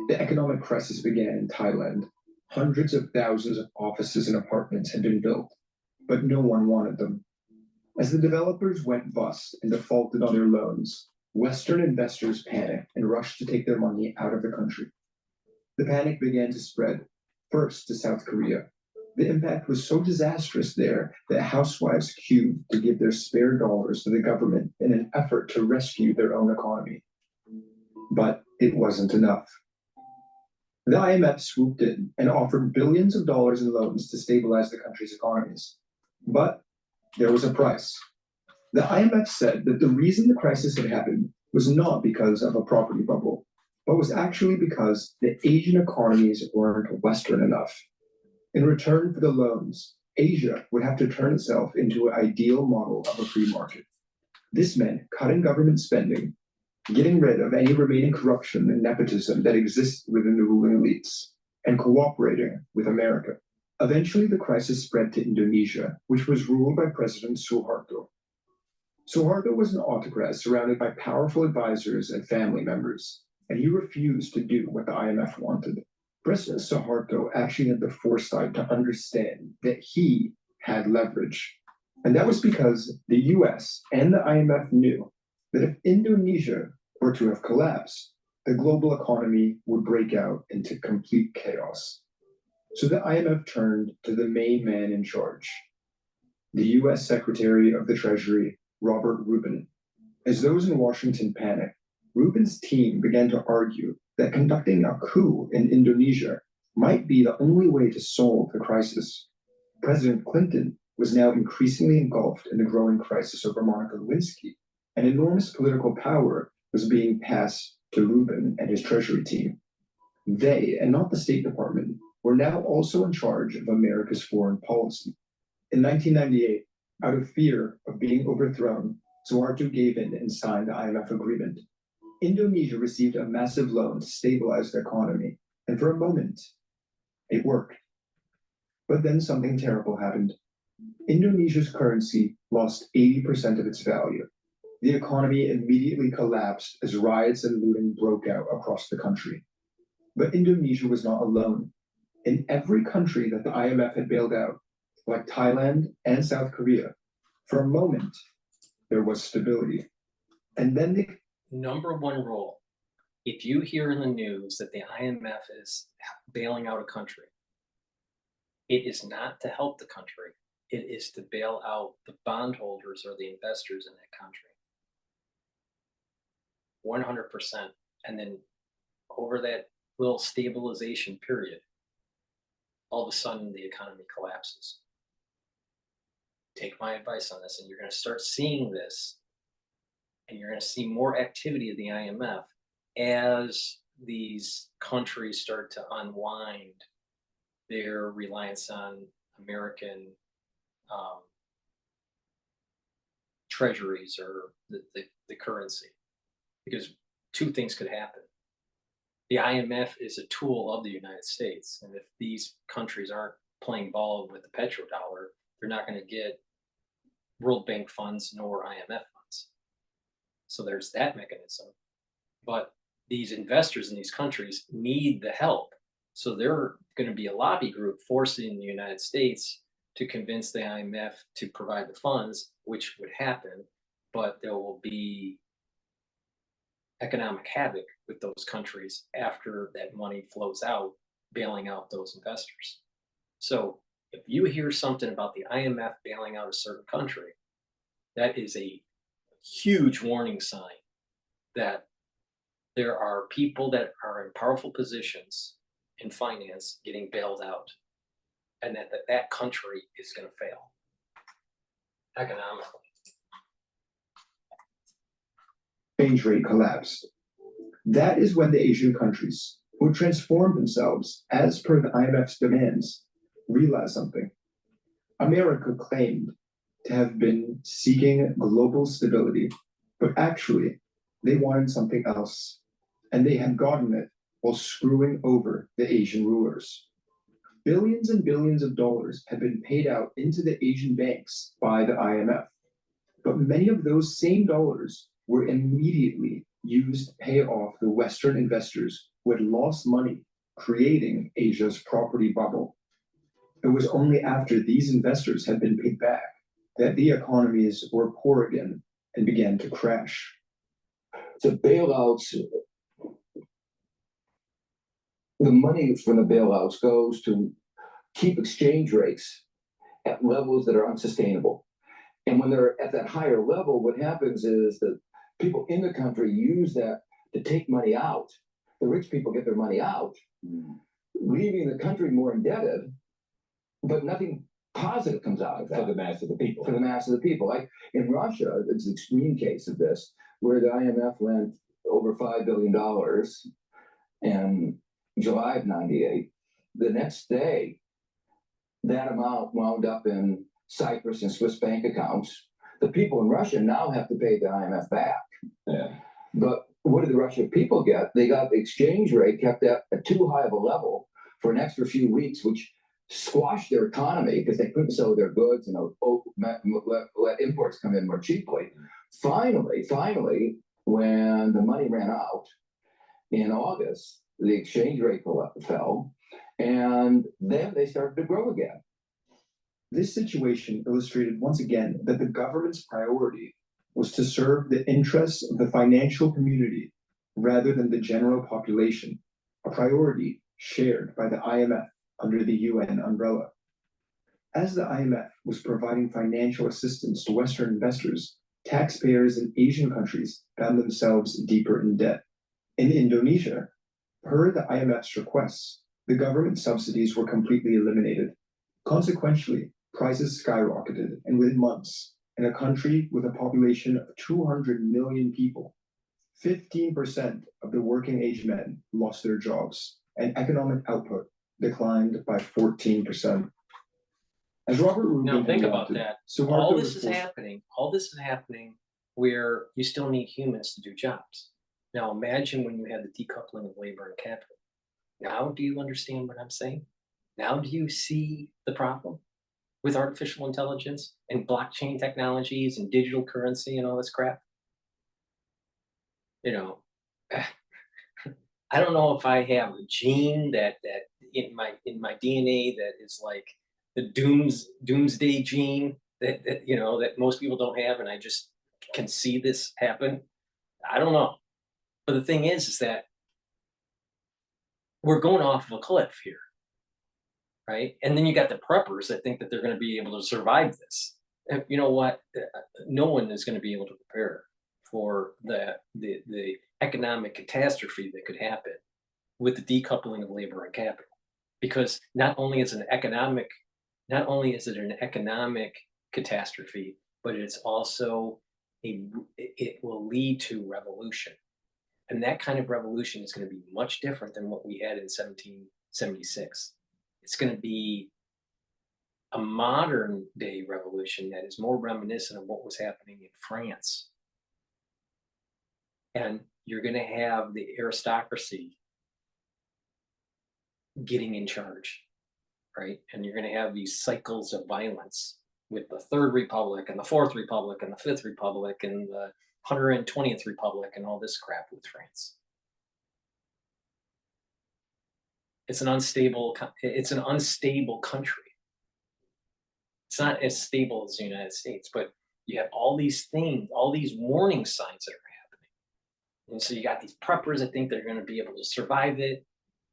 The economic crisis began in Thailand. Hundreds of thousands of offices and apartments had been built, but no one wanted them. As the developers went bust and defaulted on their loans, Western investors panicked and rushed to take their money out of the country. The panic began to spread, first to South Korea. The impact was so disastrous there that housewives queued to give their spare dollars to the government in an effort to rescue their own economy. But it wasn't enough. The IMF swooped in and offered billions of dollars in loans to stabilize the country's economies. But there was a price. The IMF said that the reason the crisis had happened was not because of a property bubble, but was actually because the Asian economies weren't Western enough. In return for the loans, Asia would have to turn itself into an ideal model of a free market. This meant cutting government spending, getting rid of any remaining corruption and nepotism that exists within the ruling elites, and cooperating with America. Eventually, the crisis spread to Indonesia, which was ruled by President Suharto. Suharto was an autocrat surrounded by powerful advisors and family members, and he refused to do what the IMF wanted. President Suharto actually had the foresight to understand that he had leverage. And that was because the US and the IMF knew that if Indonesia were to have collapsed, the global economy would break out into complete chaos. So the IMF turned to the main man in charge, the US Secretary of the Treasury, Robert Rubin. As those in Washington panicked, Rubin's team began to argue that conducting a coup in Indonesia might be the only way to solve the crisis. President Clinton was now increasingly engulfed in the growing crisis over Monica Lewinsky, and enormous political power was being passed to Rubin and his Treasury team. They, and not the State Department, were now also in charge of America's foreign policy. In 1998, out of fear of being overthrown, Suharto gave in and signed the IMF agreement. Indonesia received a massive loan to stabilize the economy, and for a moment, it worked. But then something terrible happened. Indonesia's currency lost 80% of its value. The economy immediately collapsed as riots and looting broke out across the country. But Indonesia was not alone. In every country that the IMF had bailed out, like Thailand and South Korea, for a moment, there was stability. And then number one rule, if you hear in the news that the IMF is bailing out a country, it is not to help the country. It is to bail out the bondholders or the investors in that country. 100%. And then over that little stabilization period, all of a sudden the economy collapses. Take my advice on this, and you're going to start seeing this, and you're going to see more activity of the IMF as these countries start to unwind their reliance on American treasuries or the currency. Because two things could happen. The IMF is a tool of the United States. And if these countries aren't playing ball with the petrodollar, they're not going to get World Bank funds nor IMF funds. So there's that mechanism. But these investors in these countries need the help. So they're going to be a lobby group forcing the United States to convince the IMF to provide the funds, which would happen, but there will be economic havoc with those countries after that money flows out, bailing out those investors. So if you hear something about the IMF bailing out a certain country, that is a huge warning sign that there are people that are in powerful positions in finance getting bailed out, and that country is going to fail economically. Exchange rate collapsed. That is when the Asian countries, who transformed themselves as per the IMF's demands, realized something. America claimed to have been seeking global stability, but actually they wanted something else, and they had gotten it while screwing over the Asian rulers. Billions and billions of dollars had been paid out into the Asian banks by the IMF, but many of those same dollars were immediately used to pay off the Western investors who had lost money, creating Asia's property bubble. It was only after these investors had been paid back that the economies were poor again and began to crash. The bailouts, the money from the bailouts goes to keep exchange rates at levels that are unsustainable. And when they're at that higher level, what happens is that people in the country use that to take money out. The rich people get their money out, leaving the country more indebted, but nothing positive comes out of that. For the mass of the people. For the mass of the people. Like in Russia, it's an extreme case of this, where the IMF lent over $5 billion in July of '98. The next day, that amount wound up in Cyprus and Swiss bank accounts. The people in Russia now have to pay the IMF back. Yeah. But what did the Russian people get? They got the exchange rate kept at too high of a level for an extra few weeks, which squashed their economy because they couldn't sell their goods and let imports come in more cheaply. Finally, when the money ran out in August, the exchange rate fell, and then they started to grow again. This situation illustrated once again that the government's priority was to serve the interests of the financial community rather than the general population, a priority shared by the IMF under the UN umbrella. As the IMF was providing financial assistance to Western investors, taxpayers in Asian countries found themselves deeper in debt. In Indonesia, per the IMF's requests, the government subsidies were completely eliminated. Consequently, prices skyrocketed, and within months, in a country with a population of 200 million people, 15% of the working age men lost their jobs, and economic output declined by 14%. As Robert Rubin Now think about interrupted, that. Suharto All this is was- happening. All this is happening where you still need humans to do jobs. Now imagine when you had the decoupling of labor and capital. Now do you understand what I'm saying? Now do you see the problem with artificial intelligence and blockchain technologies and digital currency and all this crap? You know, I don't know if I have a gene that in my DNA that is like the doomsday gene that you know that most people don't have, and I just can see this happen. I don't know. But the thing is that we're going off of a cliff here, right? And then you got the preppers that think that they're going to be able to survive this. And you know what? No one is going to be able to prepare for the economic catastrophe that could happen with the decoupling of labor and capital, because not only is it an economic catastrophe, but it's also it will lead to revolution. And that kind of revolution is going to be much different than what we had in 1776. It's going to be a modern day revolution that is more reminiscent of what was happening in France. And you're going to have the aristocracy getting in charge, right? And you're going to have these cycles of violence with the Third Republic and the Fourth Republic and the Fifth Republic and the 120th Republic and all this crap with France. It's an unstable country. It's not as stable as the United States, but you have all these things, all these warning signs that are happening. And so you got these preppers that think they're going to be able to survive it.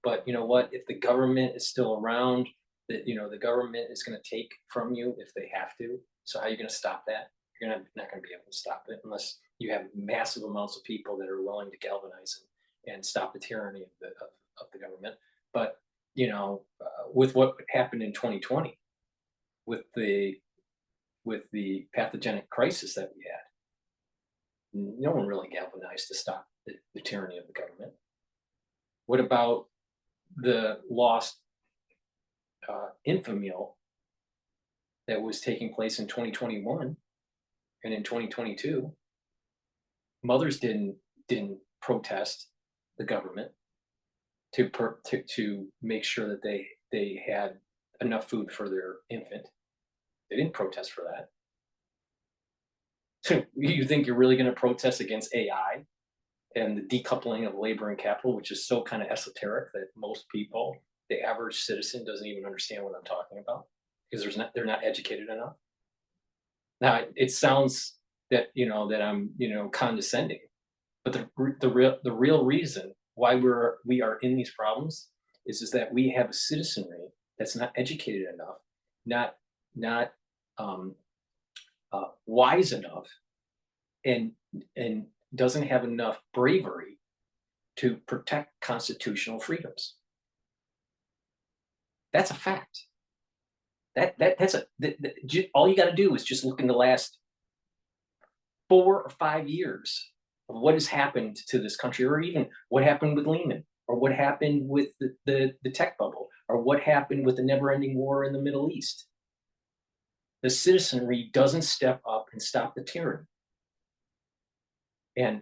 But you know what? If the government is still around, that the government is going to take from you if they have to. So how are you going to stop that? You're not going to be able to stop it unless you have massive amounts of people that are willing to galvanize and stop the tyranny of the government. But with what happened in 2020, with the pathogenic crisis that we had, no one really galvanized to stop the tyranny of the government. What about the lost infamil that was taking place in 2021 and in 2022? Mothers didn't protest the government to make sure that they had enough food for their infant. They didn't protest for that. So you think you're really going to protest against AI and the decoupling of labor and capital, which is so kind of esoteric that most people, the average citizen, doesn't even understand what I'm talking about because they're not educated enough. Now it sounds that that I'm condescending, but the real reason why we are in these problems is that we have a citizenry that's not educated enough, not wise enough, and doesn't have enough bravery to protect constitutional freedoms. That's a fact. All you got to do is just look in the last 4 or 5 years of what has happened to this country, or even what happened with Lehman, or what happened with the tech bubble, or what happened with the never-ending war in the Middle East. The citizenry doesn't step up and stop the tyranny. And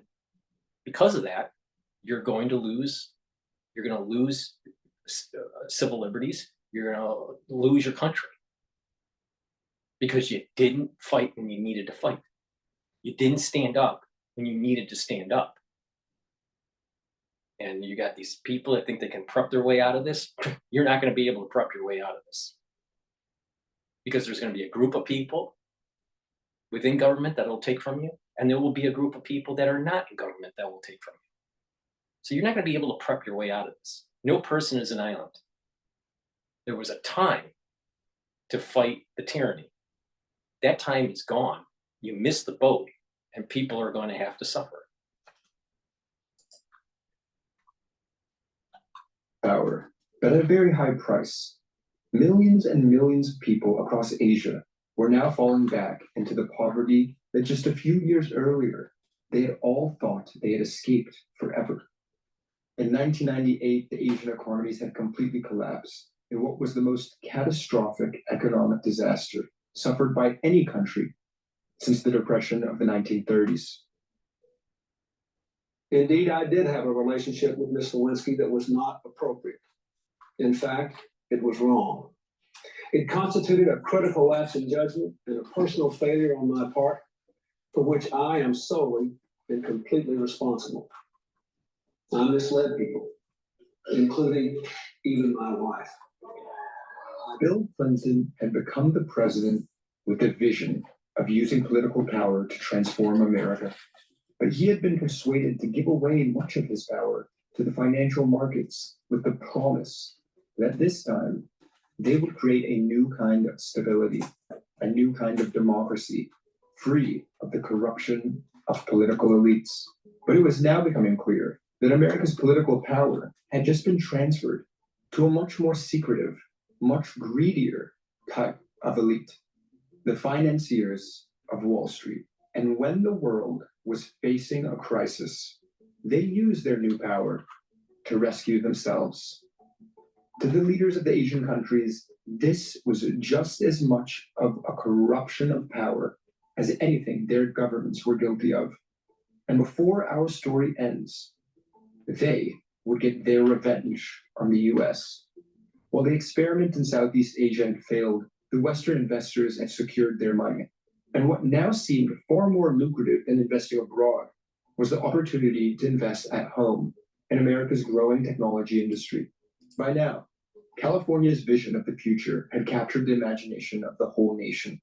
because of that, you're going to lose civil liberties. You're going to lose your country because you didn't fight when you needed to fight. You didn't stand up when you needed to stand up. And you got these people that think they can prep their way out of this. You're not going to be able to prep your way out of this, because there's going to be a group of people within government that will take from you, and there will be a group of people that are not in government that will take from you. So you're not going to be able to prep your way out of this. No person is an island. There was a time to fight the tyranny. That time is gone. You missed the boat, and people are going to have to suffer. Power, but at a very high price. Millions and millions of people across Asia were now falling back into the poverty that just a few years earlier they had all thought they had escaped forever. In 1998, the Asian economies had completely collapsed in what was the most catastrophic economic disaster suffered by any country since the Depression of the 1930s. Indeed, I did have a relationship with Ms. Lewinsky that was not appropriate. In fact, it was wrong. It constituted a critical lapse in judgment and a personal failure on my part, for which I am solely and completely responsible. I misled people, including even my wife. Bill Clinton had become the president with a vision of using political power to transform America. but he had been persuaded to give away much of his power to the financial markets with the promise that this time they would create a new kind of stability, a new kind of democracy, free of the corruption of political elites. But it was now becoming clear that America's political power had just been transferred to a much more secretive, much greedier type of elite, the financiers of Wall Street. And when the world was facing a crisis, they used their new power to rescue themselves. To the leaders of the Asian countries, this was just as much of a corruption of power as anything their governments were guilty of. And before our story ends, they would get their revenge on the US. While the experiment in Southeast Asia had failed, the Western investors had secured their money. And what now seemed far more lucrative than investing abroad was the opportunity to invest at home in America's growing technology industry. By now, California's vision of the future had captured the imagination of the whole nation,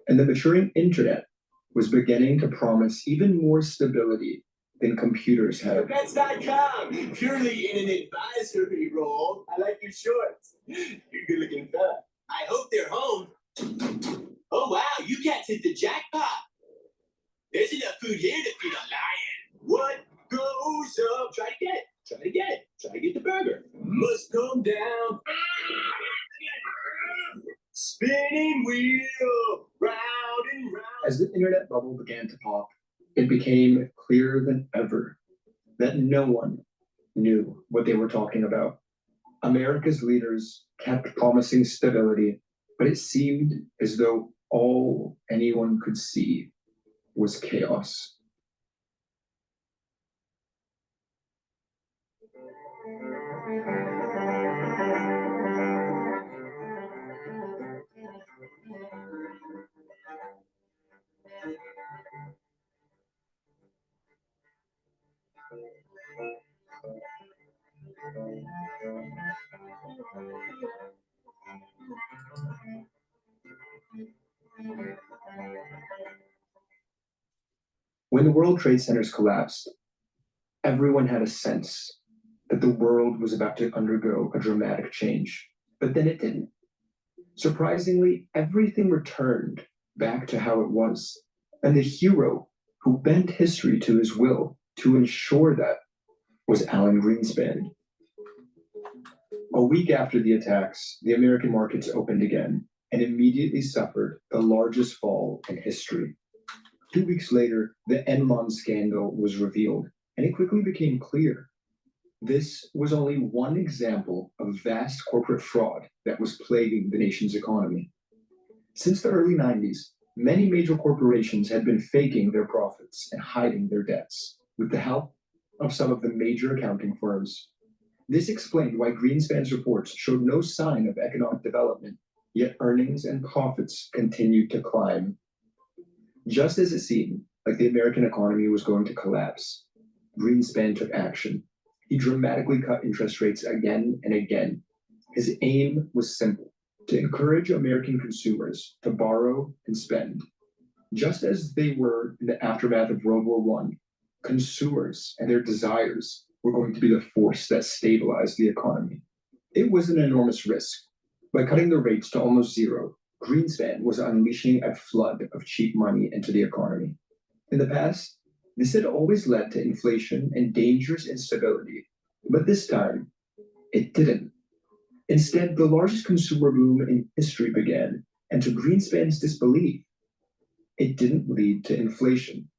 and the maturing internet was beginning to promise even more stability than computers had. Bets.com, purely in an advisory role. I like your shorts. You're good looking fella. I hope they're home. Oh wow, you cats hit the jackpot. There's enough food here to feed a lion. What goes up? Try to get it. Try to get it. Try to get the burger. Must come down. Spinning wheel, round and round. As the internet bubble began to pop, it became clearer than ever that no one knew what they were talking about. America's leaders kept promising stability, but it seemed as though all anyone could see was chaos. When the World Trade Centers collapsed, everyone had a sense that the world was about to undergo a dramatic change, but then it didn't. Surprisingly, everything returned back to how it was, and the hero who bent history to his will to ensure that was Alan Greenspan. A week after the attacks, the American markets opened again and immediately suffered the largest fall in history. 2 weeks later, the Enron scandal was revealed, and it quickly became clear this was only one example of vast corporate fraud that was plaguing the nation's economy. Since the early 90s, many major corporations had been faking their profits and hiding their debts with the help of some of the major accounting firms. This explained why Greenspan's reports showed no sign of economic development, yet earnings and profits continued to climb. Just as it seemed like the American economy was going to collapse, Greenspan took action. He dramatically cut interest rates again and again. His aim was simple: to encourage American consumers to borrow and spend. Just as they were in the aftermath of World War I, consumers and their desires were going to be the force that stabilized the economy. It was an enormous risk. By cutting the rates to almost zero, Greenspan was unleashing a flood of cheap money into the economy. In the past, this had always led to inflation and dangerous instability, but this time, it didn't. Instead, the largest consumer boom in history began, and to Greenspan's disbelief, it didn't lead to inflation.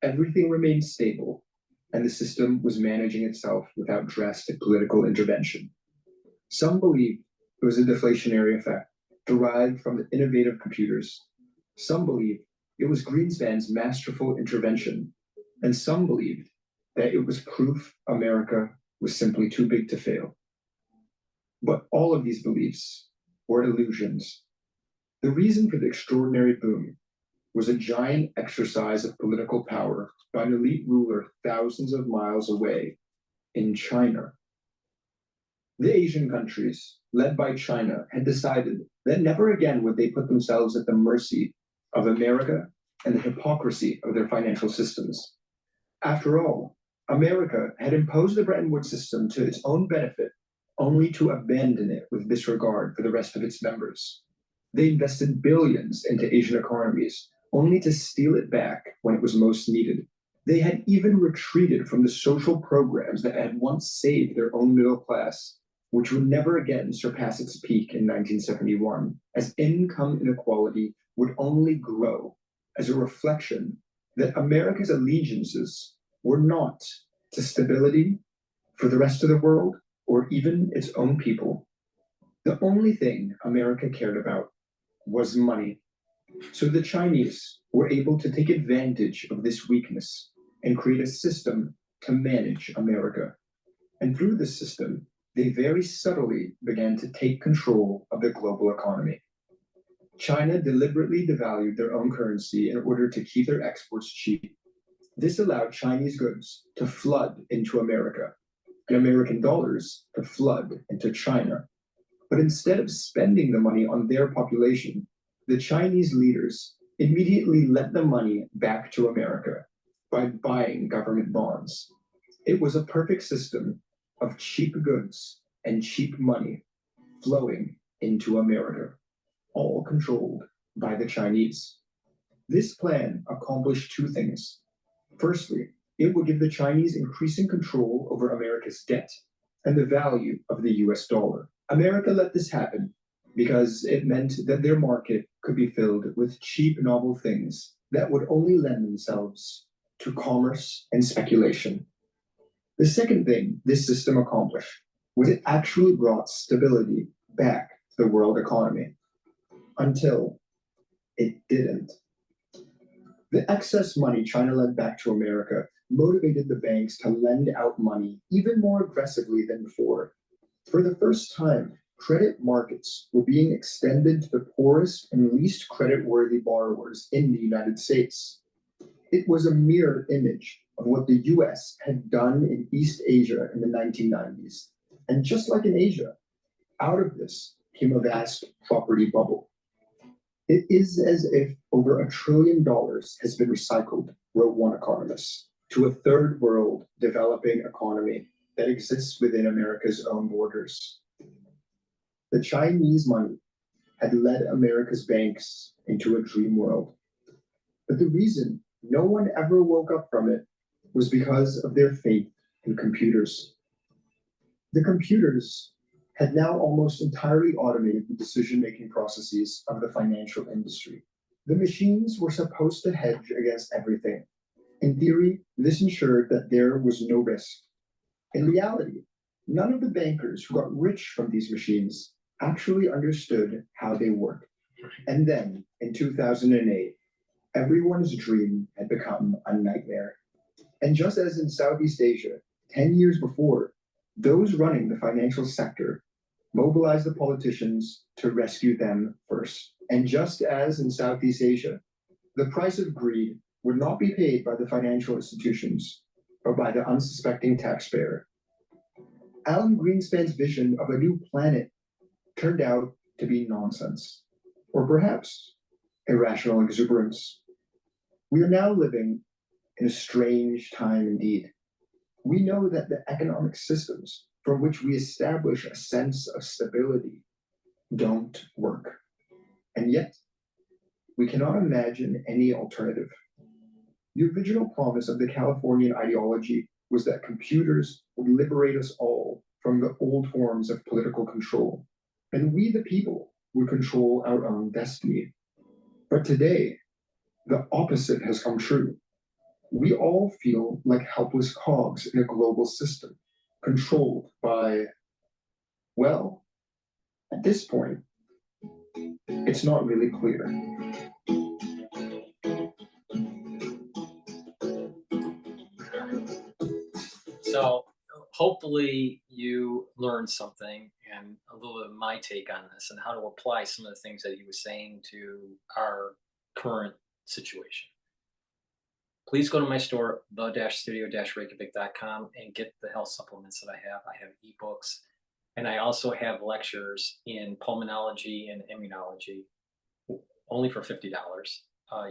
Everything remained stable, and the system was managing itself without drastic political intervention. Some believed it was a deflationary effect derived from the innovative computers. Some believed it was Greenspan's masterful intervention, and some believed that it was proof America was simply too big to fail. But all of these beliefs were illusions. The reason for the extraordinary boom was a giant exercise of political power by an elite ruler thousands of miles away in China. The Asian countries, led by China, had decided that never again would they put themselves at the mercy of America and the hypocrisy of their financial systems. After all, America had imposed the Bretton Woods system to its own benefit, only to abandon it with disregard for the rest of its members. They invested billions into Asian economies, only to steal it back when it was most needed. They had even retreated from the social programs that had once saved their own middle class, which would never again surpass its peak in 1971, as income inequality would only grow as a reflection that America's allegiances were not to stability for the rest of the world or even its own people. The only thing America cared about was money. So the Chinese were able to take advantage of this weakness and create a system to manage America. And through this system, they very subtly began to take control of the global economy. China deliberately devalued their own currency in order to keep their exports cheap. This allowed Chinese goods to flood into America and American dollars to flood into China. But instead of spending the money on their population, the Chinese leaders immediately lent the money back to America by buying government bonds. It was a perfect system of cheap goods and cheap money flowing into America, all controlled by the Chinese. This plan accomplished two things. Firstly, it would give the Chinese increasing control over America's debt and the value of the US dollar. America let this happen because it meant that their market could be filled with cheap, novel things that would only lend themselves to commerce and speculation. The second thing this system accomplished was it actually brought stability back to the world economy, until it didn't. The excess money China lent back to America motivated the banks to lend out money even more aggressively than before. For the first time, credit markets were being extended to the poorest and least credit-worthy borrowers in the United States. It was a mirror image of what the US had done in East Asia in the 1990s. And just like in Asia, out of this came a vast property bubble. It is as if over $1 trillion has been recycled, wrote one economist, to a third world developing economy that exists within America's own borders. The Chinese money had led America's banks into a dream world. But the reason no one ever woke up from it was because of their faith in computers. The computers had now almost entirely automated the decision-making processes of the financial industry. The machines were supposed to hedge against everything. In theory, this ensured that there was no risk. In reality, none of the bankers who got rich from these machines actually understood how they work. And then, in 2008, everyone's dream had become a nightmare. And just as in Southeast Asia, 10 years before, those running the financial sector mobilized the politicians to rescue them first. And just as in Southeast Asia, the price of greed would not be paid by the financial institutions, but by the unsuspecting taxpayer. Alan Greenspan's vision of a new planet turned out to be nonsense, or perhaps irrational exuberance. We are now living in a strange time indeed. We know that the economic systems from which we establish a sense of stability don't work. And yet, we cannot imagine any alternative. The original promise of the Californian ideology was that computers would liberate us all from the old forms of political control, and we, the people, would control our own destiny. But today, the opposite has come true. We all feel like helpless cogs in a global system, controlled by, well, at this point, it's not really clear. So hopefully you learned something and a little bit of my take on this and how to apply some of the things that he was saying to our current situation. Please go to my store, the-studio-reykjavik.com, and get the health supplements that I have. I have ebooks, and I also have lectures in pulmonology and immunology, only for $50.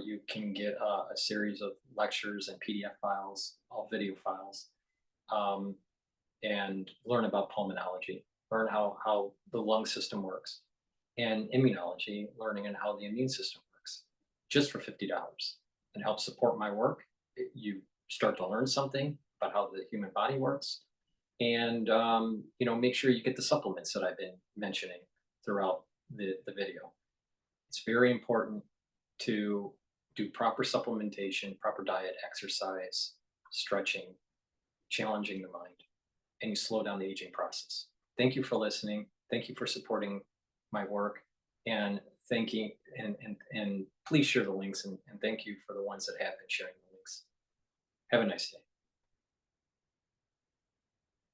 You can get a series of lectures and PDF files, all video files, and learn about pulmonology, learn how the lung system works, and immunology, learning on how the immune system works, just for $50, and help support my work. You start to learn something about how the human body works, and make sure you get the supplements that I've been mentioning throughout the video. It's very important to do proper supplementation, proper diet, exercise, stretching, challenging the mind, and you slow down the aging process. Thank you for listening. Thank you for supporting my work, and thank you, and please share the links, and thank you for the ones that have been sharing the links. Have a nice day.